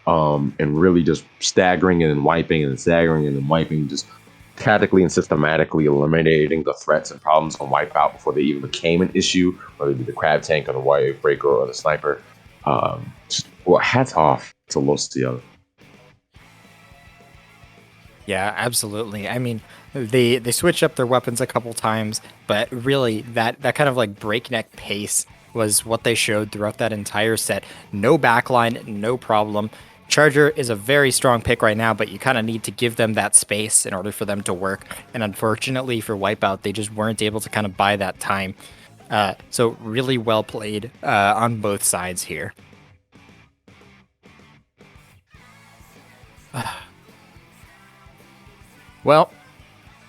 And really just staggering and then wiping and then staggering and then wiping, just tactically and systematically eliminating the threats and problems on Wipeout before they even became an issue, whether it be the crab tank or the wave breaker or the sniper. Hats off to LoCL. Yeah, absolutely. I mean, they switched up their weapons a couple times, but really that kind of like breakneck pace was what they showed throughout that entire set. No backline, no problem. Charger is a very strong pick right now, but you kind of need to give them that space in order for them to work. And unfortunately for Wipeout, they just weren't able to kind of buy that time. So really well played on both sides here. Well,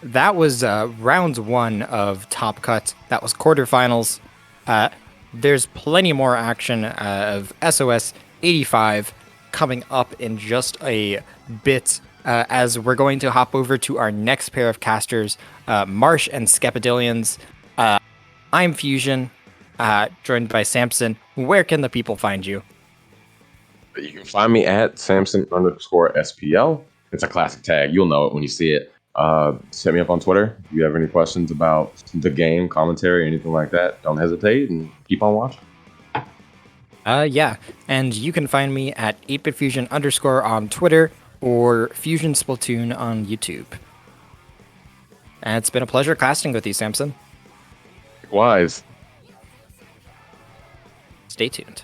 that was round one of Top Cut. That was quarterfinals. There's plenty more action of SOS 85 coming up in just a bit, as we're going to hop over to our next pair of casters, Marsh and Skepadillions. I'm Fusion, joined by Samson. Where can the people find you? You can find me at Samson_SPL. It's a classic tag. You'll know it when you see it. Hit me up on Twitter. If you have any questions about the game, commentary, anything like that, don't hesitate and keep on watching. Yeah, and you can find me at 8bitfusion_ on Twitter or Fusion Splatoon on YouTube. And it's been a pleasure casting with you, Samson. Likewise. Stay tuned.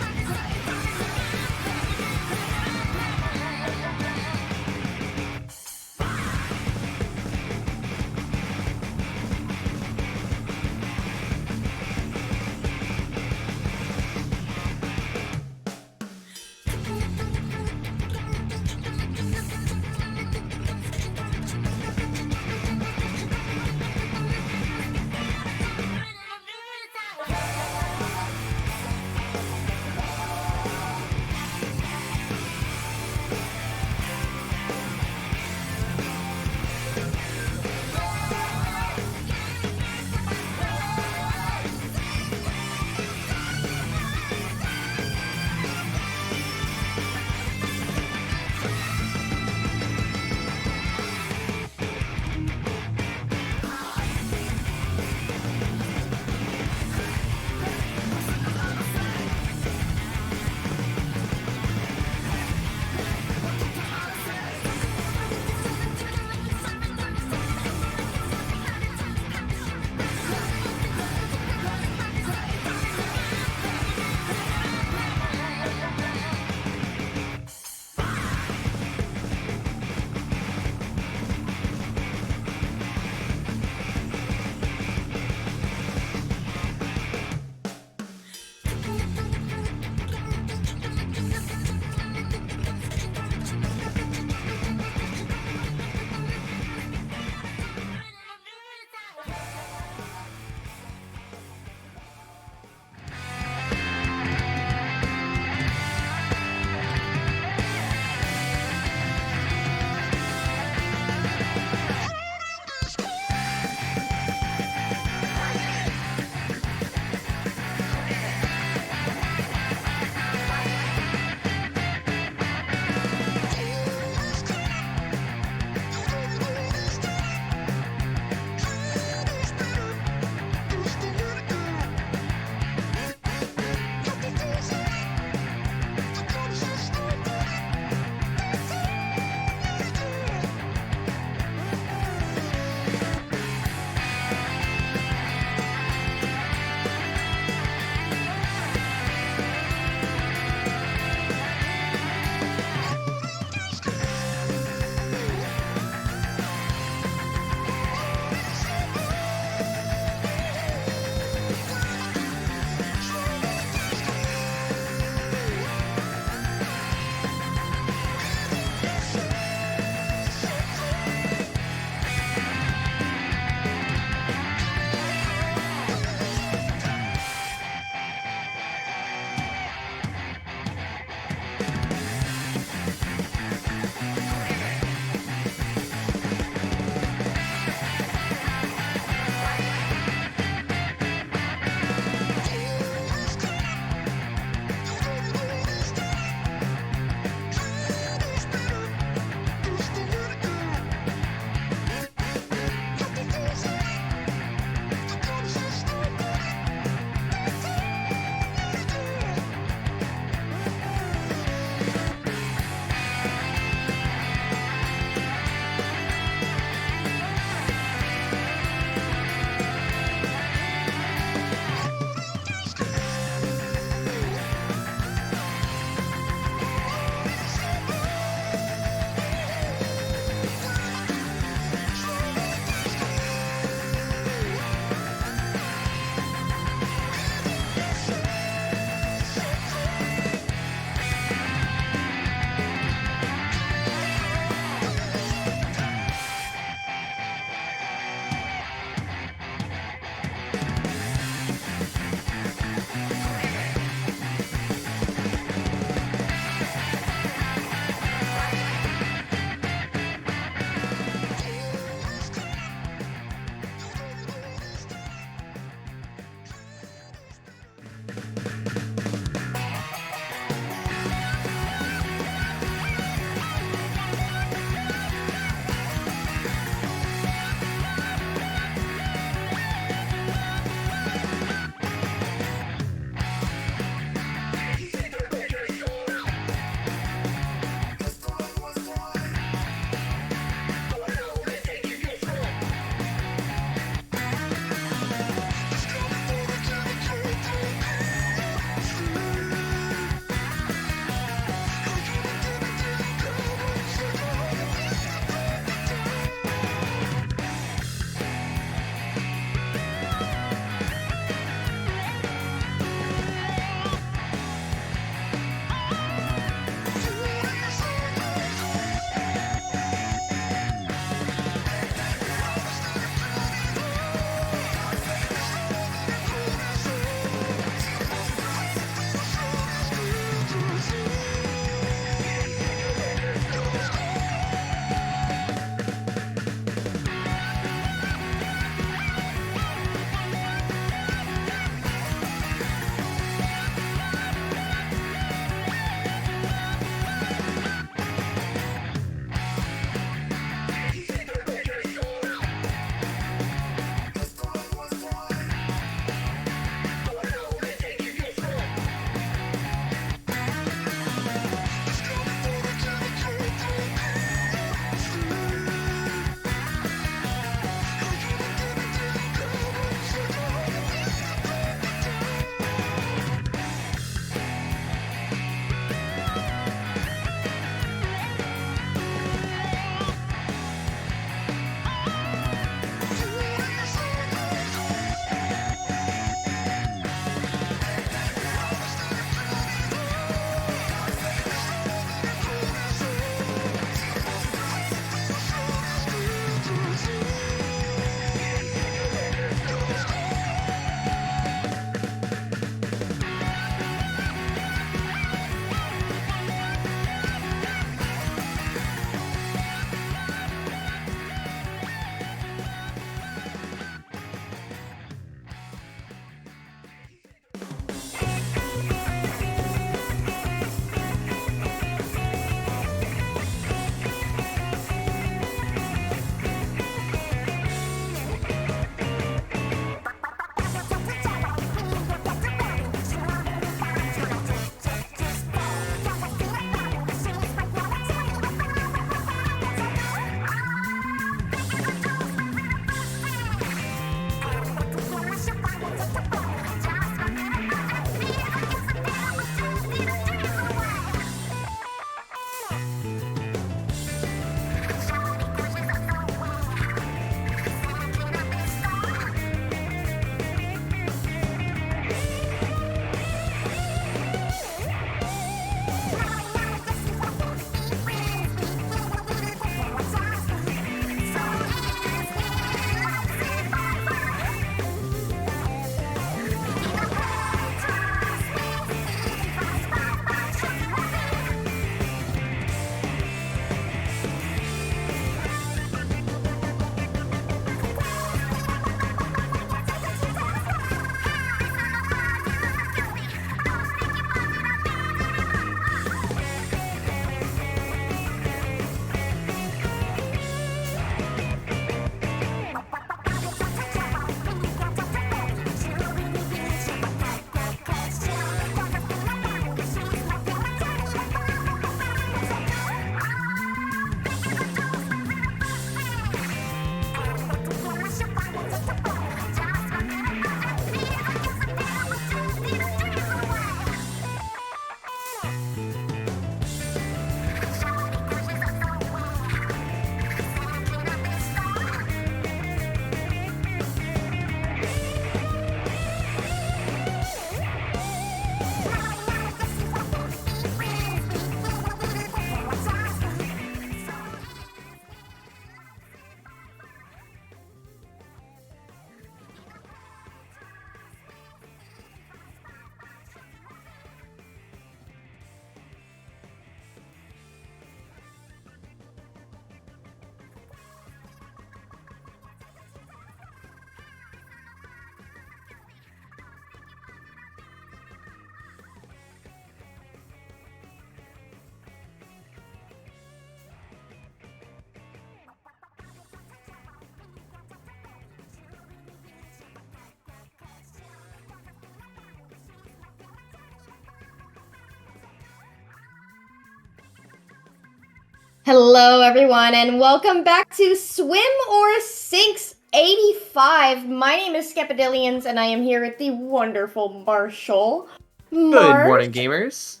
Hello, everyone, and welcome back to Swim or Sinks 85. My name is Skepadillions, and I am here with the wonderful Marshall. Good morning, gamers.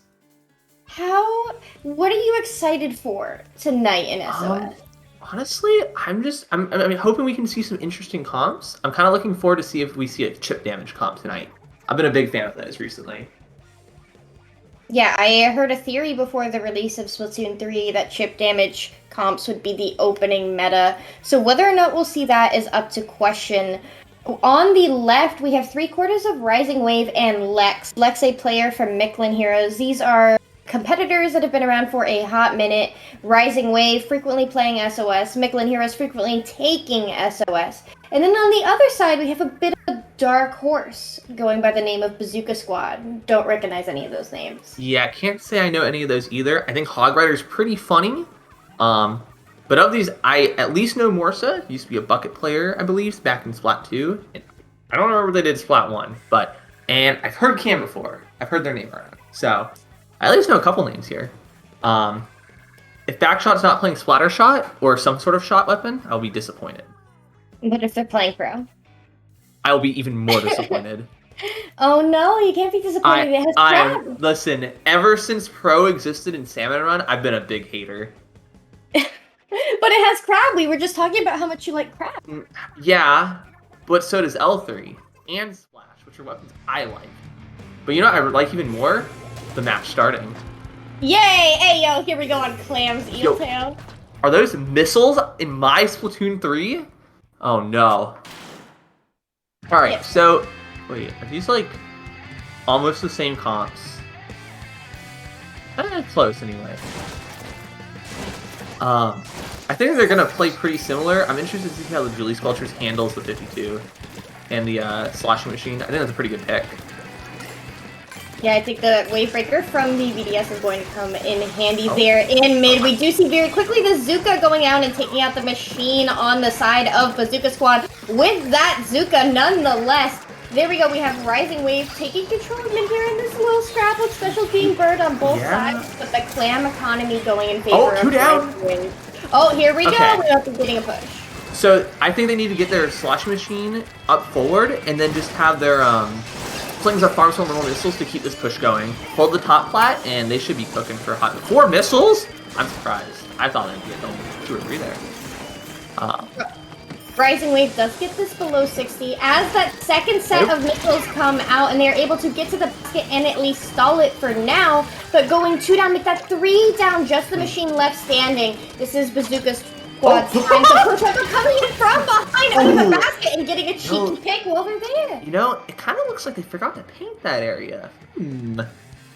What are you excited for tonight in SOS? Honestly, I'm hoping we can see some interesting comps. I'm kind of looking forward to see if we see a chip damage comp tonight. I've been a big fan of those recently. Yeah, I heard a theory before the release of Splatoon 3 that chip damage comps would be the opening meta. So whether or not we'll see that is up to question. On the left, we have 3/4 of Rising Wave and Lex. Lex, a player from Inkling Heroes. These are competitors that have been around for a hot minute. Rising Wave frequently playing SOS. Inkling Heroes frequently taking SOS. And then on the other side, we have a bit of a dark horse going by the name of Bazooka Squad. Don't recognize any of those names. Yeah, can't say I know any of those either. I think Hog Rider's pretty funny. But of these, I at least know Morsa. Used to be a bucket player, I believe, back in Splat 2. And I don't remember what they did Splat 1, and I've heard Cam before. I've heard their name around. So I at least know a couple names here. If Backshot's not playing Splatter Shot or some sort of shot weapon, I'll be disappointed. But if they're playing Pro? I will be even more disappointed. Oh no, you can't be disappointed. It has crab. Listen, ever since Pro existed in Salmon Run, I've been a big hater. But it has crab. We were just talking about how much you like crab. Yeah, but so does L3 and Splash, which are weapons I like. But you know what I like even more? The match starting. Yay! Hey, yo, here we go on Clam's Eel Tail. Are those missiles in my Splatoon 3? Oh no. Alright, Yep. So, wait, are these like almost the same comps? Close anyway. I think they're gonna play pretty similar. I'm interested to see how the Julie Sculptures handles the 52 and the slashing machine. I think that's a pretty good pick. Yeah, I think the Wavebreaker from the VDS is going to come in handy there in mid. We do see very quickly the Zooka going out and taking out the machine on the side of Bazooka Squad with that Zooka nonetheless. There we go, we have Rising Wave taking control of mid here in this little scrapbook, special being bird on both sides, but the Clam economy going in favor of Rising Wave. Oh, here we go, we have to getting a push. So I think they need to get their slashing machine up forward and then just have their slings of farm normal missiles to keep this push going. Hold the top plat, and they should be cooking for hot. 4 missiles? I'm surprised. I thought they'd get only 2 or 3 there. Rising Wave does get this below 60 as that second set of missiles come out, and they're able to get to the basket and at least stall it for now. But going 2 down, make that 3 down, just the machine left standing. This is Bazooka's Squad's time to push up, coming in from behind under the basket and getting a cheeky pick over there. You know, it kind of looks like they forgot to paint that area.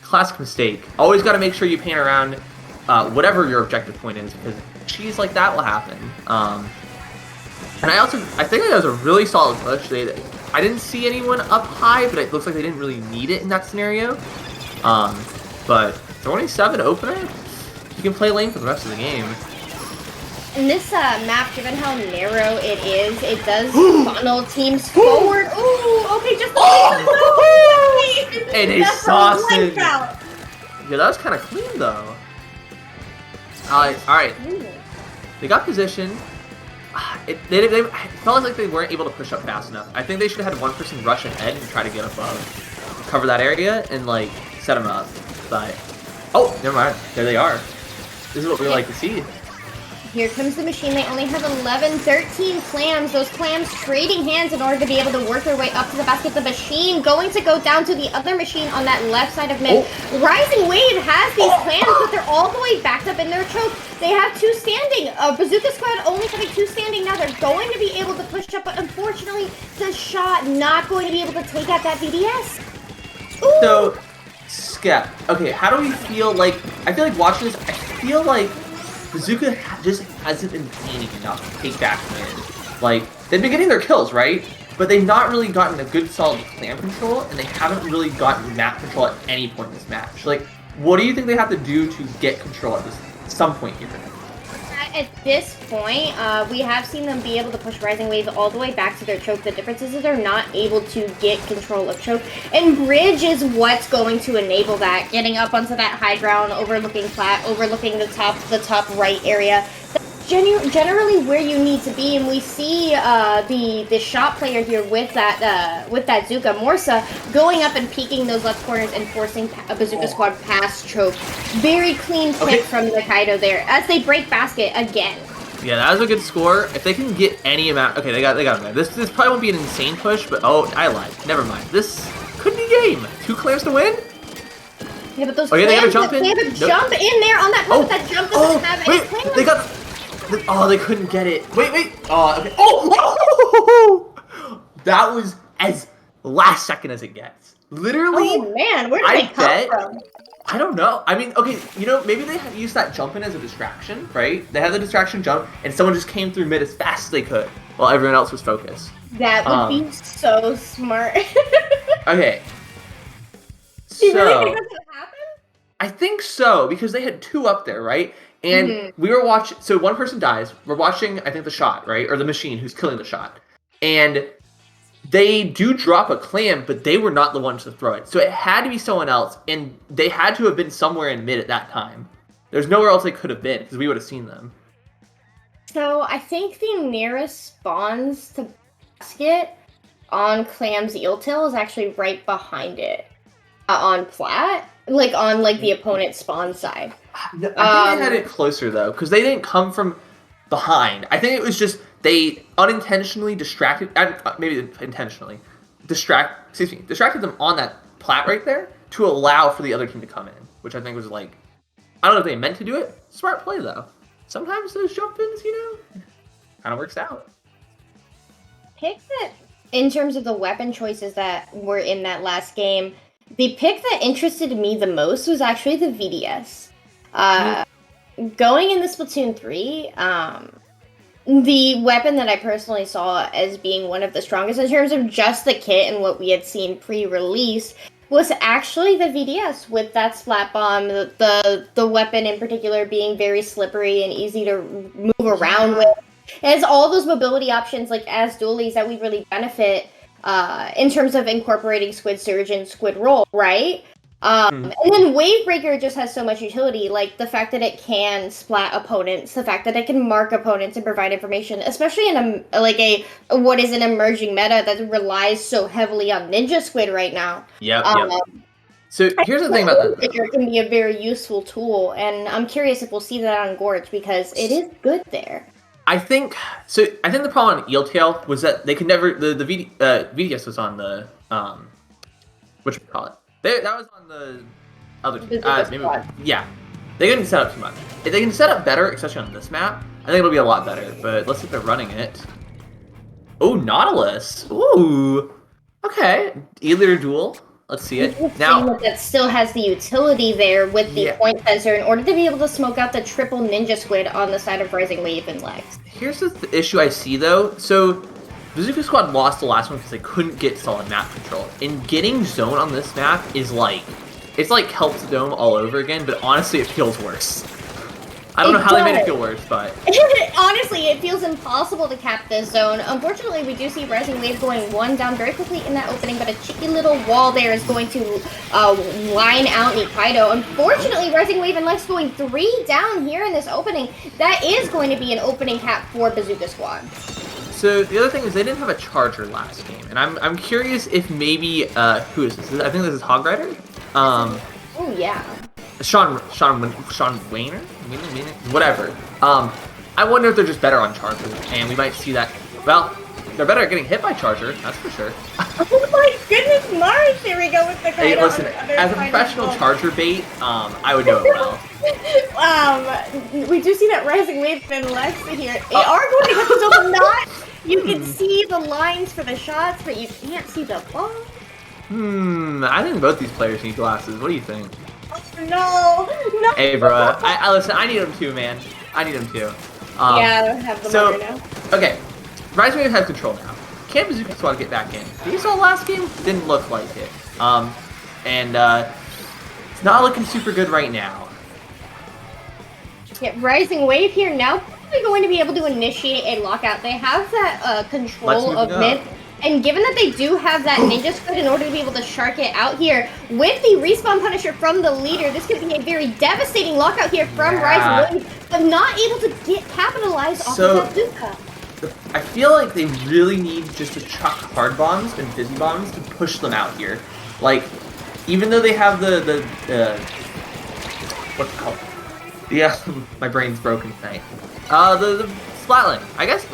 Classic mistake. Always got to make sure you paint around whatever your objective point is, because cheese like that will happen. And I think that was a really solid push. I didn't see anyone up high, but it looks like they didn't really need it in that scenario. But 27 opener, you can play lane for the rest of the game. In this map, given how narrow it is, it does funnel teams forward. Ooh, okay, just and a sausage. Yeah, that was kind of clean though. Alright. They got position. It felt like they weren't able to push up fast enough. I think they should have had one person rush ahead and try to get above, cover that area, and like set them up. But oh, never mind. There they are. This is what we like to see. Here comes the machine. They only have 11, 13 clams. Those clams trading hands in order to be able to work their way up to the basket. The machine going to go down to the other machine on that left side of mid. Rising Wave has these clams, but they're all the way backed up in their choke. They have 2 standing. Bazooka Squad only having 2 standing now. They're going to be able to push up, but unfortunately, the shot not going to be able to take out that VDS. Ooh. So, Skep, okay, how do we feel like, I feel like watching this, I feel like Bazooka just hasn't been painting enough to take back mid. Like, they've been getting their kills, right? But they've not really gotten a good solid clam control, and they haven't really gotten map control at any point in this match. Like, what do you think they have to do to get control at some point here? at this point, we have seen them be able to push Rising Wave all the way back to their choke. The difference is that they're not able to get control of choke, and Bridge is what's going to enable that. Getting up onto that high ground, overlooking flat, overlooking the top right area. Generally where you need to be, and we see the shot player here with that Zooka Morsa going up and peeking those left corners and forcing a Bazooka Squad past choke. Very clean pick from the Kaido there as they break basket again. Yeah, that was a good score. If they can get any amount, okay, they got him. This probably won't be an insane push, but oh, I lied. Never mind. This could be game. 2 clairs to win. Yeah, but those they have a jump in. They have a jump in there on that. Oh, that jump doesn't have any. Wait, they got. Oh, they couldn't get it. Wait. Oh, okay. Oh! That was as last second as it gets. Literally. Oh, man. Where did they come from? I don't know. I mean, okay, maybe they had used that jump in as a distraction, right? They had the distraction jump, and someone just came through mid as fast as they could, while everyone else was focused. That would be so smart. Okay. Do you really think that's gonna happen? I think so, because they had 2 up there, right? And we were watching, so one person dies, we're watching, I think, the shot, right? Or the machine who's killing the shot. And they do drop a clam, but they were not the ones to throw it. So it had to be someone else, and they had to have been somewhere in mid at that time. There's nowhere else they could have been, because we would have seen them. So I think the nearest spawns to basket on Clam's eel tail is actually right behind it. On plat. Like, on, like, the opponent's spawn side. No, I think they had it closer, though, because they didn't come from behind. I think it was just they unintentionally distracted, maybe intentionally, distracted them on that plat right there to allow for the other team to come in, which I think was, like, I don't know if they meant to do it. Smart play, though. Sometimes those jump-ins, kind of works out. Pick that, in terms of the weapon choices that were in that last game, the pick that interested me the most was actually the VDS. Going into Splatoon 3, the weapon that I personally saw as being one of the strongest in terms of just the kit and what we had seen pre-release was actually the VDS, with that splat bomb, the weapon in particular being very slippery and easy to move around with. It has all those mobility options, like as dualies, that we really benefit in terms of incorporating Squid Surge and Squid Roll, right? And then Wavebreaker just has so much utility, like the fact that it can splat opponents, the fact that it can mark opponents and provide information, especially in what is an emerging meta that relies so heavily on Ninja Squid right now. Yep. So here's the thing about that. Wavebreaker can be a very useful tool, and I'm curious if we'll see that on Gorge, because it is good there. I think the problem on Eel Tail was that they could never, the VDS was on the what should we call it? That was on the other team. Yeah. They couldn't set up too much. If they can set up better, especially on this map, I think it'll be a lot better. But let's see if they're running it. Oh, Nautilus. Ooh. Okay. Either duel. Let's see it. Now that still has the utility there with the point sensor in order to be able to smoke out the triple Ninja Squid on the side of Rising Wave and Lex. Here's the issue I see, though. So Bazooka Squad lost the last one because they couldn't get solid map control. And getting zone on this map is like, it's like Kelp's Dome all over again, but honestly it feels worse. I don't know how they made it feel worse, but honestly, it feels impossible to cap this zone. Unfortunately, we do see Rising Wave going 1 down very quickly in that opening, but a cheeky little wall there is going to line out Nikaido. Unfortunately, Rising Wave and Lex going 3 down here in this opening. That is going to be an opening cap for Bazooka Squad. So the other thing is they didn't have a charger last game, and I'm curious if maybe who is this? I think this is Hog Rider. Oh yeah. Sean Wayner, whatever. I wonder if they're just better on charger, and we might see that. Well, they're better at getting hit by charger, that's for sure. Oh my goodness, Mars! Here we go with the Kaido. Hey, listen, as a professional charger bait, I would know it well. We do see that Rising Wave and Lex here. They are going to get the double knot. You can see the lines for the shots, but you can't see the ball. I think both these players need glasses. What do you think? No. Hey, bro. I listen. I need them too, man. I need them too. Yeah, I have them over now. Okay, Rising Wave has control now. Can Bazooka Squad get back in? We saw last game didn't look like it. It's not looking super good right now. Yeah, Rising Wave here now probably going to be able to initiate a lockout. They have that control Let's of mid. And given that they do have that ninja squid in order to be able to shark it out here, with the respawn punisher from the leader, this could be a very devastating lockout here from Rising Wave, but not able to capitalize off of that BAZOOKA. I feel like they really need just to chuck hard bombs and fizzy bombs to push them out here. Like, even though they have the what's it called? Yeah, my brain's broken tonight. The Splatling, I guess.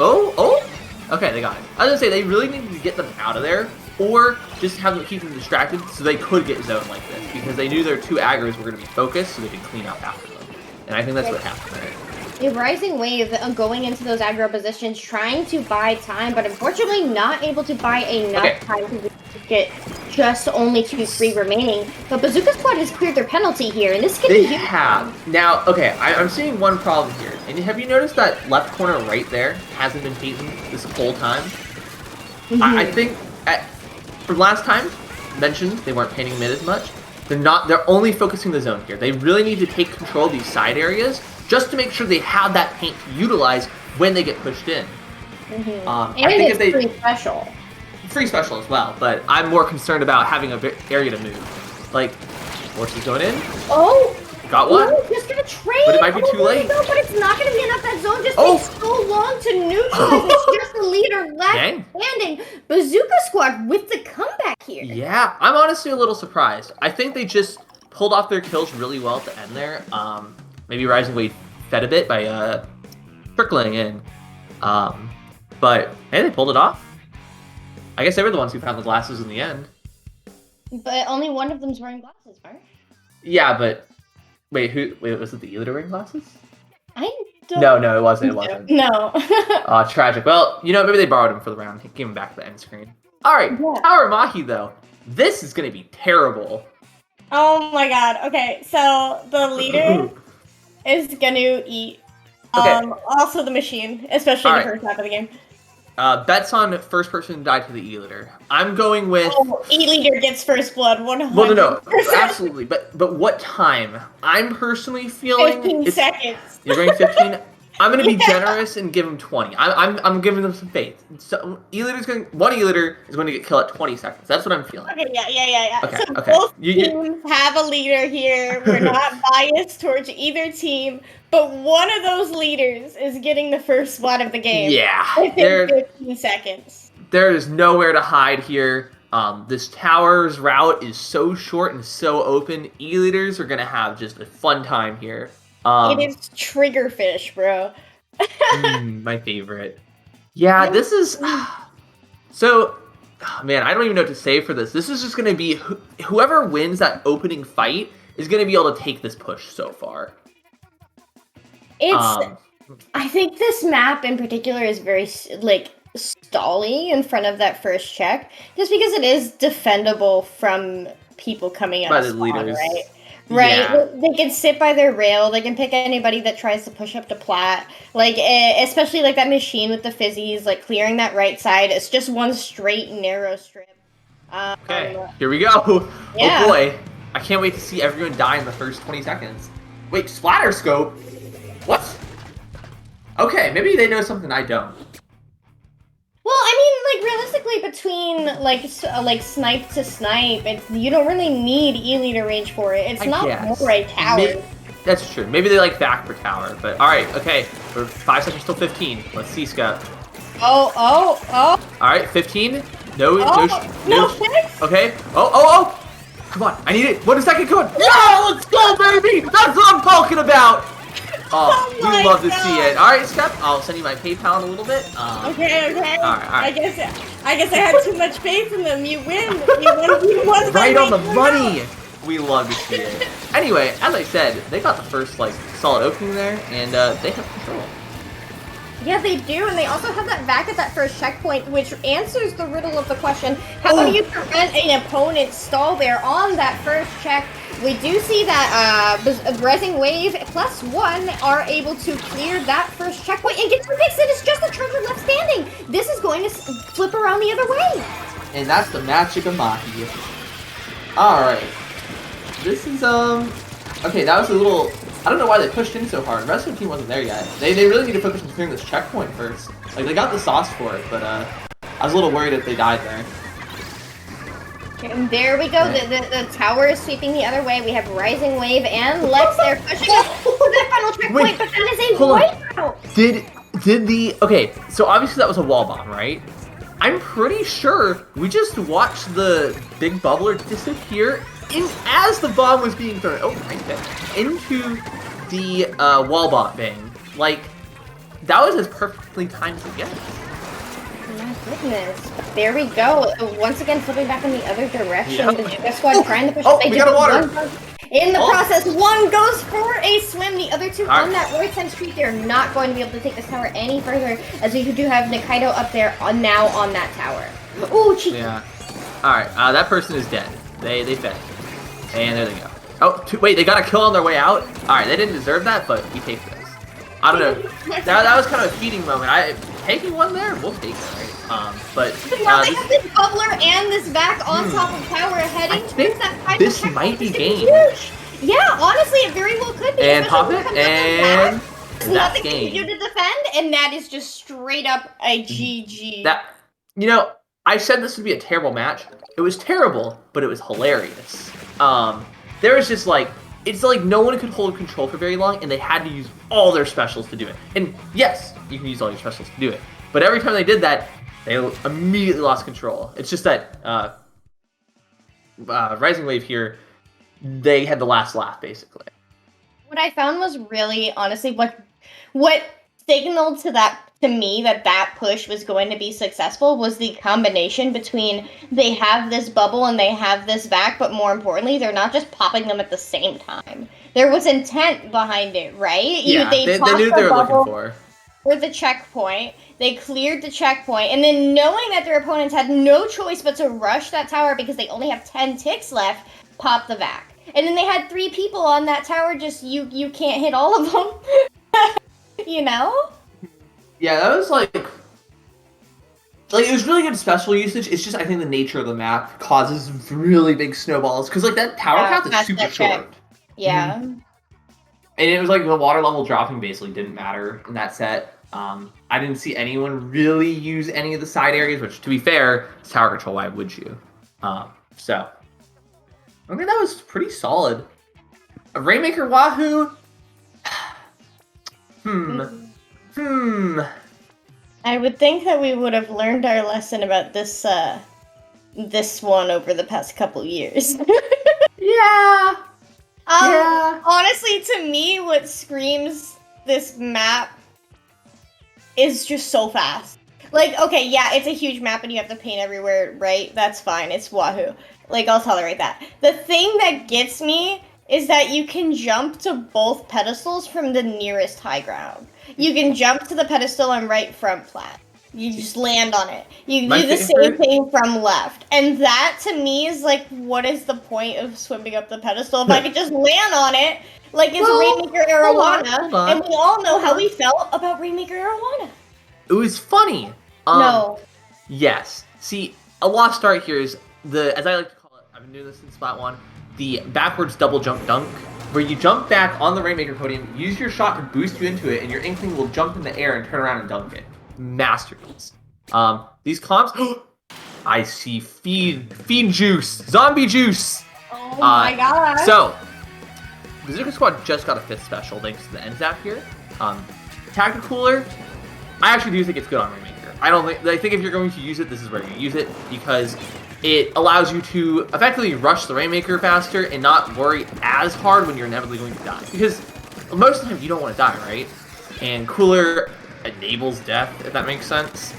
Okay, they got it. I was gonna say, they really needed to get them out of there, or just have them keep them distracted so they could get zoned like this, because they knew their two aggro's were gonna be focused so they could clean up after them. And I think that's what happened there. A Rising Wave going into those aggro positions, trying to buy time, but unfortunately not able to buy enough time to get just only 2-3 remaining. But BAZOOKA Squad has cleared their penalty here, and this could be huge. Now, okay, I'm seeing one problem here. And have you noticed that left corner right there hasn't been painted this whole time? I think, from last time, mentioned they weren't painting mid as much. They're only focusing the zone here. They really need to take control of these side areas just to make sure they have that paint to utilize when they get pushed in. And I think it's free special. Free special as well, but I'm more concerned about having an area to move. Like, horses going in. Oh! Got one. No, just gonna trade. But it might be too late. No, but it's not gonna be enough. That zone just takes so long to neutralize. It's just the leader left standing. BAZOOKA Squad with the comeback here. Yeah, I'm honestly a little surprised. I think they just pulled off their kills really well at the end there. Maybe Rising Wave fed a bit by trickling in. But hey, they pulled it off. I guess they were the ones who found the glasses in the end. But only one of them's wearing glasses, right? Yeah, but wait, was it the Eliter wearing glasses? I don't. No, it wasn't. It wasn't. No. Tragic. Well, maybe they borrowed him for the round. Give him back to the end screen. All right, Tower Mahi though. This is gonna be terrible. Oh my god. Okay, so the leader is gonna eat. Also the machine, especially in the first half of the game. Bets on first person to die to the E-Liter. I'm going with... E-Liter gets first blood, 100%. Well, no, absolutely. But what time? I'm personally feeling... 15 seconds. You're going 15? I'm going to be generous and give him 20. I'm giving them some faith. So one E-Liter is going to get killed at 20 seconds. That's what I'm feeling. Okay, yeah. Okay, so both teams have a leader here. We're not biased towards either team, but one of those leaders is getting the first blood of the game. Yeah. Within 15 seconds. There is nowhere to hide here. This tower's route is so short and so open. E-Liters are going to have just a fun time here. It is Triggerfish, bro. My favorite. Yeah, this is... So, man, I don't even know what to say for this. This is just going to be... Whoever wins that opening fight is going to be able to take this push so far. I think this map in particular is very, stally in front of that first check. Just because it is defendable from people coming out by of the spawn, leaders. Right, Yeah. they can sit by their rail. They can pick anybody that tries to push up to plat. Especially that machine with the fizzies, clearing that right side. It's just one straight narrow strip. Okay, here we go. Yeah. Oh boy, I can't wait to see everyone die in the first 20 seconds. Wait, splatter scope? What? Okay, maybe they know something I don't. Well, I mean, realistically, between snipe to snipe, you don't really need E-Liter range for it. It's not more a tower. That's true. Maybe they like back for tower, but all right, okay. We're 5 seconds till 15. Let's see, Scout. Oh. All right, 15. No. Okay. Oh. Come on, I need it. 1 second, come on. Yeah, let's go, baby. That's what I'm talking about. Oh, we love to see it. All right, Steph, I'll send you my PayPal in a little bit. Okay. All right. I guess I had too much faith in them. You win. You won right on the money. We love to see it. Anyway, as I said, they got the first solid opening there, and they have control. Yeah, they do, and they also have that back at that first checkpoint, which answers the riddle of the question: how do you prevent an opponent's stall there on that first check? We do see that Rising Wave +1 are able to clear that first checkpoint and get 2 picks. It is just the treasure left standing. This is going to flip around the other way. And that's the magic of Mahi. All right, this is okay. That was a little I don't know why they pushed in so hard. The rest of the team wasn't there yet. They really need to focus on clearing this checkpoint first. Like, they got the sauce for it, but I was a little worried if they died there. And there we go. The tower is sweeping the other way. We have Rising Wave and Lex there pushing us to that final checkpoint, but that is a wipeout. Did the... Okay, so obviously that was a wall bomb, right? I'm pretty sure we just watched the big bubbler disappear as the bomb was being thrown. Oh, right there. Into the wall bomb thing. Like, that was as perfectly timed as it gets. My goodness. There we go. Once again, flipping back in the other direction. The BAZOOKA squad trying to push we got a water. In the process, one goes for a swim. The other two on that right side street. They're not going to be able to take this tower any further, as we do have Nikaido up there now on that tower. Ooh, cheeky. Yeah. Alright, that person is dead. They fed. And there they go. Oh, wait, they got a kill on their way out? Alright, they didn't deserve that, but we take this. I don't know. That was kind of a feeding moment. Taking one there, we'll take it, right? But now they have this bubbler and this back on top of tower heading towards that final this might be game. Yeah, honestly, it very well could be. And pop it, and nothing can do to defend, and that is just straight up a GG. I said this would be a terrible match. It was terrible, but it was hilarious. There was just like, it's like no one could hold control for very long, and they had to use all their specials to do it. And yes, you can use all your specials to do it, but every time they did that, they immediately lost control. It's just that Rising Wave here, they had the last laugh, basically. What I found was really, honestly, what signaled to me that push was going to be successful was the combination between they have this bubble and they have this back, but more importantly, they're not just popping them at the same time. There was intent behind it, right? Yeah, they knew what they were looking for. For the checkpoint, they cleared the checkpoint, and then knowing that their opponents had no choice but to rush that tower because they only have 10 ticks left, pop the vac. And then they had 3 people on that tower, just you can't hit all of them. You know? Yeah, that was like it was really good special usage. It's just, I think the nature of the map causes really big snowballs, because like that tower path is super short. Yeah. And it was like the water level dropping basically didn't matter in that set. I didn't see anyone really use any of the side areas, which, to be fair, is tower control. Why would you? So I mean, that was pretty solid. Rainmaker Wahoo. I would think that we would have learned our lesson about this one over the past couple years. Yeah. Honestly, to me, what screams this map is just so fast. Like, okay, yeah, it's a huge map and you have to paint everywhere, right? That's fine. It's Wahoo. Like, I'll tolerate that. The thing that gets me is that you can jump to both pedestals from the nearest high ground. You can jump to the pedestal and right front plat. You just land on it. You do the same thing from left. And that, to me, is like, what is the point of swimming up the pedestal? If I could just land on it, like it's Rainmaker Arowana. And we all know how we felt about Rainmaker Arowana. It was funny. No. Yes. See, a lost art here is as I like to call it, I've been doing this in Splat 1, the backwards double jump dunk, where you jump back on the Rainmaker podium, use your shot to boost you into it, and your Inkling will jump in the air and turn around and dunk it. Masterpiece. These comps, I see feed juice, zombie juice. Oh my god. So, BAZOOKA Squad just got a 5th special thanks to the end zap here. Tacticooler, I actually do think it's good on Rainmaker. I think if you're going to use it, this is where you use it, because it allows you to effectively rush the Rainmaker faster and not worry as hard when you're inevitably going to die. Because most of the time you don't want to die, right? And Cooler enables death, if that makes sense.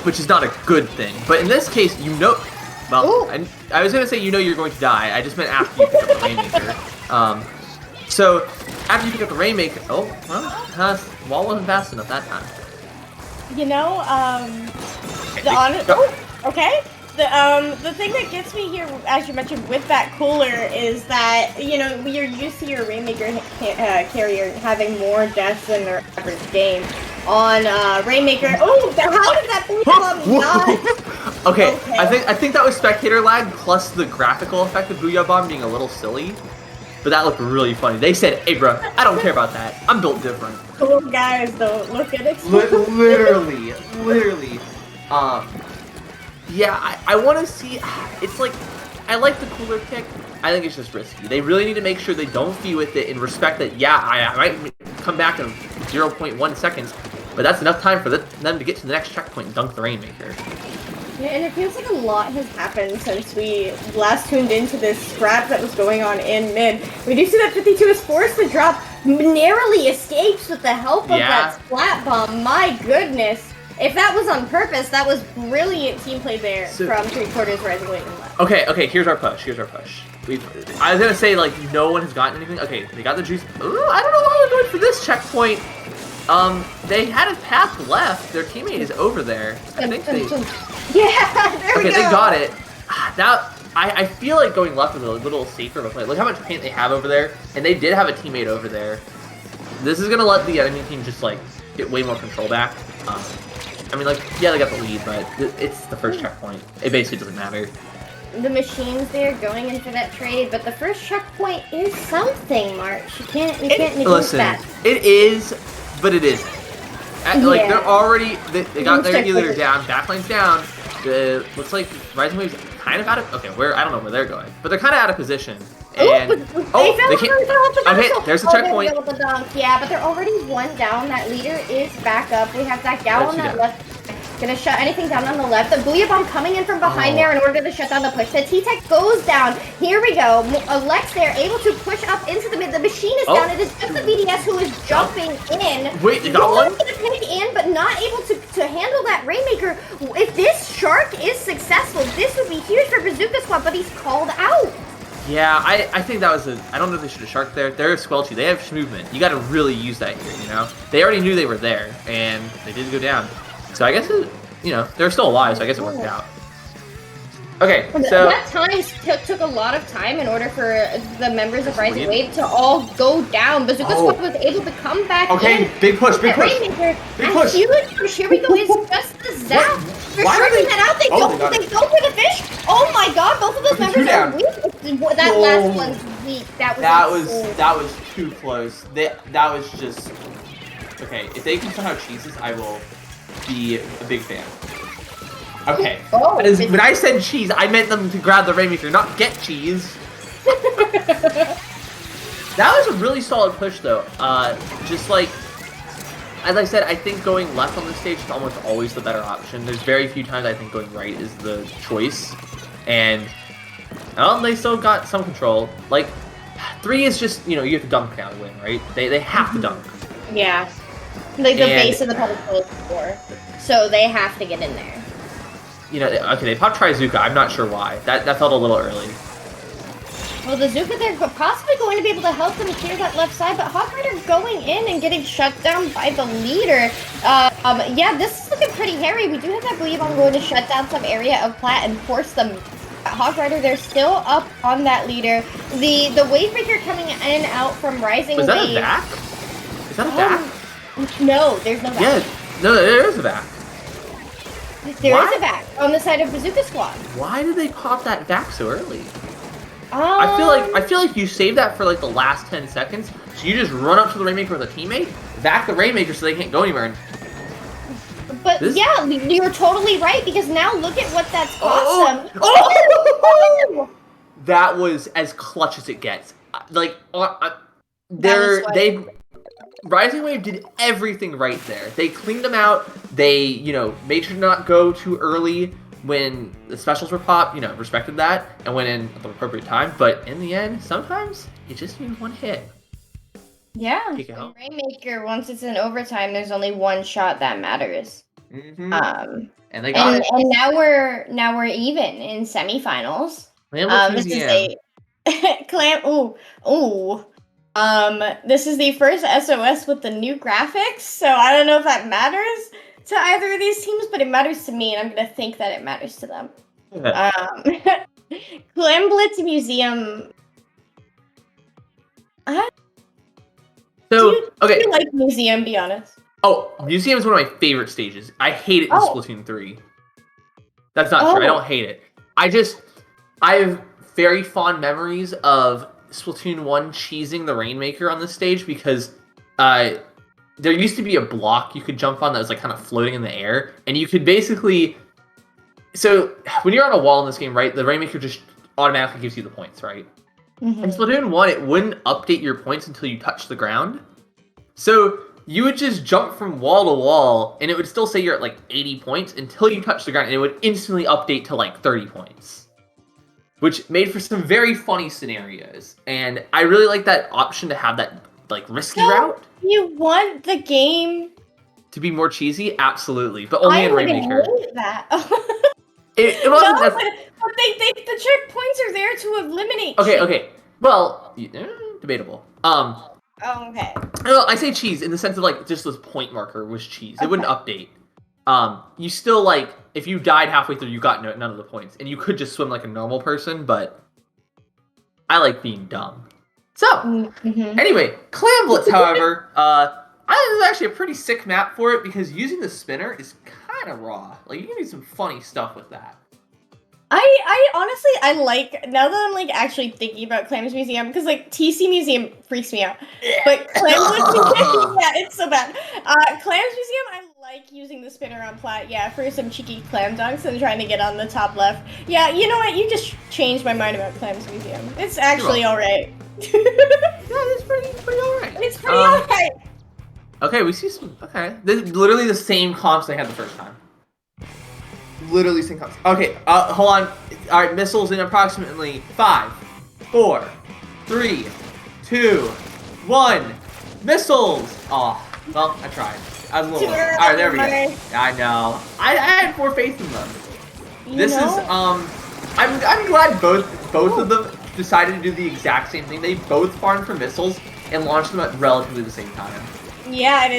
Which is not a good thing. But in this case, I was going to say you're going to die. I just meant after you pick up the Rainmaker. So, after you pick up the Rainmaker... Oh, well, wall wasn't fast enough that time. You know, okay. The thing that gets me here, as you mentioned, with that cooler is that, you know, you're used to your Rainmaker carrier having more deaths than their average game. On Rainmaker, how did that Booyah Bomb not? Okay, I think that was spectator lag plus the graphical effect of Booyah Bomb being a little silly. but that looked really funny. They said, "Hey, bro, I don't care about that. I'm built different." Cool guys, though. Look at it. Literally. Yeah, I want to see. It's like, I like the cooler pick. I think it's just risky. They really need to make sure they don't fee with it and respect that. Yeah, I might come back in 0.1 seconds, but that's enough time for them to get to the next checkpoint and dunk the Rainmaker. Yeah, and it feels like a lot has happened since we last tuned into this scrap that was going on in mid. We do see that 52 is forced to drop, narrowly escapes with the help of that splat bomb. My goodness. If that was on purpose, that was brilliant team play there from 3/4 Rising Wave and left. Okay, here's our push. I was gonna say, like, no one has gotten anything. Okay, they got the juice. Ooh, I don't know why they're going for this checkpoint. They had a path left. Their teammate is over there. I think they... Yeah, there we go. Okay, they got it. Now, I feel like going left is a little safer of a play. Look how much paint they have over there, and they did have a teammate over there. This is gonna let the enemy team just, like, get way more control back. I mean, like, yeah, they got the lead, but it's the first checkpoint. It basically doesn't matter. The machines there going in for that trade, but the first checkpoint is something, March. You can't negate that. It is, but it isn't. Like, they're already, they got their leader down, backline's down. Looks like Rising Wave's kind of out of, okay, I don't know where they're going, but they're kind of out of position. And, they can't, okay, there's the checkpoint. Yeah, but they're already one down. That leader is back up. We have that gal on that left. Gonna shut anything down on the left. The Booyah Bomb coming in from behind there in order to shut down the push. The T-Tech goes down. Here we go. Lex there, able to push up into the mid. The machine is down. It is just the BDS who is jumping in. Wait, they got one? Gonna pick in, but not able to handle that Rainmaker. If this Shark is successful, this would be huge for Bazooka Squad, but he's called out. Yeah, I think that was I don't know if they should have sharked there. They're squelchy. They have movement. You got to really use that here, you know? They already knew they were there, and they did go down. So I guess, they're still alive, so I guess it worked out. Okay, so... That time took a lot of time in order for the members of Rising Wave to all go down. Bazooka Squad was able to come back in. Big push. Big push. Huge push. Here we go. It's just the zap. They're shorting that out. They go for the fish. Oh my god, both of those members are weak. That last one's weak. That was too close. That was just... Okay, if they can somehow cheese this, I will be a big fan. Okay. When I said cheese, I meant them to grab the Rainmaker, not get cheese. That was a really solid push, though. Just like, as I said, I think going left on this stage is almost always the better option. There's very few times I think going right is the choice. And, they still got some control. Like, 3 is just, you have to dunk now to win, right? They have to dunk. Yeah. Like the base of the public score. So they have to get in there. Okay, they popped Trizuka. I'm not sure why. That felt a little early. Well, the Zuka, they're possibly going to be able to help them clear that left side, but Hawk Rider going in and getting shut down by the leader. Yeah, this is looking pretty hairy. We do have that Booyah Bomb going to shut down some area of Plat and force them. Hawk Rider, they're still up on that leader. The Wavebreaker coming in and out from Rising Wave. Is that a back? Is that a back? No, there's no back. Yeah, no, there is a back. There is a back on the side of Bazooka Squad. Why did they pop that back so early? I feel like you save that for like the last 10 seconds. So you just run up to the Rainmaker with a teammate, back the Rainmaker so they can't go anywhere. But yeah, you're totally right, because now look at what that's cost them. That was as clutch as it gets. Like, Rising Wave did everything right there. They cleaned them out. They, made sure to not go too early when the specials were popped, respected that and went in at the appropriate time. But in the end, sometimes you just need one hit. Yeah. Rainmaker, once it's in overtime, there's only one shot that matters. Mm-hmm. And they got it. And now we're even in semifinals. This is a this is the first SOS with the new graphics, so I don't know if that matters to either of these teams, but it matters to me, and I'm gonna think that it matters to them. Clam Blitz Museum. Do you like Museum, be honest? Oh, Museum is one of my favorite stages. I hate it in Splatoon 3. That's not true. I don't hate it. I have very fond memories of Splatoon 1 cheesing the Rainmaker on this stage because there used to be a block you could jump on that was like kind of floating in the air, and you could basically. So when you're on a wall in this game, right, the Rainmaker just automatically gives you the points, right? Mm-hmm. In Splatoon 1, it wouldn't update your points until you touch the ground. So you would just jump from wall to wall, and it would still say you're at like 80 points until you touch the ground, and it would instantly update to like 30 points. Which made for some very funny scenarios. And I really like that option to have that like risky route. You want the game to be more cheesy? Absolutely. But only in Rainmaker. I would hate that. It wasn't no, but the checkpoints are there to eliminate cheese. Okay. Well, debatable. Oh, okay. Well, I say cheese in the sense of like just this point marker was cheese. It wouldn't update. You still like if you died halfway through, you got none of the points, and you could just swim like a normal person. But I like being dumb. So anyway, Clamblets, however, I think this is actually a pretty sick map for it because using the spinner is kind of raw. Like you can do some funny stuff with that. I honestly, I like, now that I'm like actually thinking about Clams Museum, because like TC Museum freaks me out, but Clams Museum, yeah, it's so bad. Clams Museum, I like using the spinner on plat, yeah, for some cheeky clam dunks and trying to get on the top left. Yeah, you know what, you just changed my mind about Clams Museum. It's actually alright. Yeah, it's pretty alright. It's pretty alright. Okay, we see some, okay. This is literally the same comps they had the first time. Literally same comps. Okay, hold on. Alright, missiles in approximately 5, 4, 3, 2, 1. Missiles! Oh, well, I tried. I was a little low. Alright, there we go. I know. I had more faith in them. This is, I'm glad both of them decided to do the exact same thing. They both farmed for missiles and launched them at relatively the same time. Yeah, it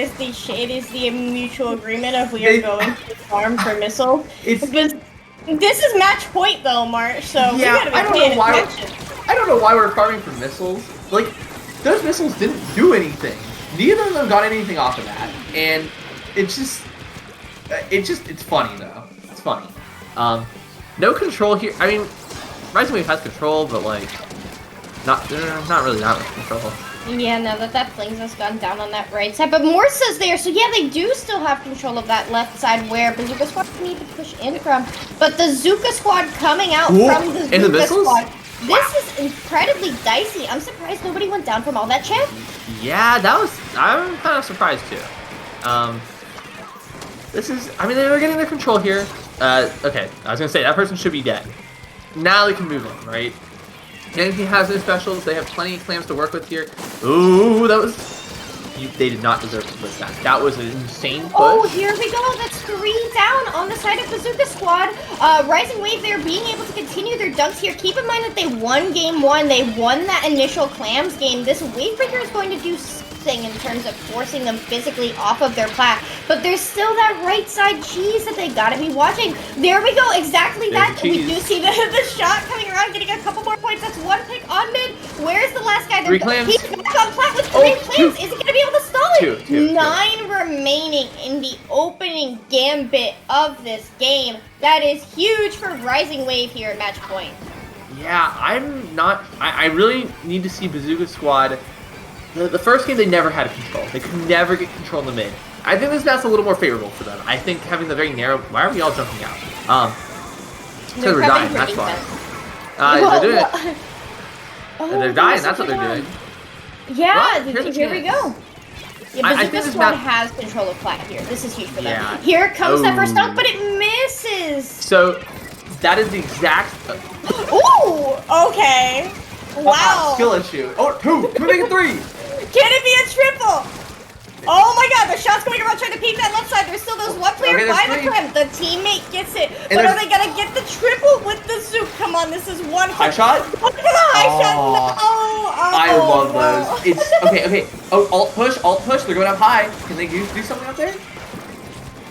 is the mutual agreement of we are going to farm for missiles. This is match point though, March. So yeah, we gotta be paying attention. I don't know why we're farming for missiles. Like those missiles didn't do anything. Neither of them got anything off of that, and it's funny though. It's funny. No control here. I mean, Rising Wave has control, but like not really that much control. Yeah, now that Flings has gone down on that right side, but Morsa's there, so yeah, they do still have control of that left side where Bazooka Squad need to push in from. But the Bazooka Squad coming out from the Bazooka Squad, this is incredibly dicey. I'm surprised nobody went down from all that champ. Yeah, I'm kind of surprised too. I mean, they were getting their control here. Okay, I was gonna say that person should be dead. Now they can move on, right? Yankee has their specials. They have plenty of clams to work with here. Ooh, that was... They did not deserve to push that. That was an insane push. Oh, here we go. That's 3 down on the side of Bazooka Squad. Rising Wave, they're being able to continue their dunks here. Keep in mind that they won game 1. They won that initial clams game. This Wavebreaker is going to do something in terms of forcing them physically off of their plat. But there's still that right side cheese that they gotta be watching. There we go. Exactly that. We do see the shot coming around, getting a couple more points. That's 1 pick on mid. Where's the last guy? 3 clams. He's back on plat with 3 clams. Is he gonna be able to stall it? 2. 9 remaining in the opening gambit of this game. That is huge for Rising Wave here at match point. Yeah, I really need to see Bazooka Squad. The first game, they never had control. They could never get control in the mid. I think this map's a little more favorable for them. I think having the very narrow... Why are we all jumping out? Because they're dying, that's why. They're doing it. They're dying, that's what they're doing. Yeah, well, here we go. Yeah, Bazooka Squad has control of plat here. This is huge for them. Yeah. Here comes that first dunk, but it misses. So, that is the exact... Ooh, okay. Wow. Skill issue. Oh, 2. Can we make it 3? Can it be a triple? Oh my god, the shot's going around trying to peek that left side. There's still those one player by the clam. The teammate gets it. But are they going to get the triple with the Zook? Come on, this is one. High shot? Look at the high shot. No. I love those. It's okay. Oh, alt push. They're going up high. Can they do something up there?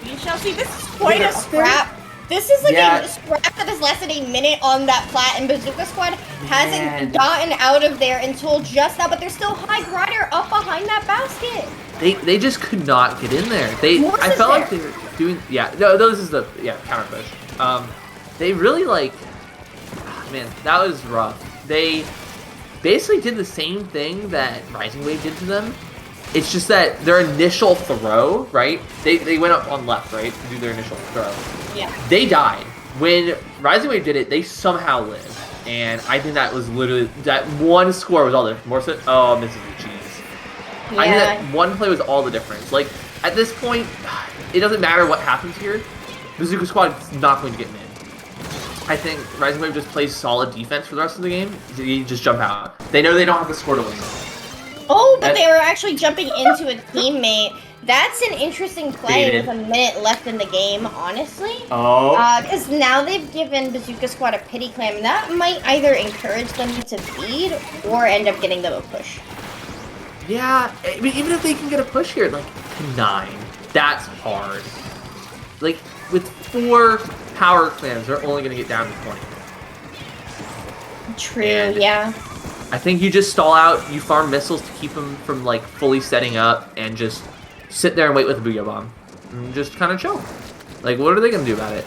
We shall see. This is quite a scrap. This is like a scrap that is less than a minute on that plat, and Bazooka Squad hasn't gotten out of there until just now, but they're still high grinder up behind that basket. They just could not get in there. I felt like they were doing this is the counter push. They really man, that was rough. basically did the same thing that Rising Wave did to them. It's just that their initial throw, right? They went up on left, right, to do their initial throw. Yeah. They died. When Rising Wave did it, they somehow lived. And I think that was literally, that one score was all the difference. Misses the cheese. Yeah. I think that one play was all the difference. Like, at this point, it doesn't matter what happens here. Bazooka Squad is not going to get mid. I think Rising Wave just plays solid defense for the rest of the game. You just jump out. They know they don't have the score to win. Oh, but they were actually jumping into a teammate. That's an interesting play Baited. with a minute left in the game, honestly. Oh. Because now they've given Bazooka Squad a pity clam, and that might either encourage them to feed or end up getting them a push. Yeah, I mean, even if they can get a push here, like, to 9, that's hard. Like, with 4 power clams, they're only going to get down to 20. True, And yeah. I think you just stall out, you farm missiles to keep them from, like, fully setting up, and just sit there and wait with a Booyah Bomb. And just kind of chill. Like, what are they going to do about it?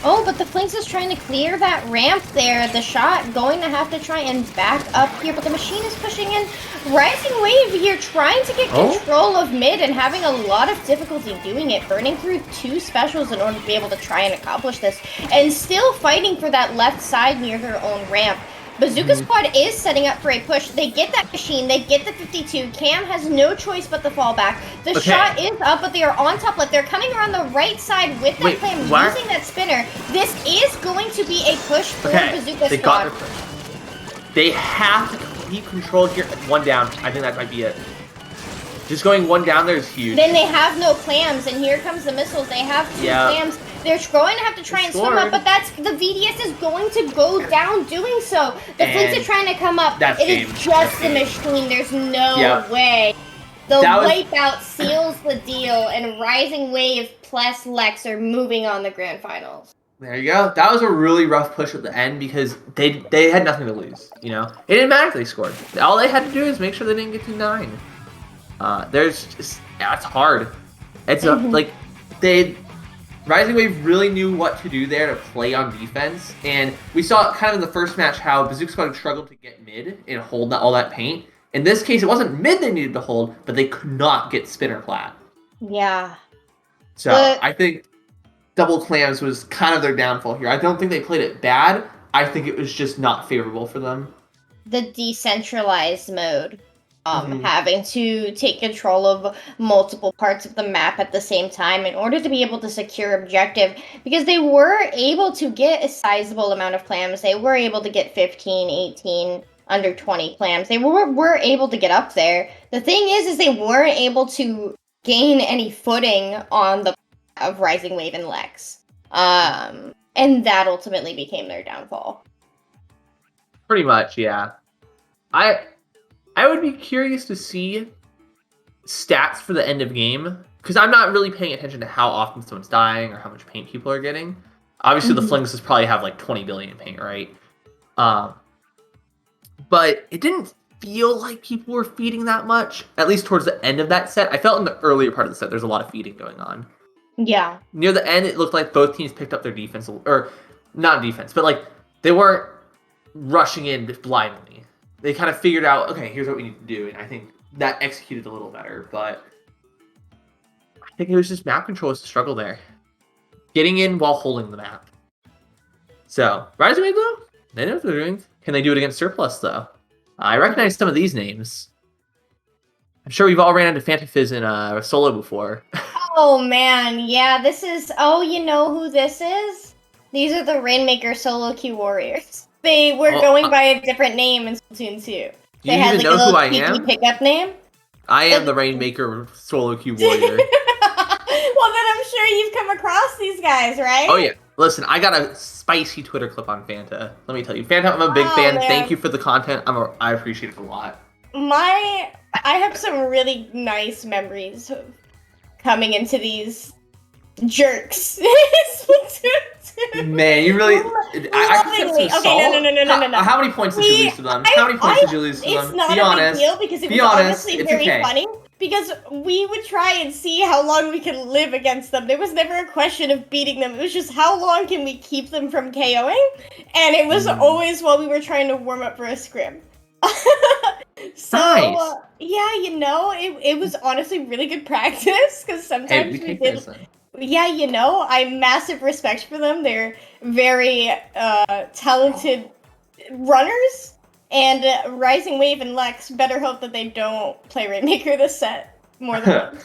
Oh, but the Flinks is trying to clear that ramp there. The shot going to have to try and back up here, but the machine is pushing in. Rising Wave here trying to get control of mid and having a lot of difficulty doing it, burning through 2 specials in order to be able to try and accomplish this, and still fighting for that left side near their own ramp. Bazooka Squad is setting up for a push. They get that machine. They get the 52. Cam has no choice but to fall back. The shot is up, but they are on top left. They're coming around the right side with that Cam using that spinner. This is going to be a push for Bazooka they Squad. got their push. They have to keep control here. 1 down. I think that might be it. Just going 1 down there is huge. Then they have no clams, and here comes the missiles. They have 2 clams. They're going to have to try and swim up, but the VDS is going to go down doing so. The Flinks are trying to come up. It is just a machine. There's no way. The Wipeout seals the deal, and Rising Wave plus Lex are moving on the grand finals. There you go. That was a really rough push at the end because they had nothing to lose. You know, it didn't matter if they scored. All they had to do is make sure they didn't get to 9. It's hard. It's like Rising Wave really knew what to do there to play on defense, and we saw kind of in the first match how Bazooka Squad struggled to get mid and hold all that paint. In this case, it wasn't mid they needed to hold, but they could not get spinner plat. Yeah. So I think double clams was kind of their downfall here. I don't think they played it bad. I think it was just not favorable for them. The decentralized mode. Having to take control of multiple parts of the map at the same time in order to be able to secure objective, because they were able to get a sizable amount of clams. They were able to get 15, 18, under 20 clams. They were able to get up there. The thing is they weren't able to gain any footing on the of Rising Wave and Lex. And that ultimately became their downfall. Pretty much, yeah. I would be curious to see stats for the end of game, because I'm not really paying attention to how often someone's dying or how much paint people are getting. Obviously, the Flings probably have like 20 billion paint, right? But it didn't feel like people were feeding that much, at least towards the end of that set. I felt in the earlier part of the set, there's a lot of feeding going on. Yeah. Near the end, it looked like both teams picked up their defense, or not defense, but like they weren't rushing in blindly. They kind of figured out, okay, here's what we need to do, and I think that executed a little better, but I think it was just map control was the struggle there. Getting in while holding the map. So, Rising Wave, though, they know what they're doing. Can they do it against Surplus, though? I recognize some of these names. I'm sure we've all ran into Fantafizz in solo before. Oh, man, yeah, this is... Oh, you know who this is? These are the Rainmaker solo queue warriors. They were going by a different name in Splatoon 2. They had like a little cheeky pickup name. I am the Rainmaker solo queue warrior. Well, then I'm sure you've come across these guys, right? Oh, yeah. Listen, I got a spicy Twitter clip on Fanta. Let me tell you. Fanta, I'm a big fan. Man. Thank you for the content. I appreciate it a lot. I have some really nice memories of coming into these jerks. Man, you really... No. How many points did you lose to them? How many points did you lose to them? It's not a big deal because it was honestly very funny. Because we would try and see how long we could live against them. There was never a question of beating them. It was just how long can we keep them from KOing? And it was always while we were trying to warm up for a scrim. So, Nice. yeah, it was honestly really good practice because Hey, sometimes we we take did. this then. Yeah, I have massive respect for them. They're very talented runners, and Rising Wave and Lex better hope that they don't play Rainmaker this set more than once.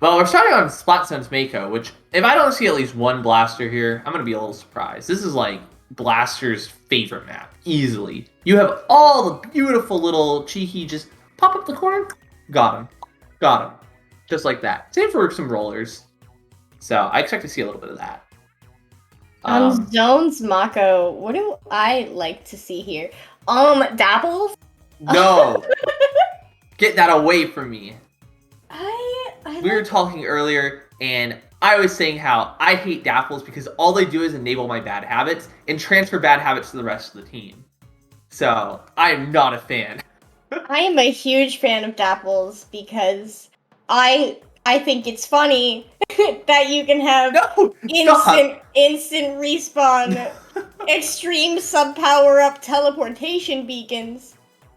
Well, we're starting on Splatzone's Mako, which, if I don't see at least one blaster here, I'm going to be a little surprised. This is like Blaster's favorite map, easily. You have all the beautiful little cheeky, just pop up the corner, got him. Got him. Just like that. Same for some rollers. So I expect to see a little bit of that. On Zone's Mako, what do I like to see here? Dapples? No! Get that away from me. We were like talking earlier, and I was saying how I hate Dapples because all they do is enable my bad habits and transfer bad habits to the rest of the team. So, I am not a fan. I am a huge fan of Dapples because I think it's funny that you can have No! Stop! instant respawn, extreme sub power up teleportation beacons.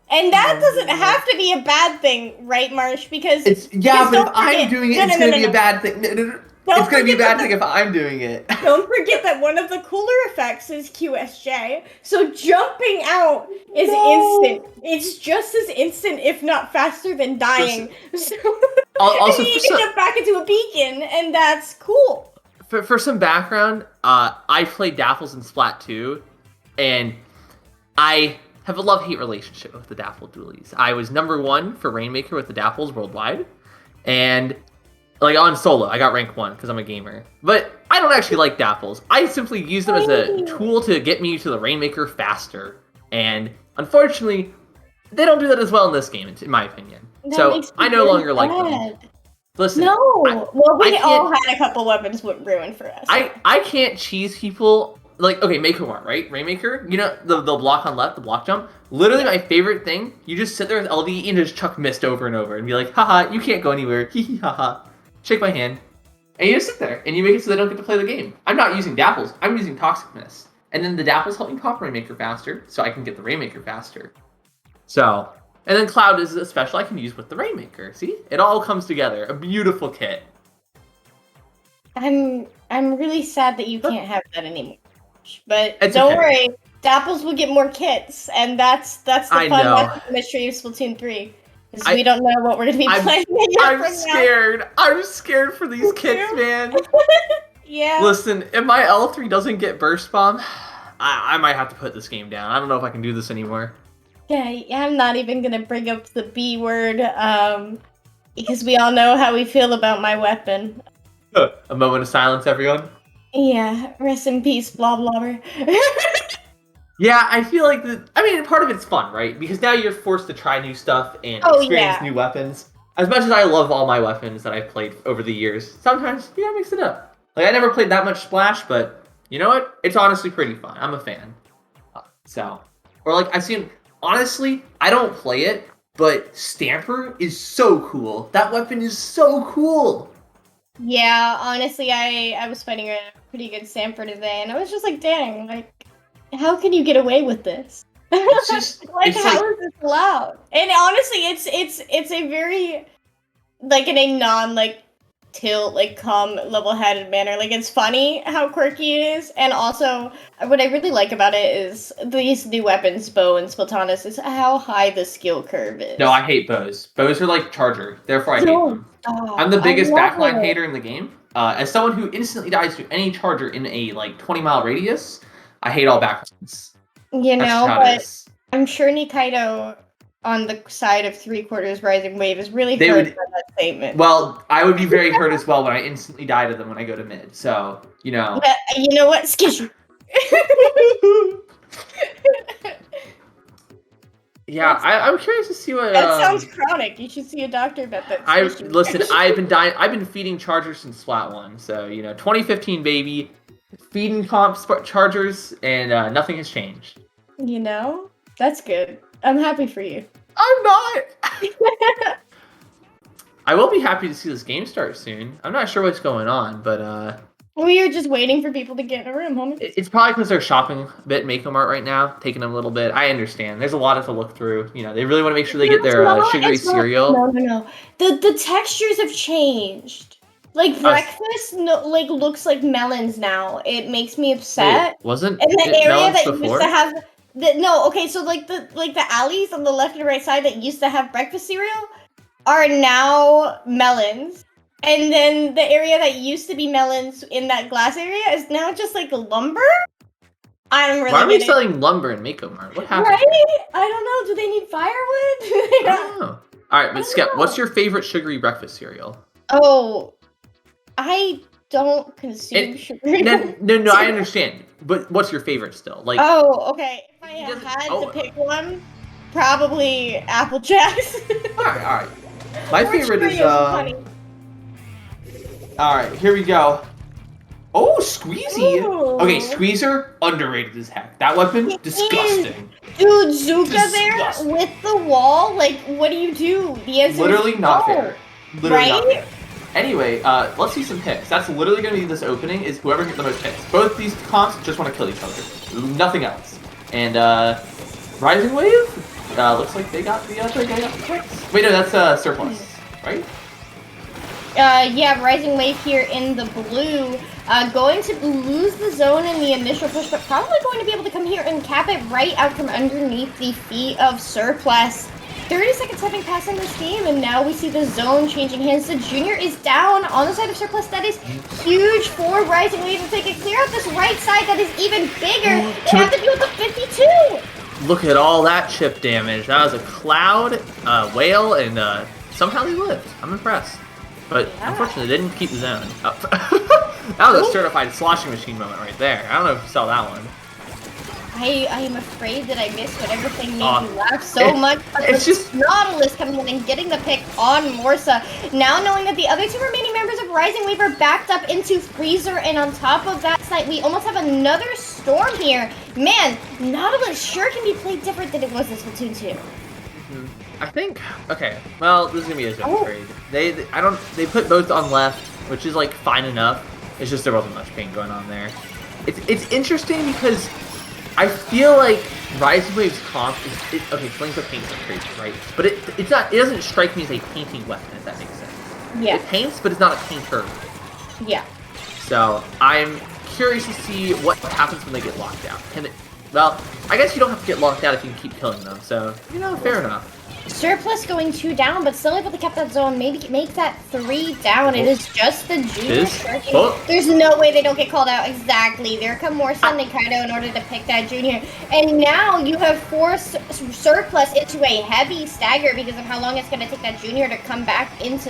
And that doesn't have to be a bad thing, right, Marsh? Because But if I'm doing it, it's going to be a bad thing. It's going to be a bad thing if I'm doing it. Don't forget that one of the cooler effects is QSJ. So jumping out is instant. It's just as instant, if not faster, than dying. Also, you can jump back into a beacon, and that's cool. For some background, I played Dapples in Splat 2, and I have a love-hate relationship with the Dapple dualies. I was #1 for Rainmaker with the Dapples worldwide, and like on solo, I got rank 1 because I'm a gamer. But I don't actually like Dapples. I simply use them as a tool to get me to the Rainmaker faster, and unfortunately, they don't do that as well in this game, in my opinion. So I no longer like them. Listen, we all had a couple weapons ruined for us. I can't cheese people. Like, okay, Mako Mart, right? Rainmaker, you know, the block on left, the block jump. Literally my favorite thing, you just sit there with LDE and just chuck mist over and over and be like, haha, you can't go anywhere, hee hee haha. Shake my hand. And you just sit there, and you make it so they don't get to play the game. I'm not using Dapples, I'm using Toxic Mist. And then the Dapples help me pop Rainmaker faster, so I can get the Rainmaker faster. So, and then Cloud is a special I can use with the Rainmaker. See? It all comes together. A beautiful kit. I'm really sad that you can't have that anymore. But It's don't okay. worry, Dapples will get more kits, and that's the fun that's the mystery of Splatoon 3. Because we don't know what we're gonna be playing. I'm scared. Now. I'm scared for these kits, man. Yeah. Listen, if my L3 doesn't get burst bomb, I might have to put this game down. I don't know if I can do this anymore. Yeah, I'm not even gonna bring up the B word, because we all know how we feel about my weapon. A moment of silence, everyone. Yeah, rest in peace, blah blah. Yeah, I feel like part of it's fun, right? Because now you're forced to try new stuff and experience new weapons. As much as I love all my weapons that I've played over the years, sometimes you gotta mix it up. Like, I never played that much Splash, but you know what? It's honestly pretty fun. I'm a fan. Honestly, I don't play it, but Stamper is so cool. That weapon is so cool. Yeah, honestly, I was fighting a pretty good Stamper today, and I was just like, dang, like, how can you get away with this? It's just how is this allowed? And honestly, it's a very in a non tilt calm level-headed manner. Like, it's funny how quirky it is, and also what I really like about it is these new weapons, Bow and Splatonis, is how high the skill curve is. No, I hate bows. Bows are like Charger, therefore I hate them. I'm the biggest backline hater in the game. As someone who instantly dies to any Charger in a 20-mile radius, I hate all backlines. But I'm sure Nikaido on the side of 3/4 Rising Wave is really hurt by that statement. Well, I would be very hurt as well when I instantly die to them when I go to mid. So, you know. But, you know what? Skishu. Yeah, I'm curious to see what. That sounds chronic. You should see a doctor about that. I've been feeding Chargers since Splat 1, so 2015 baby, feeding comp Chargers, and nothing has changed. That's good. I'm happy for you. I'm not. I will be happy to see this game start soon. I'm not sure what's going on, but We are just waiting for people to get in a room, homie. It's probably because they're shopping a bit in Mako Mart right now, taking them a little bit. I understand. There's a lot to look through. You know, they really want to make sure they get their sugary cereal. No. The textures have changed. Like breakfast, looks like melons now. It makes me upset. Wait, wasn't and the area that before? used to have so the alleys on the left and right side that used to have breakfast cereal are now melons. And then the area that used to be melons in that glass area is now just like lumber. I'm really. Why are we selling lumber in Mako Mart? What happened? Right? I don't know. Do they need firewood? I don't know. All right, but Skep, what's your favorite sugary breakfast cereal? Oh, I don't consume sugary. No, I understand. But what's your favorite still? Like. Oh, okay. If I had to pick one, probably Apple Jacks. All right. My favorite is All right, here we go. Oh, Squeezy. Ooh. Okay, Squeezer, underrated as heck. That weapon, disgusting. Dude, Zuka there with the wall. Like, what do you do? The answer literally is not no. fair. Literally not fair. Anyway, let's see some picks. That's literally going to be this opening, is whoever gets the most picks. Both these comps just want to kill each other. Nothing else. And, Rising Wave, looks like they got the picks. Wait, no, that's Surplus, right? Yeah, Rising Wave here in the blue. Going to lose the zone in the initial push, but probably going to be able to come here and cap it right out from underneath the feet of Surplus. 30 seconds having passed in this game, and now we see the zone changing hands. The Junior is down on the side of Surplus. That is huge for Rising Wave if they can clear out this right side that is even bigger. They have to deal with the 52! Look at all that chip damage. That was a Cloud, Whale, and somehow they lived. I'm impressed. But unfortunately, they didn't keep the zone. That was a certified sloshing machine moment right there. I don't know if you saw that one. I am afraid that I missed whatever thing made me laugh so much. It's just Nautilus coming in and getting the pick on Morsa. Now knowing that the other two remaining members of Rising Wave are backed up into Freezer, and on top of that site, we almost have another Storm here. Man, Nautilus sure can be played different than it was in Splatoon 2. I think, okay, well, this is gonna be a zone trade. They put both on left, which is like fine enough. It's just there wasn't much paint going on there. It's interesting because I feel like Rising Wave's comp is okay. Flings of paint are crazy, right? But it's not. It doesn't strike me as a painting weapon, if that makes sense. Yeah. It paints, but it's not a painter. Yeah. So I'm curious to see what happens when they get locked out. Well, I guess you don't have to get locked out if you can keep killing them. So fair enough. Surplus going 2 down, but still able to keep that zone. Maybe make that 3 down. It is just the Junior. There's no way they don't get called out. Exactly. There come more Sunday Kaido in order to pick that Junior. And now you have forced Surplus into a heavy stagger because of how long it's going to take that Junior to come back into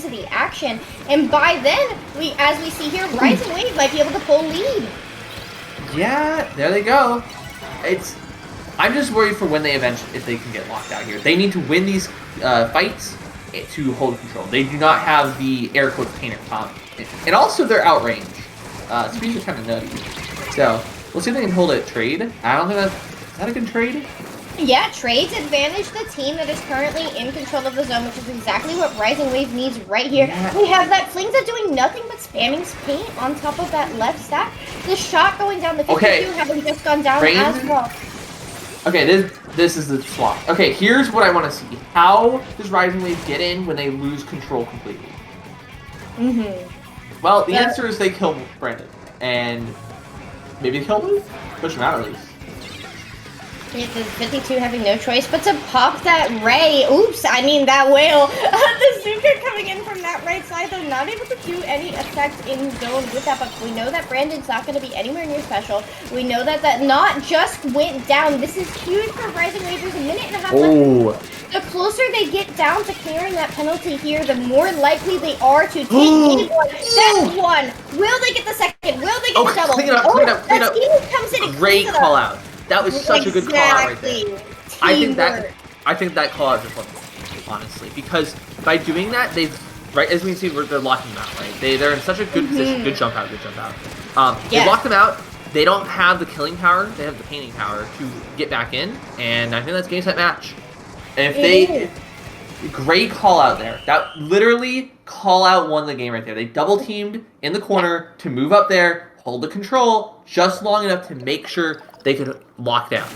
the action. And by then, as we see here, Rising Wave might be able to pull lead. Yeah, there they go. I'm just worried for when if they can get locked out here. They need to win these fights to hold control. They do not have the air quotes painter comp. And also they're outrange. Speeds are kind of nutty. So, we'll see if they can hold it trade. I don't think is that a good trade? Yeah, trades advantage the team that is currently in control of the zone, which is exactly what Rising Wave needs right here. Yeah. We have that Flingza doing nothing but spamming paint on top of that left stack. The shot going down, the 52 having just gone down as well. Okay, this is the swap. Okay, here's what I want to see. How does Rising Wave get in when they lose control completely? Well, the answer is they kill Brandon. And maybe kill Luke? Push him out at least. The 52 having no choice but to pop that Ray. Oops, I mean that whale. The Zuka coming in from that right side, though, not able to do any effect in zone with that, but we know that Brandon's not going to be anywhere near special. We know that not just went down. This is huge for Rising Wave. There's a minute and a half left. The closer they get down to clearing that penalty here, the more likely they are to take game one. That's one. Will they get the second? Will they get the double? Clean it up. Comes in and great call out. That was such a good call out right there. I think that call out is important, honestly, because by doing that, as we can see, they're locking them out, right? They're in such a good position. Good jump out. They lock them out. They don't have the killing power. They have the painting power to get back in, and I think that's game set match. And great call out there. That literally call out won the game right there. They double teamed in the corner to move up there, hold the control just long enough to make sure they could lock down.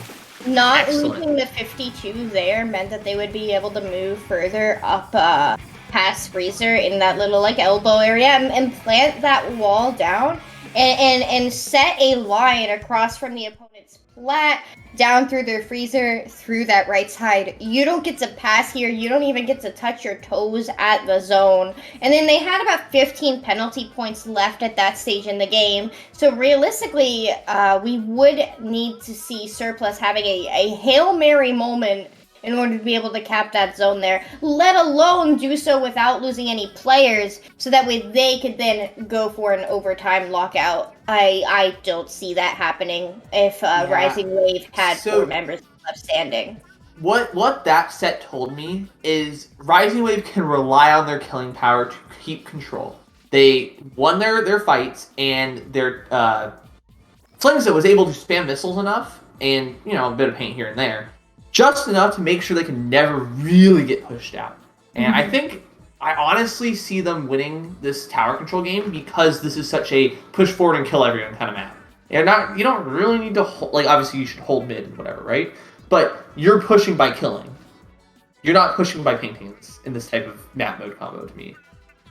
Not Excellent. losing the 52 there meant that they would be able to move further up past Freezer in that little like elbow area and plant that wall down and set a line across from the opponent's plat down through their Freezer through that right side. You don't get to pass here. You don't even get to touch your toes at the zone. And then they had about 15 penalty points left at that stage in the game. So realistically, we would need to see Surplus having a Hail Mary moment in order to be able to cap that zone there, let alone do so without losing any players, so that way they could then go for an overtime lockout. I don't see that happening if Rising Wave had 4 members left standing. What that set told me is Rising Wave can rely on their killing power to keep control. They won their fights, and their Flamesa was able to spam missiles enough, and a bit of paint here and there, just enough to make sure they can never really get pushed out. And I honestly see them winning this tower control game because this is such a push forward and kill everyone kind of map. You don't really need to hold, like, obviously you should hold mid and whatever, right? But you're pushing by killing. You're not pushing by paintings in this type of map mode combo to me.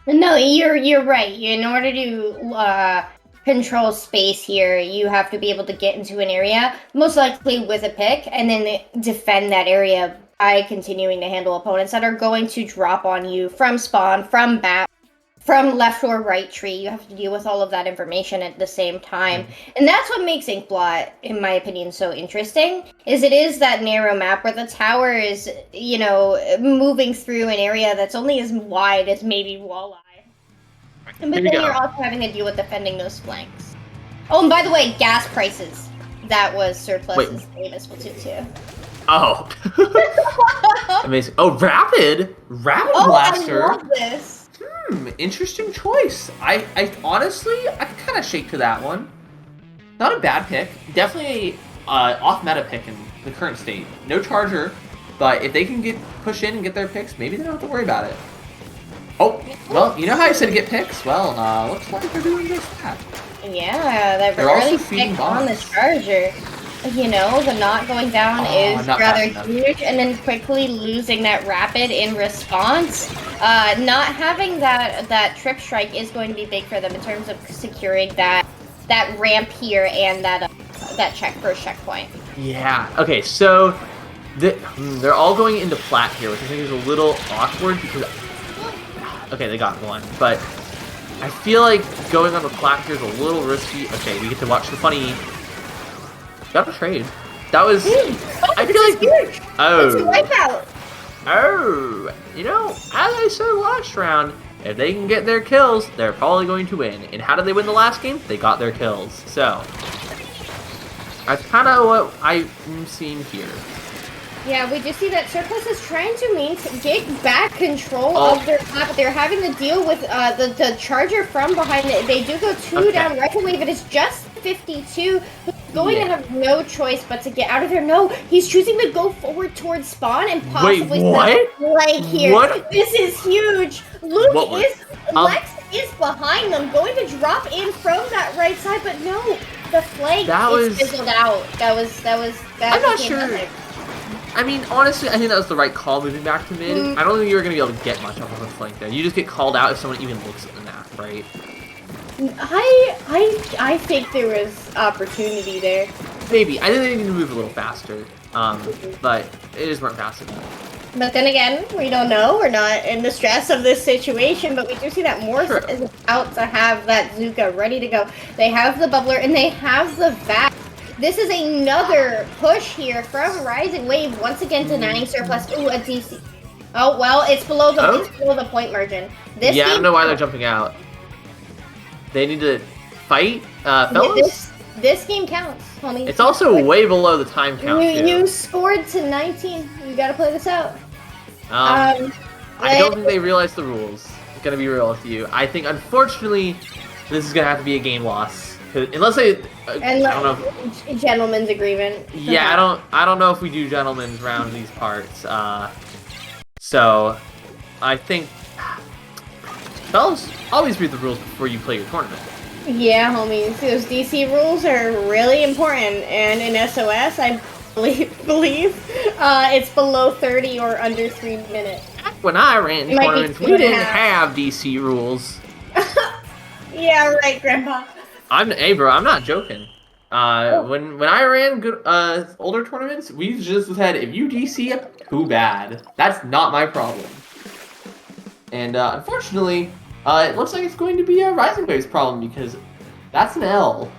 No, you're right. In order to control space here, you have to be able to get into an area, most likely with a pick, and then defend that area by continuing to handle opponents that are going to drop on you from spawn, from back, from left or right tree. You have to deal with all of that information at the same time. And that's what makes Inkblot, in my opinion, so interesting, is it is that narrow map where the tower is, moving through an area that's only as wide as maybe Walleye. But then you're also having to deal with defending those flanks. Oh, and by the way, gas prices. That was Surplus's famous Splatoon 2. Oh. Amazing. Oh, Rapid Blaster. I love this. Interesting choice. I honestly, I can kind of shake to that one. Not a bad pick. Definitely off-meta pick in the current state. No charger, but if they can push in and get their picks, maybe they don't have to worry about it. Oh, well, you know how I said get picks? Well, looks like they're doing just that. Yeah, they're also really feeding picked on the charger. The knot going down is rather huge, and then quickly losing that rapid in response. Not having that trip strike is going to be big for them in terms of securing that ramp here and that first checkpoint. Yeah. Okay. So they're all going into plat here, which I think is a little awkward because. Okay, they got one, but I feel like going on the plat here is a little risky. Okay, we get to watch the funny. Got a trade. That was. I feel like. Huge. Oh. It's a wipeout. Oh. As I said last round, if they can get their kills, they're probably going to win. And how did they win the last game? They got their kills. So that's kind of what I'm seeing here. Yeah, we just see that Surplus is trying to get back control of their map, but they're having to deal with the charger from behind it. They do go 2 down right away, but it's just 52 who's going to have no choice but to get out of there. No, he's choosing to go forward towards spawn and possibly flank here. What? This is huge. Lex is behind them, going to drop in from that right side, but no, the flank is fizzled out. I'm not sure. Nothing. I mean, honestly, I think that was the right call moving back to mid. I don't think you were going to be able to get much off of a flank there. You just get called out if someone even looks at the map, right? I think there was opportunity there. Maybe. I think they need to move a little faster. But it just weren't fast enough. But then again, we don't know. We're not in the stress of this situation, but we do see that Morse is about to have that Bazooka ready to go. They have the bubbler and they have the VAC. This is another push here from Rising Wave, once again denying Surplus. Ooh, a DC. Oh, well, it's below the point margin. I don't know why they're jumping out. They need to fight, fellas? This game counts, homie. It's also way below the time count, You scored to 19. You gotta play this out. I don't think they realize the rules. I'm gonna be real with you. I think, unfortunately, this is gonna have to be a game loss. Unless they, I don't know. Gentleman's agreement. Yeah, I don't know if we do gentleman's round in these parts. So I think fellas, always read the rules before you play your tournament. Yeah, homies, those DC rules are really important, and in SOS, I believe it's below 30 or under 3 minutes. When I ran tournaments, we didn't have DC rules. Yeah, right, Grandpa. Hey, bro, I'm not joking. When I ran good older tournaments, we just said, if you DC it, too bad. That's not my problem. And unfortunately, it looks like it's going to be a Rising Wave's problem because that's an L.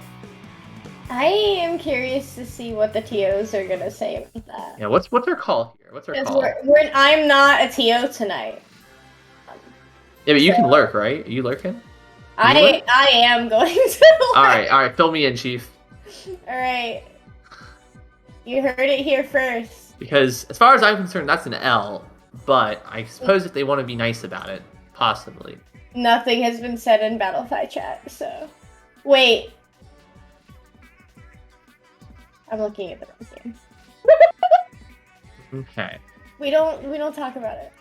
I am curious to see what the TOs are gonna say about that. Yeah, what's their call here? What's their call? I'm not a TO tonight. Yeah, but you can lurk, right? Are you lurking? I am going to lurk. All right, fill me in, Chief. All right. You heard it here first. Because as far as I'm concerned, that's an L. But I suppose if they want to be nice about it, possibly. Nothing has been said in Battlefy chat, so... Wait. I'm looking at the wrong game. Okay. We don't talk about it.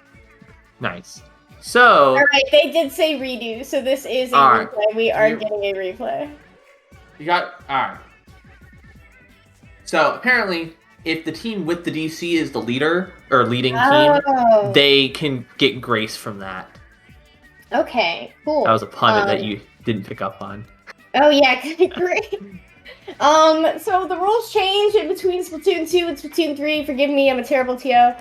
Nice. So... Alright, they did say redo, so this is a replay. We are getting a replay. You got... Alright. So, apparently, if the team with the DC is the leader, or leading team, they can get grace from that. Okay, cool. That was a pun that you didn't pick up on. Oh yeah, great. So the rules change in between Splatoon 2 and Splatoon 3. Forgive me, I'm a terrible TO.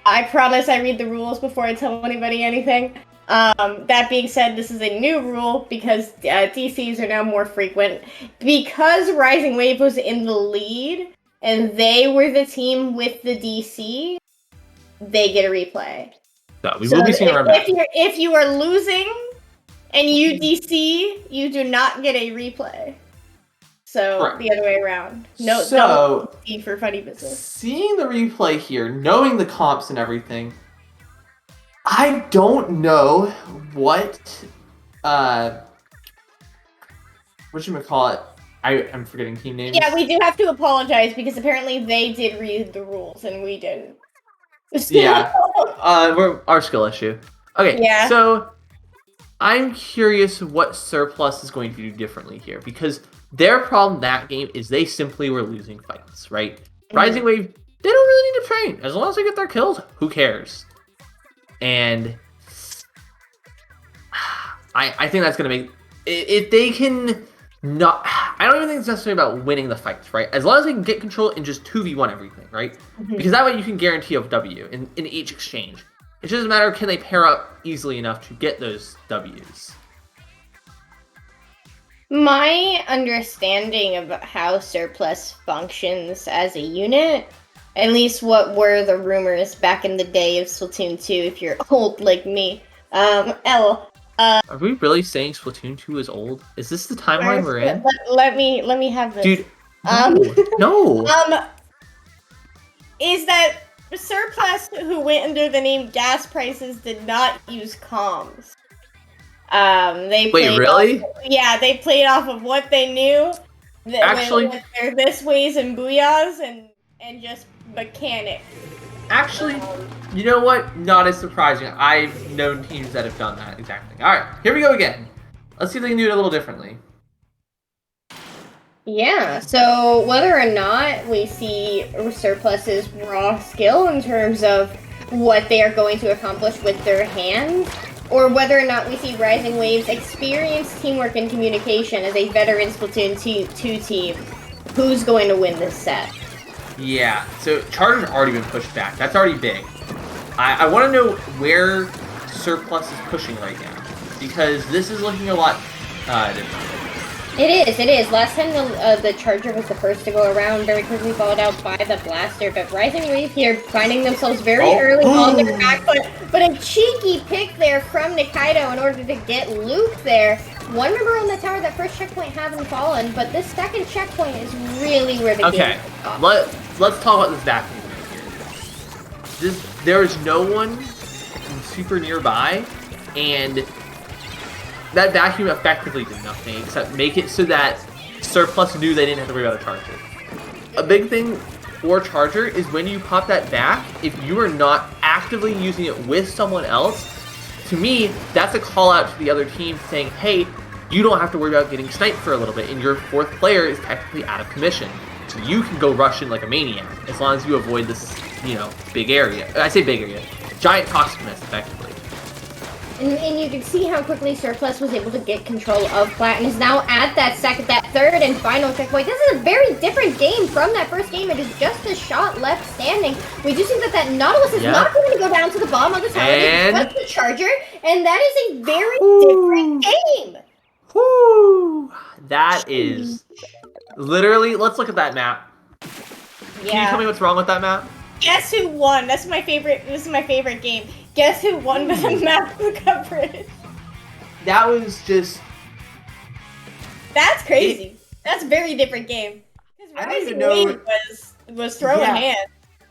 I promise I read the rules before I tell anybody anything. That being said, this is a new rule because DCs are now more frequent. Because Rising Wave was in the lead, and they were the team with the DC, they get a replay. So we will be seeing around back. If you are losing and you DC, you do not get a replay. So Correct. The other way around. No DC for funny business. Seeing the replay here, knowing the comps and everything, I don't know what whatchamacallit. I'm forgetting team names. Yeah, we do have to apologize because apparently they did read the rules and we didn't. Yeah. We're our skill issue. Okay, yeah. So I'm curious what Surplus is going to do differently here because their problem that game is they simply were losing fights, right? Rising Wave, they don't really need to train. As long as they get their kills, who cares? And I think that's going to make... If they can not... I don't even think it's necessarily about winning the fights, right? As long as they can get control and just 2v1 everything, right? Because that way you can guarantee a W in each exchange. It just doesn't matter, can they pair up easily enough to get those Ws? My understanding of how Surplus functions as a unit, at least what were the rumors back in the day of Splatoon 2, if you're old like me, Are we really saying Splatoon 2 is old? Is this the timeline we're in? Let me have this. Dude, no. Is that Surplus, who went under the name Gas Prices, did not use comms. They Wait, really? They played off of what they knew. Actually, with their this ways and booyahs and just mechanics. Actually, you know what? Not as surprising. I've known teams that have done that exact thing. All right, here we go again. Let's see if they can do it a little differently. Yeah, so whether or not we see Surplus's raw skill in terms of what they are going to accomplish with their hands, or whether or not we see Rising Wave's experienced teamwork and communication as a veteran Splatoon 2 team, who's going to win this set? Yeah, so Charger's already been pushed back. That's already big. I want to know where Surplus is pushing right now, because this is looking a lot different. It is. Last time the Charger was the first to go around, very quickly followed out by the Blaster, but Rising Wave here finding themselves very early on their back foot, but a cheeky pick there from Nikaido in order to get Luke there. One member on the tower, that first checkpoint having fallen, but this second checkpoint is really where the game is off. Let's talk about this vacuum here. There is no one super nearby, and that vacuum effectively did nothing except make it so that Surplus knew they didn't have to worry about a Charger. A big thing for Charger is when you pop that back, if you are not actively using it with someone else, to me, that's a call out to the other team saying, hey, you don't have to worry about getting sniped for a little bit, and your fourth player is technically out of commission. So you can go rush in like a maniac, as long as you avoid this, big area. I say big area. Giant toxic mist, effectively. And you can see how quickly Surplus was able to get control of Plat and is now at that third and final checkpoint. This is a very different game from that first game. It is just a shot left standing. We do see that Nautilus is not going to go down to the bottom of the tower. It's just the Charger, and that is a very different game. Whoo! That is literally. Let's look at that map. Yeah. Can you tell me what's wrong with that map? Guess who won? That's my favorite. This is my favorite game. Guess who won the map coverage? That was just. That's crazy. That's a very different game. I don't even know. Was throwing hands.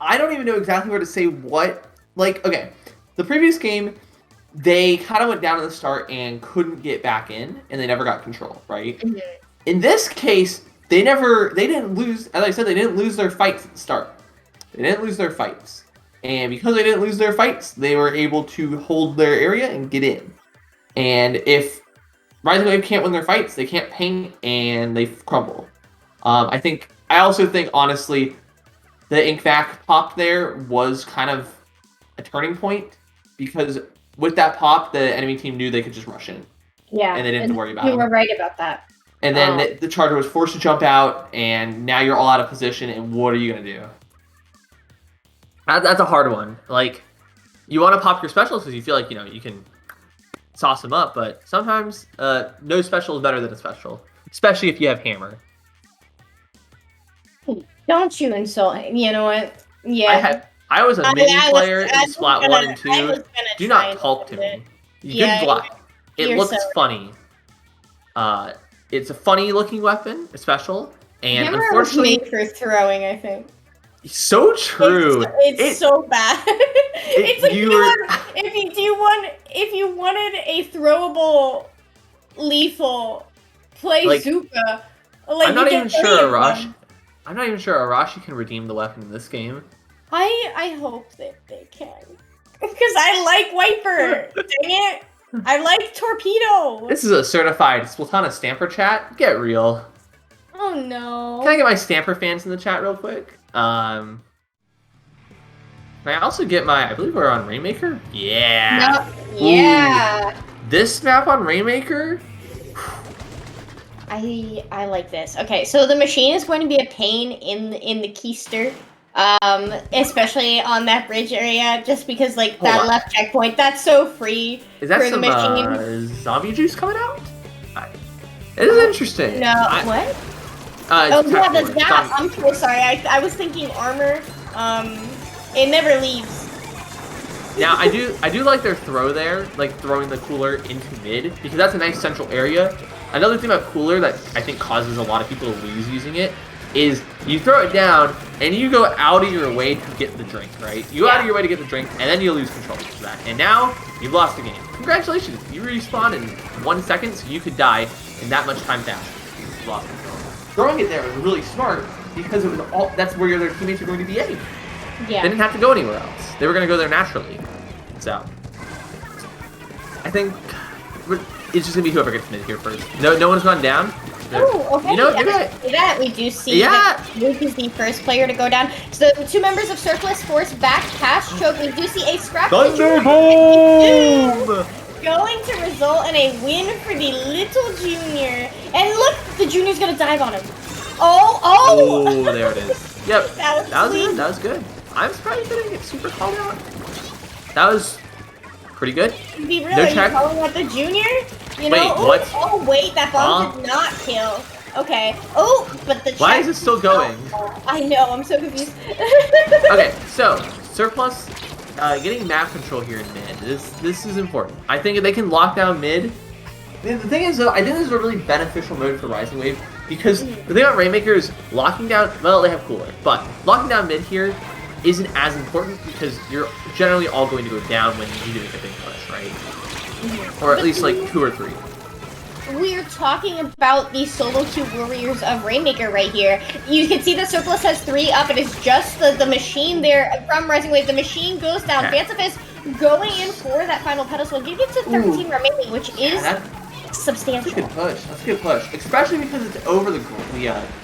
I don't even know exactly where to say what. Like, okay, the previous game, they kind of went down at the start and couldn't get back in, and they never got control, right? Mm-hmm. In this case, they didn't lose. As I said, they didn't lose their fights at the start. They didn't lose their fights. And because they didn't lose their fights, they were able to hold their area and get in. And if Rising Wave can't win their fights, they can't paint and they crumble. I also think, honestly, the Ink Vac pop there was kind of a turning point, because with that pop, the enemy team knew they could just rush in. Yeah. And they didn't have to worry about it. You were right about that. And then the Charger was forced to jump out, and now you're all out of position, and what are you going to do? That's a hard one. Like, you want to pop your specials because you feel like, you can sauce them up, but sometimes no special is better than a special, especially if you have hammer. Don't you insult him. You know what? Yeah. I was a mini player in Splat 1 and 2. Do not talk to me. Good block. It looks funny. It's a funny looking weapon, a special, and hammer unfortunately, was made for throwing, I think. So true. It's so bad. It's like if you wanted a throwable, lethal, play Bazooka. I'm not even sure Arashi can redeem the weapon in this game. I hope that they can, because I like Wiper. Dang it! I like Torpedo. This is a certified Splatana Stamper chat. Get real. Oh no. Can I get my Stamper fans in the chat real quick? Can I also get I believe we're on Rainmaker? Yeah. No, yeah. Ooh. This map on Rainmaker? I like this. Okay, so the machine is going to be a pain in the keister. Especially on that bridge area, just because that left checkpoint, that's so free. Is that for some the machine. zombie juice coming out? It is interesting. No, what? The zap. I'm so sorry. I was thinking armor. It never leaves. Now I do like their throw there, like throwing the cooler into mid, because that's a nice central area. Another thing about cooler that I think causes a lot of people to lose using it is you throw it down and you go out of your way to get the drink, right? You go out of your way to get the drink, and then you lose control of that. And now you've lost the game. Congratulations, you respawn in 1 second, so you could die in that much time down. You lost control. Throwing it there was really smart, because it was that's where your other teammates are going to be aiming. Yeah. They didn't have to go anywhere else. They were going to go there naturally. So I think it's just going to be whoever gets mid here first. No one's gone down. Oh, okay. That we do see that Luke is the first player to go down. So the 2 members of Surplus force back past Choke. We do see a scrap going to result in a win for the little junior. And look, the junior's gonna dive on him. Oh, there it is. Yep. That was good. I'm surprised they didn't get super called out. That was pretty good. To be real, are you calling out the junior? You know, what? Oh, wait, that bomb did not kill. Okay. Oh, but the Why is it still going? I know, I'm so confused. Okay, so Surplus getting map control here in mid. This is important. I think if they can lock down mid. The thing is, though, I think this is a really beneficial mode for Rising Wave, because the thing about Rainmaker is locking down. Well, they have cooler, but locking down mid here isn't as important, because you're generally all going to go down when you do make a big push, right? Or at least 2 or 3. We're talking about the solo queue warriors of Rainmaker right here. You can see that Surplus has 3 up. It is just the machine there from Rising Wave. The machine goes down. Phantom Fist going in for that final pedestal, give it to 13 remaining, which is substantial. That's a good push. That's a good push, especially because it's over the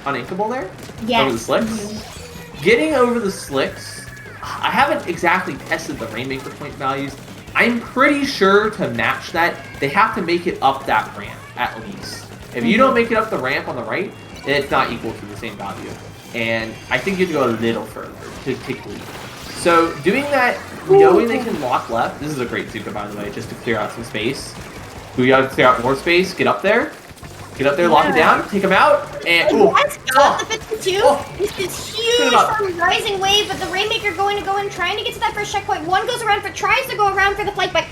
uninkable there. Yes. Over the slicks. Getting over the slicks. I haven't exactly tested the Rainmaker point values. I'm pretty sure to match that, they have to make it up that ramp at least. If you don't make it up the ramp on the right, then it's not equal to the same value. And I think you have to go a little further to take lead. So doing that, knowing they can lock left, this is a great Zuka, by the way, just to clear out some space. We gotta clear out more space, get up there, lock it down, take him out, and yes, got the 52. This is huge from Rising Wave, but the Rainmaker going to go in, trying to get to that first checkpoint. One goes around tries to go around for the flank, but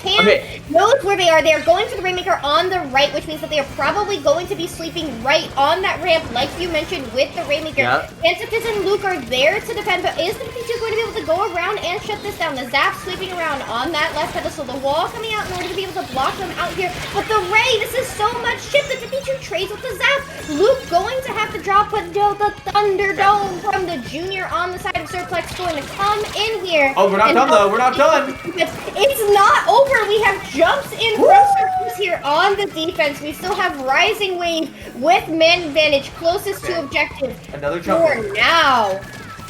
knows where they are. They are going for the Rainmaker on the right, which means that they are probably going to be sleeping right on that ramp, like you mentioned, with the Rainmaker. Antiphis and Luke are there to defend, but is the 52 going to be able to go around and shut this down? The Zap sleeping around on that left pedestal, the wall coming out in order to be able to block them out here. But the Ray, this is so much chip. The 52 trades with the Zap. Luke going to have to drop, but the Thunderdome from the Junior on the side of Surplex going to come in here. Oh, we're not done though. We're not done. It's not over. We have jumps in from Surplex here on the defense. We still have Rising Wave with man advantage closest to objective. Another jump. For now.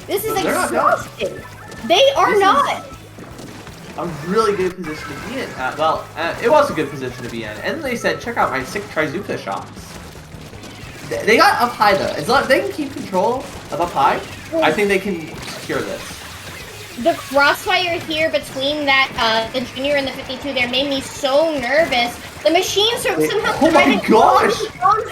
This is exhausting. They are not. A really good position to be in. It was a good position to be in. And then they said, check out my sick Trizuka shots. They got up high though. As long as they can keep control of up high, I think they can secure this. The crossfire here between that the Junior and the 52 there made me so nervous. The machines are somehow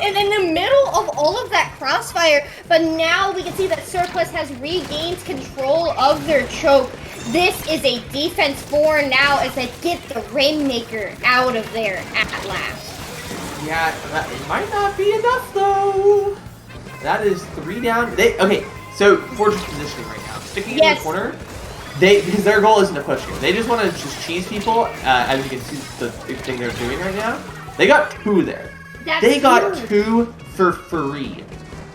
and in the middle of all of that crossfire, but now we can see that Surplus has regained control of their choke. This is a defense 4 now as they get the Rainmaker out of there at last. Yeah, it might not be enough though. That is 3 down. Okay, so Fortress positioning right now, sticking in the corner. Because their goal isn't to push here. They just want to just cheese people, as you can see the thing they're doing right now. They got 2 there. They got 2 for free.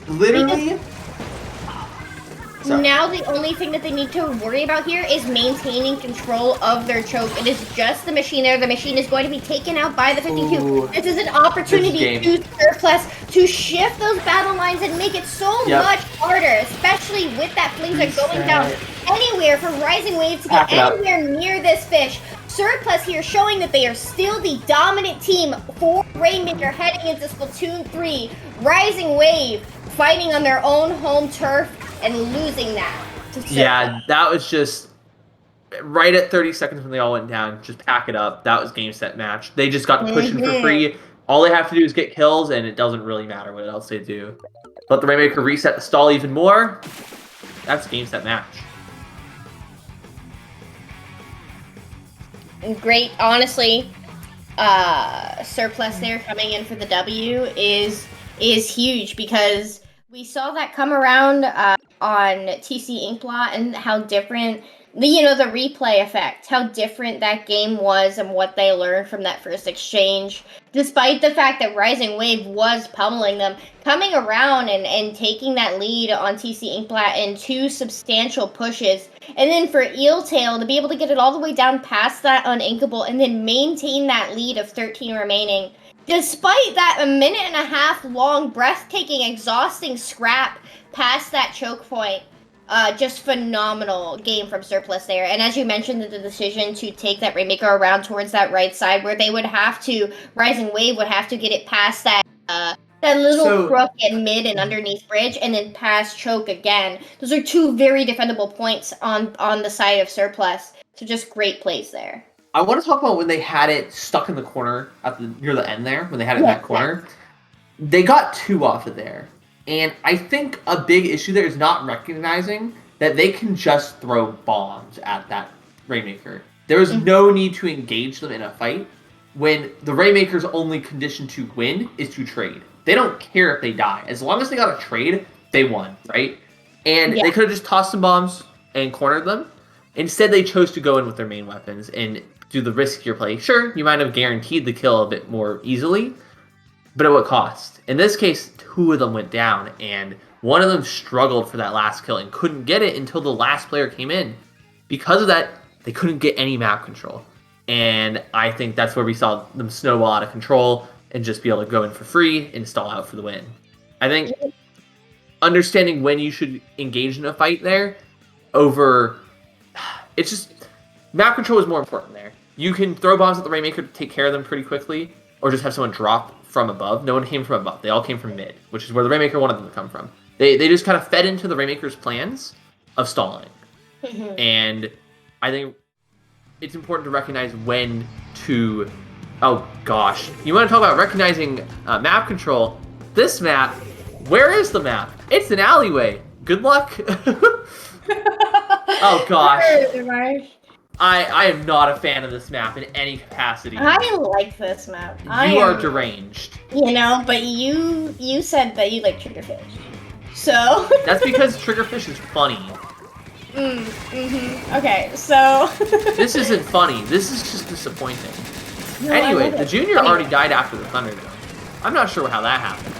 Literally. Now the only thing that they need to worry about here is maintaining control of their choke. It is just the machine there. The machine is going to be taken out by the 52. Ooh, this is an opportunity to Surplus to shift those battle lines and make it so much harder, especially with that Flazer going down anywhere for Rising Wave to get anywhere near this fish. Surplus here showing that they are still the dominant team for Rainmaker heading into Splatoon 3. Rising Wave fighting on their own home turf and losing that. Yeah, that was just right at 30 seconds when they all went down. Just pack it up. That was game, set, match. They just got to push in for free. All they have to do is get kills, and it doesn't really matter what else they do. Let the Rainmaker reset the stall even more. That's game, set, match. Great, honestly. Surplus there coming in for the W is huge because we saw that come around on TC Inkblot and how different the replay effect, how different that game was and what they learned from that first exchange. Despite the fact that Rising Wave was pummeling them, coming around and taking that lead on TC Inkblot in 2 substantial pushes, and then for Eeltail to be able to get it all the way down past that uninkable and then maintain that lead of 13 remaining. Despite that 1.5 minute long, breathtaking, exhausting scrap past that choke point, just phenomenal game from Surplus there. And as you mentioned, the decision to take that Rainmaker around towards that right side, where they would have to, Rising Wave would have to get it past that little crook and mid and underneath bridge, and then past choke again. Those are 2 very defendable points on the side of Surplus. So just great plays there. I want to talk about when they had it stuck in the corner near the end there, when they had it in that corner. They got 2 off of there. And I think a big issue there is not recognizing that they can just throw bombs at that Rainmaker. There is no need to engage them in a fight when the Rainmaker's only condition to win is to trade. They don't care if they die. As long as they got a trade, they won, right? And they could have just tossed some bombs and cornered them. Instead, they chose to go in with their main weapons and do the riskier play. Sure, you might have guaranteed the kill a bit more easily, but at what cost? In this case, 2 of them went down, and one of them struggled for that last kill and couldn't get it until the last player came in. Because of that, they couldn't get any map control. And I think that's where we saw them snowball out of control and just be able to go in for free and stall out for the win. I think understanding when you should engage in a fight there over... It's just... Map control is more important there. You can throw bombs at the Rainmaker to take care of them pretty quickly, or just have someone drop from above. No one came from above. They all came from mid, which is where the Rainmaker wanted them to come from. They just kind of fed into the Rainmaker's plans of stalling. And I think it's important to recognize when to... Oh, gosh. You want to talk about recognizing map control? This map, where is the map? It's an alleyway. Good luck. Oh, gosh. I am not a fan of this map in any capacity. I like this map. You are deranged. You know, but you said that you like Triggerfish. So... That's because Triggerfish is funny. Okay, so... This isn't funny. This is just disappointing. No, anyway, the Junior already died after the Thunderdome. I'm not sure how that happened.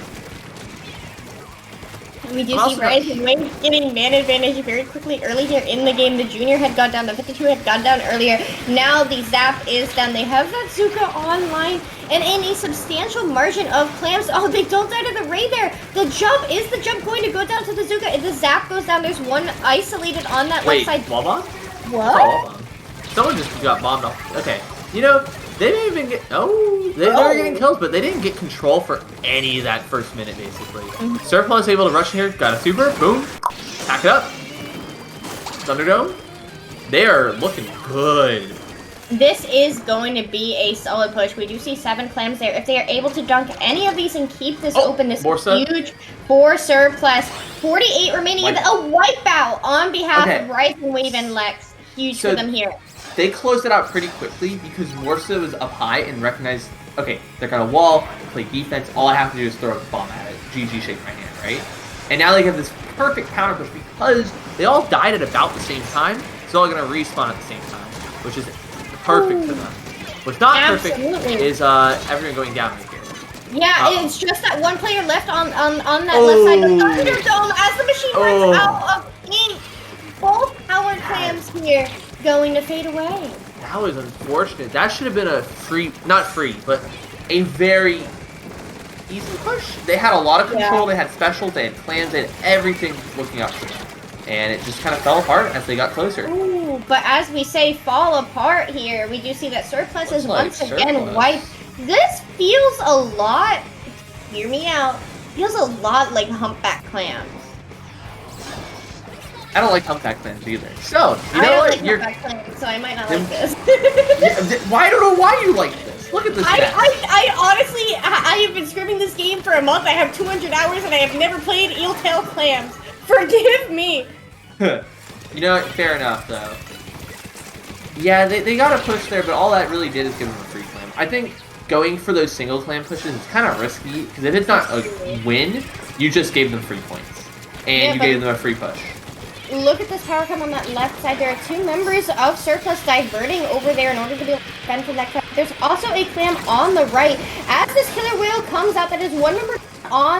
We do see Rise and Wing getting man advantage very quickly earlier in the game. The Junior had gone down, the 52 had gone down earlier. Now the Zap is down. They have BAZOOKA online and in a substantial margin of clams. Oh, they don't die to the Ray there. The jump, is the jump going to go down to BAZOOKA? If the Zap goes down, there's one isolated on that left side. Wall bomb? What? Oh, wall bomb. Someone just got bombed off. Okay, you know, they didn't even get... they were getting kills, but they didn't get control for any of that first minute, basically. Surplus able to rush in here, got a super, boom, pack it up. Thunderdome, they are looking good. This is going to be a solid push. We do see 7 clams there. If they are able to dunk any of these and keep this open, this is huge for Surplus. 48 remaining, and a wipeout on behalf of Rise and Wave and Lex. Huge for them here. They closed it out pretty quickly because Warsaw was up high and recognized, okay, they're gonna wall, play defense, all I have to do is throw a bomb at it. GG, shake my hand, right? And now they have this perfect counter push because they all died at about the same time, so they're all gonna respawn at the same time, which is perfect for them. What's not perfect is everyone going down right here. Yeah, it's just that one player left on that left side of the Thunderdome as the machine runs out of ink. Both power clams here going to fade away. That was unfortunate. That should have been a free, not free, but a very easy push. They had a lot of control, they had specials, they had clans, they had everything looking up to them. And it just kind of fell apart as they got closer. Ooh, but as we say, fall apart here, we do see that Surplus is once again wiped. This feels a lot, hear me out, feels a lot like Humpback Clams. I don't like Humpback Clams either. So, you know what? I don't like Humpback Clams, so I might not like this. I don't know why you like this. Look at this. I honestly, I have been scrimming this game for a month. I have 200 hours and I have never played Eeltail Clams. Forgive me. You know, fair enough, though. Yeah, they got a push there, but all that really did is give them a free clam. I think going for those single clam pushes is kind of risky, because if it's not a win, you just gave them free points. And you gave them a free push. Look at this power cam on that left side. There are 2 members of Surplus diverting over there in order to be able to defend from that clam. There's also a clam on the right. As this killer whale comes out, that is 1 member on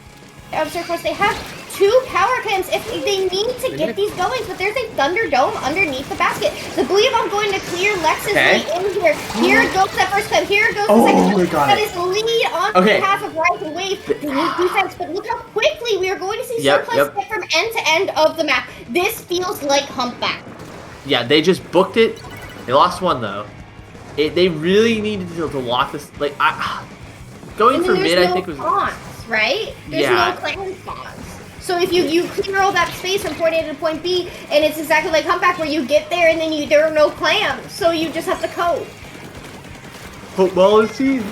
of Surplus. They have 2 power clams if they need to get these going, but there's a Thunderdome underneath the basket. The Booyah going to clear Lex's way in here. Here goes that first clam. Here goes the second clam. That is lead on behalf of Rise and Wave. They need defense, but look how quickly we are going to see Surplus get from end to end of the map. This feels like Humpback. Yeah, they just booked it. They lost 1 though. They really needed to lock this. Like, going for mid, I think was right. There's no clan spawns. So if you clear all that space from point A to point B, and it's exactly like Humpback where you get there and then there are no clams, so you just have to cope. Football is seen.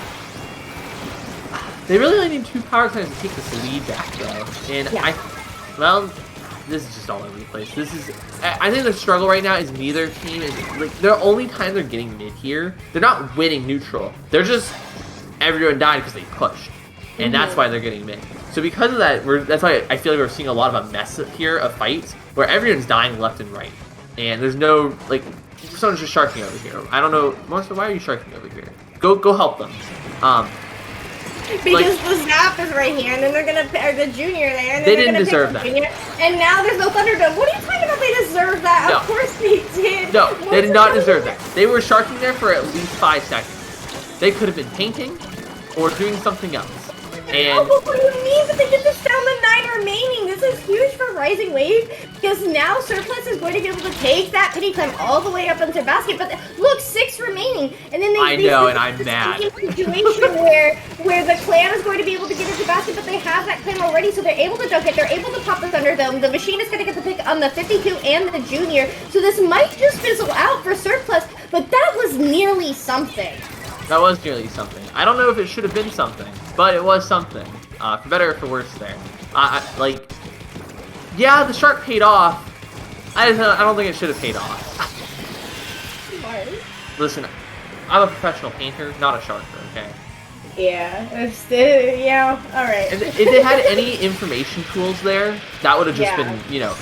They really only need 2 power clams to take this lead back, though. And well, this is just all over the place. I think the struggle right now is neither team is like the only time they're getting mid here. They're not winning neutral. They're just everyone died because they pushed, and that's why they're getting mid. So because of that, that's why I feel like we're seeing a lot of a mess here of fights where everyone's dying left and right, and there's no like someone's just sharking over here. I don't know, Marcia, why are you sharking over here? Go help them. Because the Zap is right here, and then they're gonna or the Junior there, and then They they're didn't gonna deserve pick the that. Junior, and now there's no Thunderdome. What are you talking about? They deserve that. No. Of course they did. No, they did not What's deserve that. They were sharking there for at least 5 seconds. They could have been painting or doing something else. And Oh, what do you mean? But they get this down to 9 remaining. This is huge for Rising Wave because now Surplus is going to be able to take that pity climb all the way up into basket. But look, 6 remaining, and then I know, and I'm mad. Situation where the clan is going to be able to get into basket, but they have that clan already, so they're able to dunk it. They're able to pop the Thunderdome. The machine is going to get the pick on the 52 and the Junior, so this might just fizzle out for Surplus. But that was nearly something. that was nearly something. I don't know if it should have been something, but it was something. For better or for worse there. Yeah, the shark paid off. I don't think it should have paid off. Listen, I'm a professional painter, not a sharker, okay? Yeah, yeah, alright. If they had any information tools there, that would have just been, you know,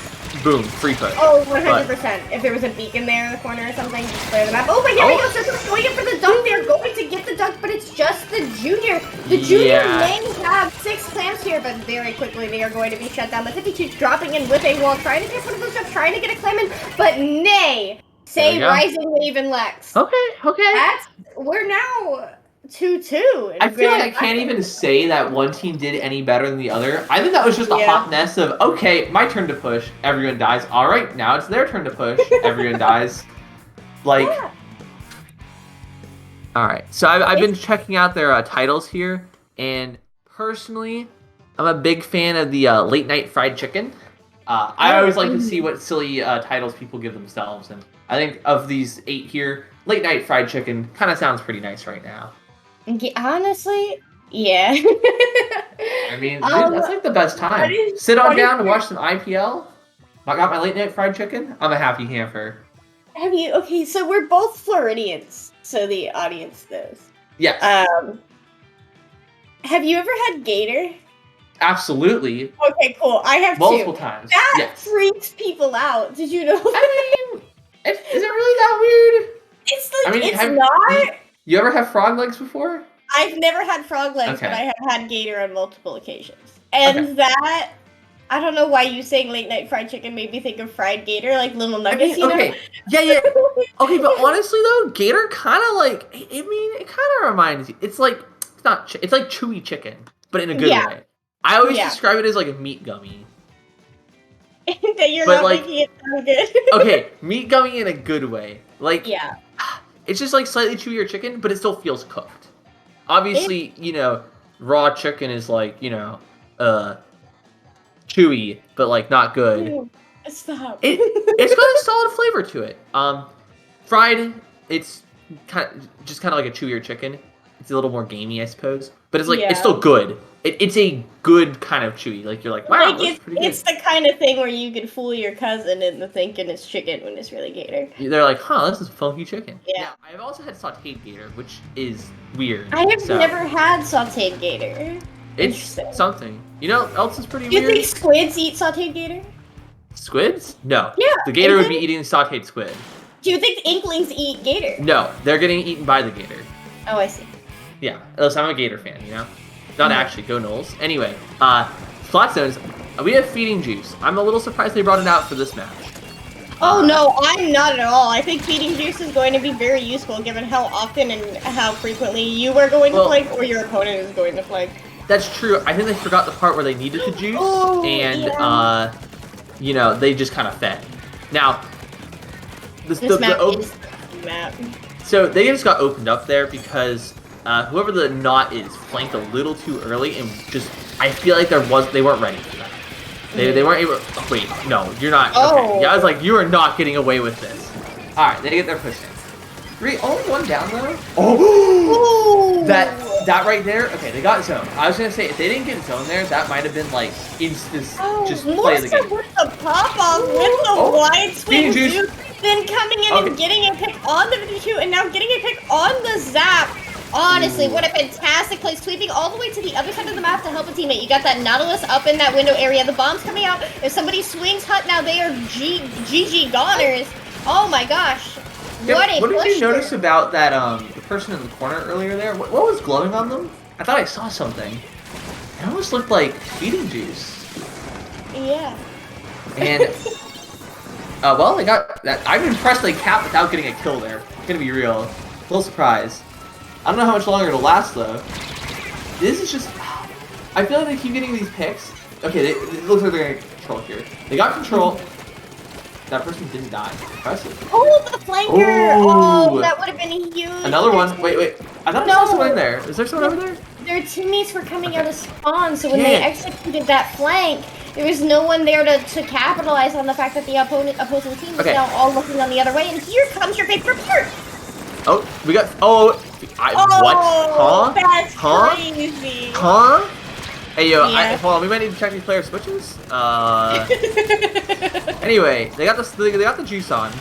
boom, free push. Oh, 100%. If there was a beacon there in the corner or something, just clear the map. Oh, but here we go. Surplus going in for the dunk. They're going to get the dunk, but it's just the Junior. The Junior may have 6 clamps here, but very quickly they are going to be shut down. The 52's dropping in with a wall, trying to get one of those jumps, trying to get a clam in, but nay. Say Rising Wave and Lex. Okay. We're now 2-2. I feel like I can't even say that one team did any better than the other. I think that was just a hot mess of, okay, my turn to push, everyone dies. All right, now it's their turn to push, everyone dies. Like, all right. So I've been checking out their titles here, and personally, I'm a big fan of the late night fried chicken. I always like to see what silly titles people give themselves, and I think of these 8 here, late night fried chicken kind of sounds pretty nice right now. Honestly, yeah. I mean, dude, that's like the best time. Sit on down and watch some IPL. I got my late night fried chicken. I'm a happy camper. Have you? Okay, so we're both Floridians, so the audience knows. Yes. Have you ever had Gator? Absolutely. Okay, cool. I have multiple 2. times. That freaks people out. Did you know? I mean, is it really that weird? It's like, I mean, it's not. You ever have frog legs before? I've never had frog legs, but I have had Gator on multiple occasions. And that, I don't know why you saying late night fried chicken made me think of fried Gator, like little nuggets, you know? Yeah. Okay, but honestly though, Gator kind of like, it kind of reminds you. It's like, it's like chewy chicken, but in a good way. I always describe it as like a meat gummy. That you're not making it sound good. Okay, meat gummy in a good way. Like, it's just like slightly chewier chicken, but it still feels cooked. Obviously, you know, raw chicken is like, you know, chewy, but like not good. Stop. It's got a solid flavor to it. Fried, it's kind of like a chewier chicken. It's a little more gamey, I suppose, but it's like it's still good. It's a good kind of chewy. Like you're like, wow, like that's pretty it's good. the kind of thing where you can fool your cousin into thinking it's chicken when it's really Gator. They're like, huh, this is funky chicken. Yeah. Now, I've also had sauteed Gator, which is weird. I have never had sauteed Gator. It's something. You know what else is pretty Do you weird? think squids eat sauteed Gator? Squids? No. Yeah. The Gator would be eating sauteed squid. Do you think Inklings eat Gator? No, they're getting eaten by the Gator. Oh, I see. Yeah, listen, I'm a Gator fan, you know? Not actually, go Knowles. Anyway, Flat Zones, we have Feeding Juice. I'm a little surprised they brought it out for this match. Oh no, I'm not at all. I think Feeding Juice is going to be very useful given how often and how frequently you are going to flank or your opponent is going to flank. That's true. I think they forgot the part where they needed the juice, you know, they just kind of fed. Now, This map. So they just got opened up there because whoever the knot is flanked a little too early and just, I feel like they weren't ready for that. They weren't able. Oh, wait, no, you're not. Okay. Yeah, I was like, you are not getting away with this. All right, they get their push in. Only one down though. Oh, that right there. Okay, they got zone. I was gonna say if they didn't get zone there, that might have been like instant just play the game. With the pop off with the wide swing juice, then coming in and getting a pick on the 52, and now getting a pick on the zap. Honestly, what a fantastic play, sweeping all the way to the other side of the map to help a teammate. You got that Nautilus up in that window area. The bomb's coming out. If somebody swings Hut now, they are GG goners. Oh my gosh. What did you notice about that the person in the corner earlier there? What was glowing on them? I thought I saw something. It almost looked like feeding juice. Yeah. And well, they got that. I'm impressed they capped without getting a kill there. I'm gonna be real. A little surprised. I don't know how much longer it'll last though. This is just. I feel like they keep getting these picks. Okay, it looks like they're gonna get control here. They got control. That person didn't die. Impressive. Oh, the flanker! Ooh. Oh, that would have been huge. Another one. Wait. I thought I saw someone in there. Is there someone over there? Their teammates were coming out of spawn, so when they executed that flank, there was no one there to capitalize on the fact that the opposing team was now all looking on the other way. And here comes your favorite part. Oh, we got. What? Huh? That's crazy. Huh? Hey yo, hold on. We might need to check these player switches. Anyway, they got the juice on,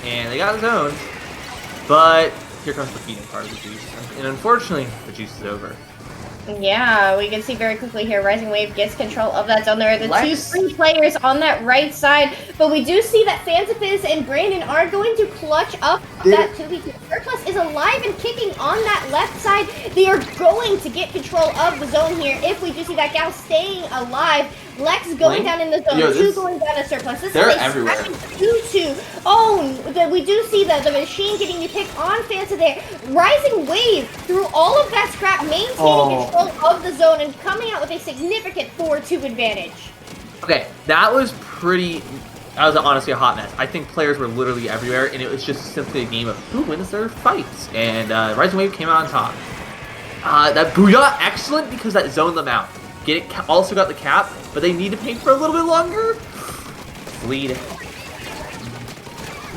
and they got zone, but here comes the feeding part of the juice, and unfortunately, the juice is over. Yeah, we can see very quickly here, Rising Wave gets control of that zone. There are the two free players on that right side, but we do see that Fantafiz and Brandon are going to clutch up that 2v2. Surplus is alive and kicking on that left side. They are going to get control of the zone here if we do see that gal staying alive. Lex going down in the zone, 2 going down to Surplus. This they're is a everywhere. 2-2. Oh, we do see the machine getting the pick on Fanta there. Rising Wave through all of that scrap, maintaining control of the zone and coming out with a significant 4-2 advantage. Okay, that was honestly a hot mess. I think players were literally everywhere, and it was just simply a game of who wins their fights. And Rising Wave came out on top. That Booyah, excellent because that zoned them out. Also got the cap, but they need to paint for a little bit longer. Lead.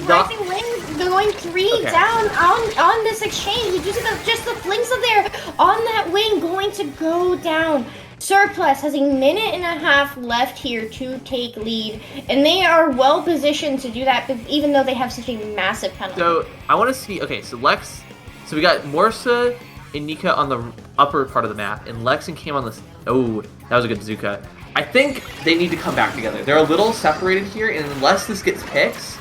Rising Wave going 3 down on this exchange. You see just the flinks of there on that wing going to go down. Surplus has a minute and a half left here to take lead, and they are well positioned to do that, even though they have such a massive penalty. So I want to see. Okay, so Lex. So we got Morsa and Nika on the upper part of the map, and Lex and Cam on this. Oh, that was a good bazooka. I think they need to come back together. They're a little separated here, and unless this gets picks,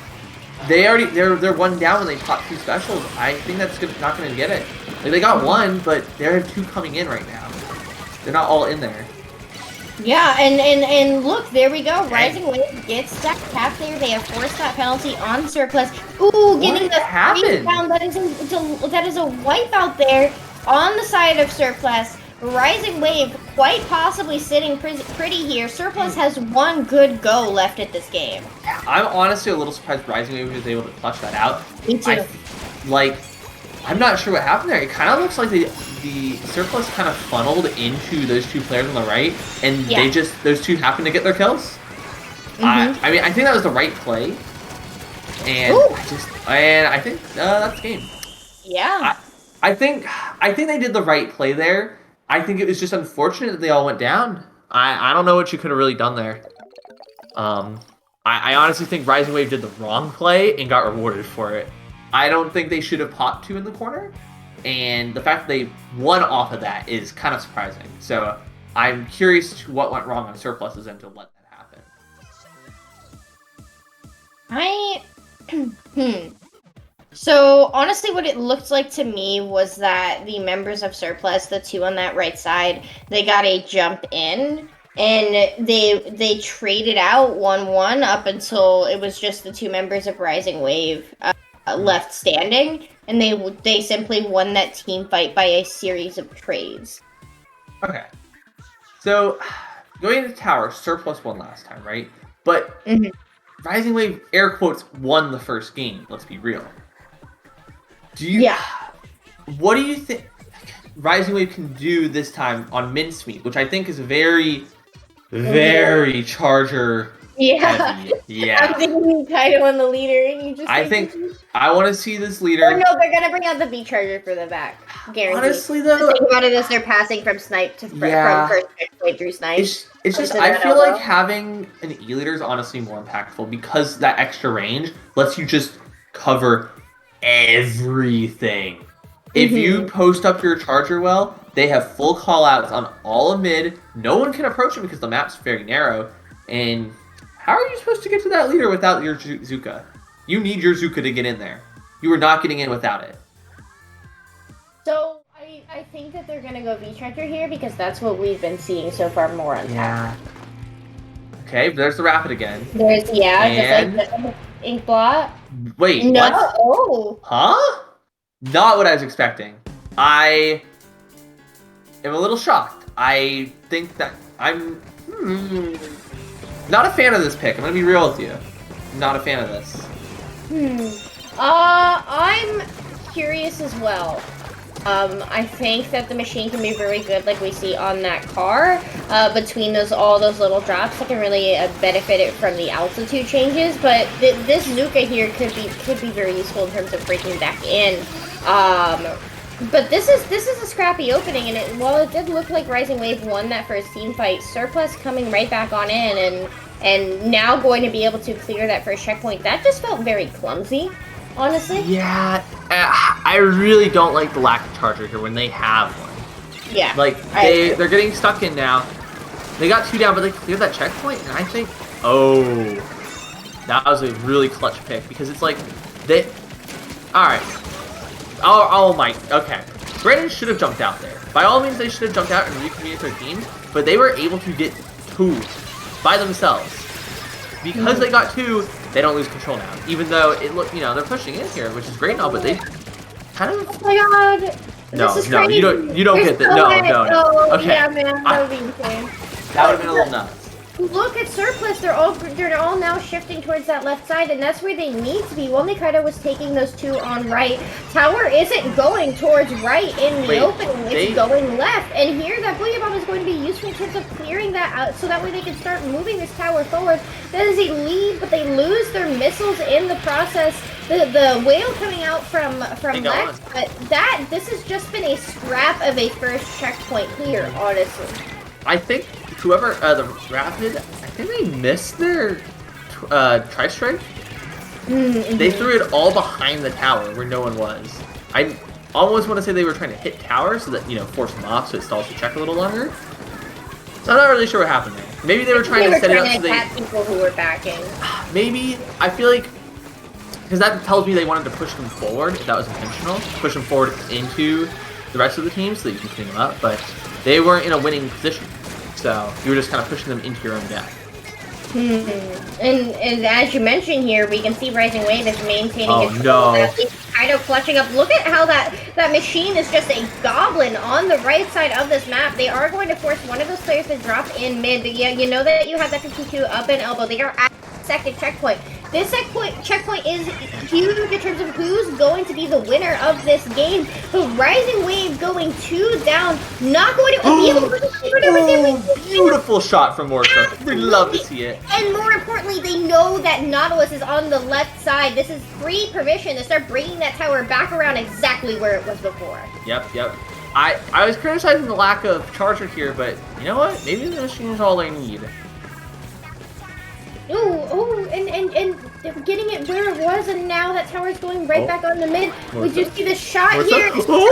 they're one down when they pop 2 specials. I think that's not going to get it. Like, they got 1, but there are 2 coming in right now. They're not all in there. Yeah, and look, there we go. Rising Wave gets that cap there. They have forced that penalty on Surplus. Ooh, getting the 3 down. That is a wipeout there on the side of Surplus. Rising Wave quite possibly sitting pretty here. Surplus has 1 good go left at this game. I'm honestly a little surprised Rising Wave was able to clutch that out. Me too. I'm not sure what happened there. It kind of looks like the Surplus kind of funneled into those 2 players on the right, and those 2 happened to get their kills. I mean, I think that was the right play, and I think that's the game. Yeah. I think they did the right play there. I think it was just unfortunate that they all went down. I don't know what you could have really done there. I honestly think Rising Wave did the wrong play and got rewarded for it. I don't think they should have popped 2 in the corner, and the fact that they won off of that is kind of surprising. So I'm curious to what went wrong on Surplus's end to let that happen. So, honestly, what it looked like to me was that the members of Surplus, the 2 on that right side, they got a jump in, and they traded out 1-1 up until it was just the 2 members of Rising Wave left standing, and they simply won that team fight by a series of trades. Okay. So, going into tower, Surplus won last time, right? But Rising Wave, air quotes, won the first game, let's be real. What do you think Rising Wave can do this time on Mincemeat, which I think is very, very charger heavy. Yeah. I'm thinking title and the leader, and you just. I want to see this leader. Oh no, they're gonna bring out the B charger for the back. Guaranteed. Honestly, though, think about it as they're passing from snipe to from first point through snipe. It's just I feel like having an E leader is honestly more impactful because that extra range lets you just cover everything. If you post up your charger well, they have full call outs on all of mid. No one can approach it because the map's very narrow. And how are you supposed to get to that leader without your Zuka? You need your Zuka to get in there. You are not getting in without it. So I think that they're gonna go V-Charger here because that's what we've been seeing so far more on Yeah. Okay, there's the Rapid again. There's, And... just like the Ink Blot. Wait, No, what? oh. Huh? Not what I was expecting. I am a little shocked. I think that I'm not a fan of this pick. I'm gonna be real with you. Not a fan of this. I'm curious as well. I think that the machine can be very good, like we see on that car. Between all those little drops, that can really benefit it from the altitude changes. But this Zuka here could be very useful in terms of breaking back in. But this is a scrappy opening, and while it did look like Rising Wave won that first team fight, Surplus coming right back on in and now going to be able to clear that first checkpoint. That just felt very clumsy, honestly. Yeah, I really don't like the lack of charger here when they have one. Yeah. Like, they're getting stuck in now. They got 2 down, but they cleared that checkpoint, and I think... Oh. That was a really clutch pick, because it's like... Alright. Oh my... Okay. Brandon should have jumped out there. By all means, they should have jumped out and recommuted their team, but they were able to get 2 by themselves. Because they got 2, they don't lose control now. Even though it look, they're pushing in here, which is great and all, but they kind of... Oh my god! No, this is no, crazy. you don't get that. No. Oh, Okay. yeah, man, that would be insane. That would have been a little nuts. Look at Surplus, they're all now shifting towards that left side, and that's where they need to be. Wonly Kaido was taking those 2 on right. Tower isn't going towards right in the opening, it's going left. And here, that Booyah Bomb is going to be useful in terms of clearing that out, so that way they can start moving this tower forward. That is a lead, but they lose their missiles in the process. The whale coming out from Lex, but this has just been a scrap of a first checkpoint here, honestly. I think whoever, the Rapid, I think they missed their tri-strike. They threw it all behind the tower where no one was. I almost want to say they were trying to hit tower so that, force them off so it stalls the check a little longer. So I'm not really sure what happened there. Maybe they were trying to set it up so they... people who were backing. Maybe, I feel like, because that tells me they wanted to push them forward, if that was intentional. Push them forward into the rest of the team so that you can clean them up, but they weren't in a winning position. So you were just kind of pushing them into your own death. And as you mentioned here, we can see Rising Wave is maintaining its kind of clutching up. Look at how that machine is just a goblin on the right side of this map. They are going to force one of those players to drop in mid. Yeah, you know that you have that 52 up and elbow. They are at the second checkpoint. This checkpoint is huge in terms of who's going to be the winner of this game. But Rising Wave going 2 down, not going to be able to... Beautiful shot from Morsa. We'd love to see it. And more importantly, they know that Nautilus is on the left side. This is free permission to start bringing that tower back around exactly where it was before. Yep. I was criticizing the lack of charger here, but you know what? Maybe the machine is all they need. And they're getting it where it was, and now that tower's going right back on the mid. We just see the shot here. There's no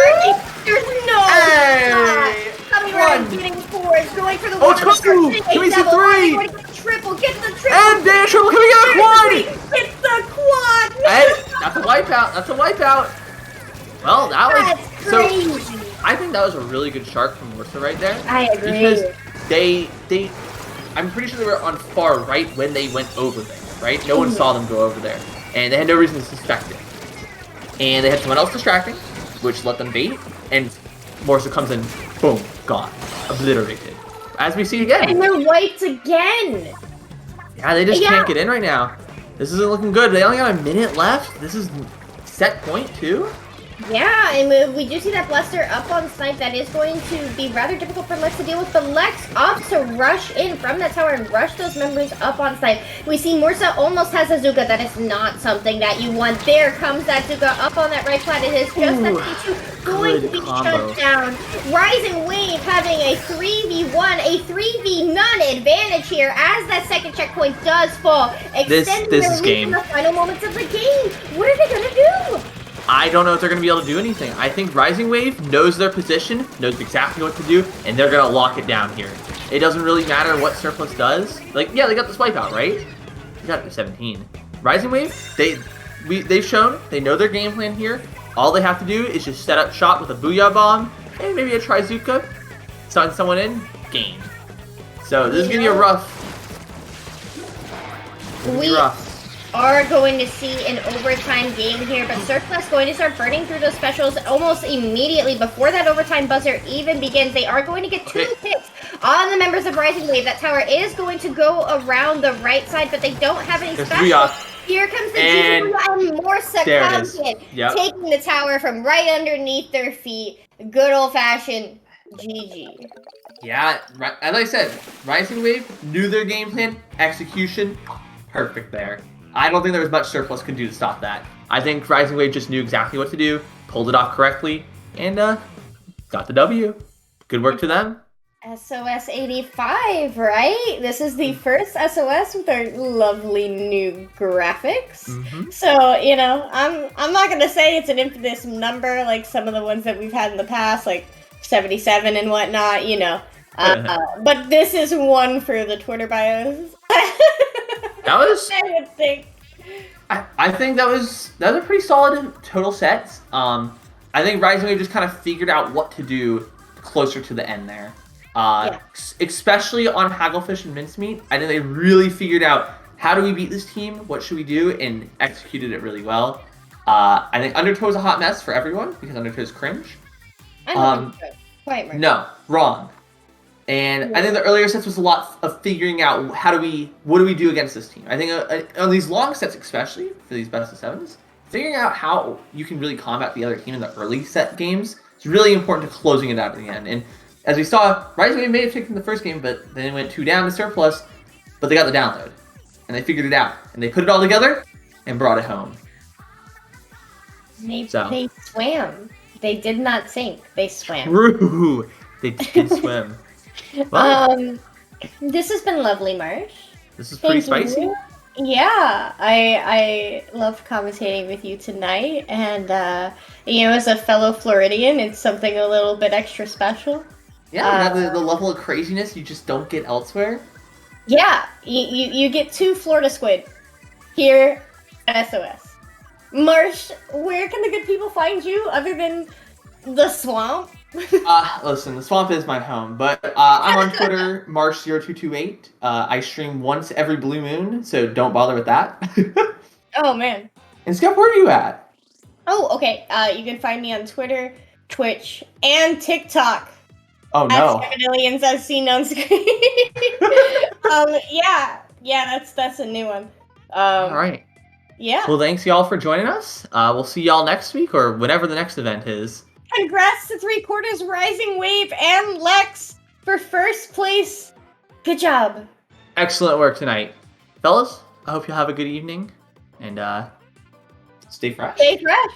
shot. Coming around, getting forward, going for the 2! Can we see 3? Get the triple. And then triple, can we get a quad? Get the quad. That's a wipeout. That's a wipeout. Well, that was crazy. I think that was a really good shark from Morsa right there. I agree. Because they I'm pretty sure they were on far right when they went over there, right? No one saw them go over there. And they had no reason to suspect it. And they had someone else distracting, which let them bait. And Morsa comes in, boom, gone. Obliterated. As we see again. And they're wiped again. Yeah, they just can't get in right now. This isn't looking good. They only got a minute left. This is set point, too. Yeah, and we do see that Blaster up on snipe. That is going to be rather difficult for Lex to deal with, but Lex opts to rush in from that tower and rush those members up on snipe. We see Morsa almost has a Zuka. That is not something that you want. There comes that Zuka up on that right side. It is just that P2 going to be shut down. Rising Wave having a 3v1, a 3v none advantage here as that second checkpoint does fall. Extending this lead in the final moments of the game. What are they going to do? I don't know if they're going to be able to do anything. I think Rising Wave knows their position, knows exactly what to do, and they're going to lock it down here. It doesn't really matter what Surplus does. Like, yeah, they got this Wipeout, right? They got it at 17. Rising Wave, they've shown they know their game plan here. All they have to do is just set up shop with a Booyah Bomb, Hey, maybe a Trizuka. Stun someone in. Game. So this is gonna be a rough. We are going to see an overtime game here, but Surplus going to start burning through those specials almost immediately before that overtime buzzer even begins. They are going to get 2 hits on the members of Rising Wave. That tower is going to go around the right side, but they don't have any specials. Here comes the and Morsa Compton taking the tower from right underneath their feet. Good old-fashioned GG. Yeah, as I said, Rising Wave knew their game plan, execution, perfect there. I don't think there was much Surplus could do to stop that. I think Rising Wave just knew exactly what to do, pulled it off correctly, and got the W. Good work to them. SOS 85, right? This is the first SOS with our lovely new graphics. So, you know, I'm not gonna say it's an infamous number like some of the ones that we've had in the past, like 77 and whatnot, you know. But this is one for the Twitter bios. That was. I would think. I think that was a pretty solid total set. I think Rising Wave just kind of figured out what to do closer to the end there. Especially on Hagglefish and Mincemeat, I think they really figured out how do we beat this team, what should we do, and executed it really well. I think Undertow is a hot mess for everyone because Undertow is cringe. No, wrong. And I think the earlier sets was a lot of figuring out what do we do against this team. I think on these long sets, especially for these best of sevens, figuring out how you can really combat the other team in the early set games is really important to closing it out at the end. And as we saw, Rising Wave may have taken the first game, but then went 2 down to Surplus, but they got the download. And they figured it out. And they put it all together and brought it home. They swam. They did not sink. They swam. True. They did swim. Wow. This has been lovely, Marsh. This is pretty spicy. Yeah, I love commentating with you tonight, and you know, as a fellow Floridian, it's something a little bit extra special. Yeah, the level of craziness you just don't get elsewhere. Yeah, you get 2 Florida squid here at SOS. Marsh, where can the good people find you other than the swamp? Listen, the swamp is my home, but I'm on Twitter, Marsh0228. I stream once every blue moon, so don't bother with that. Oh, man. And Scott, where are you at? Oh, okay. You can find me on Twitter, Twitch, and TikTok. Oh, no. As Aliens as seen on screen. Yeah, that's a new one. All right. Yeah. Well, thanks, y'all, for joining us. We'll see y'all next week, or whenever the next event is. Congrats to 3/4 Rising Wave and Lex for first place. Good job. Excellent work tonight. Fellas, I hope you have a good evening, and stay fresh. Stay fresh.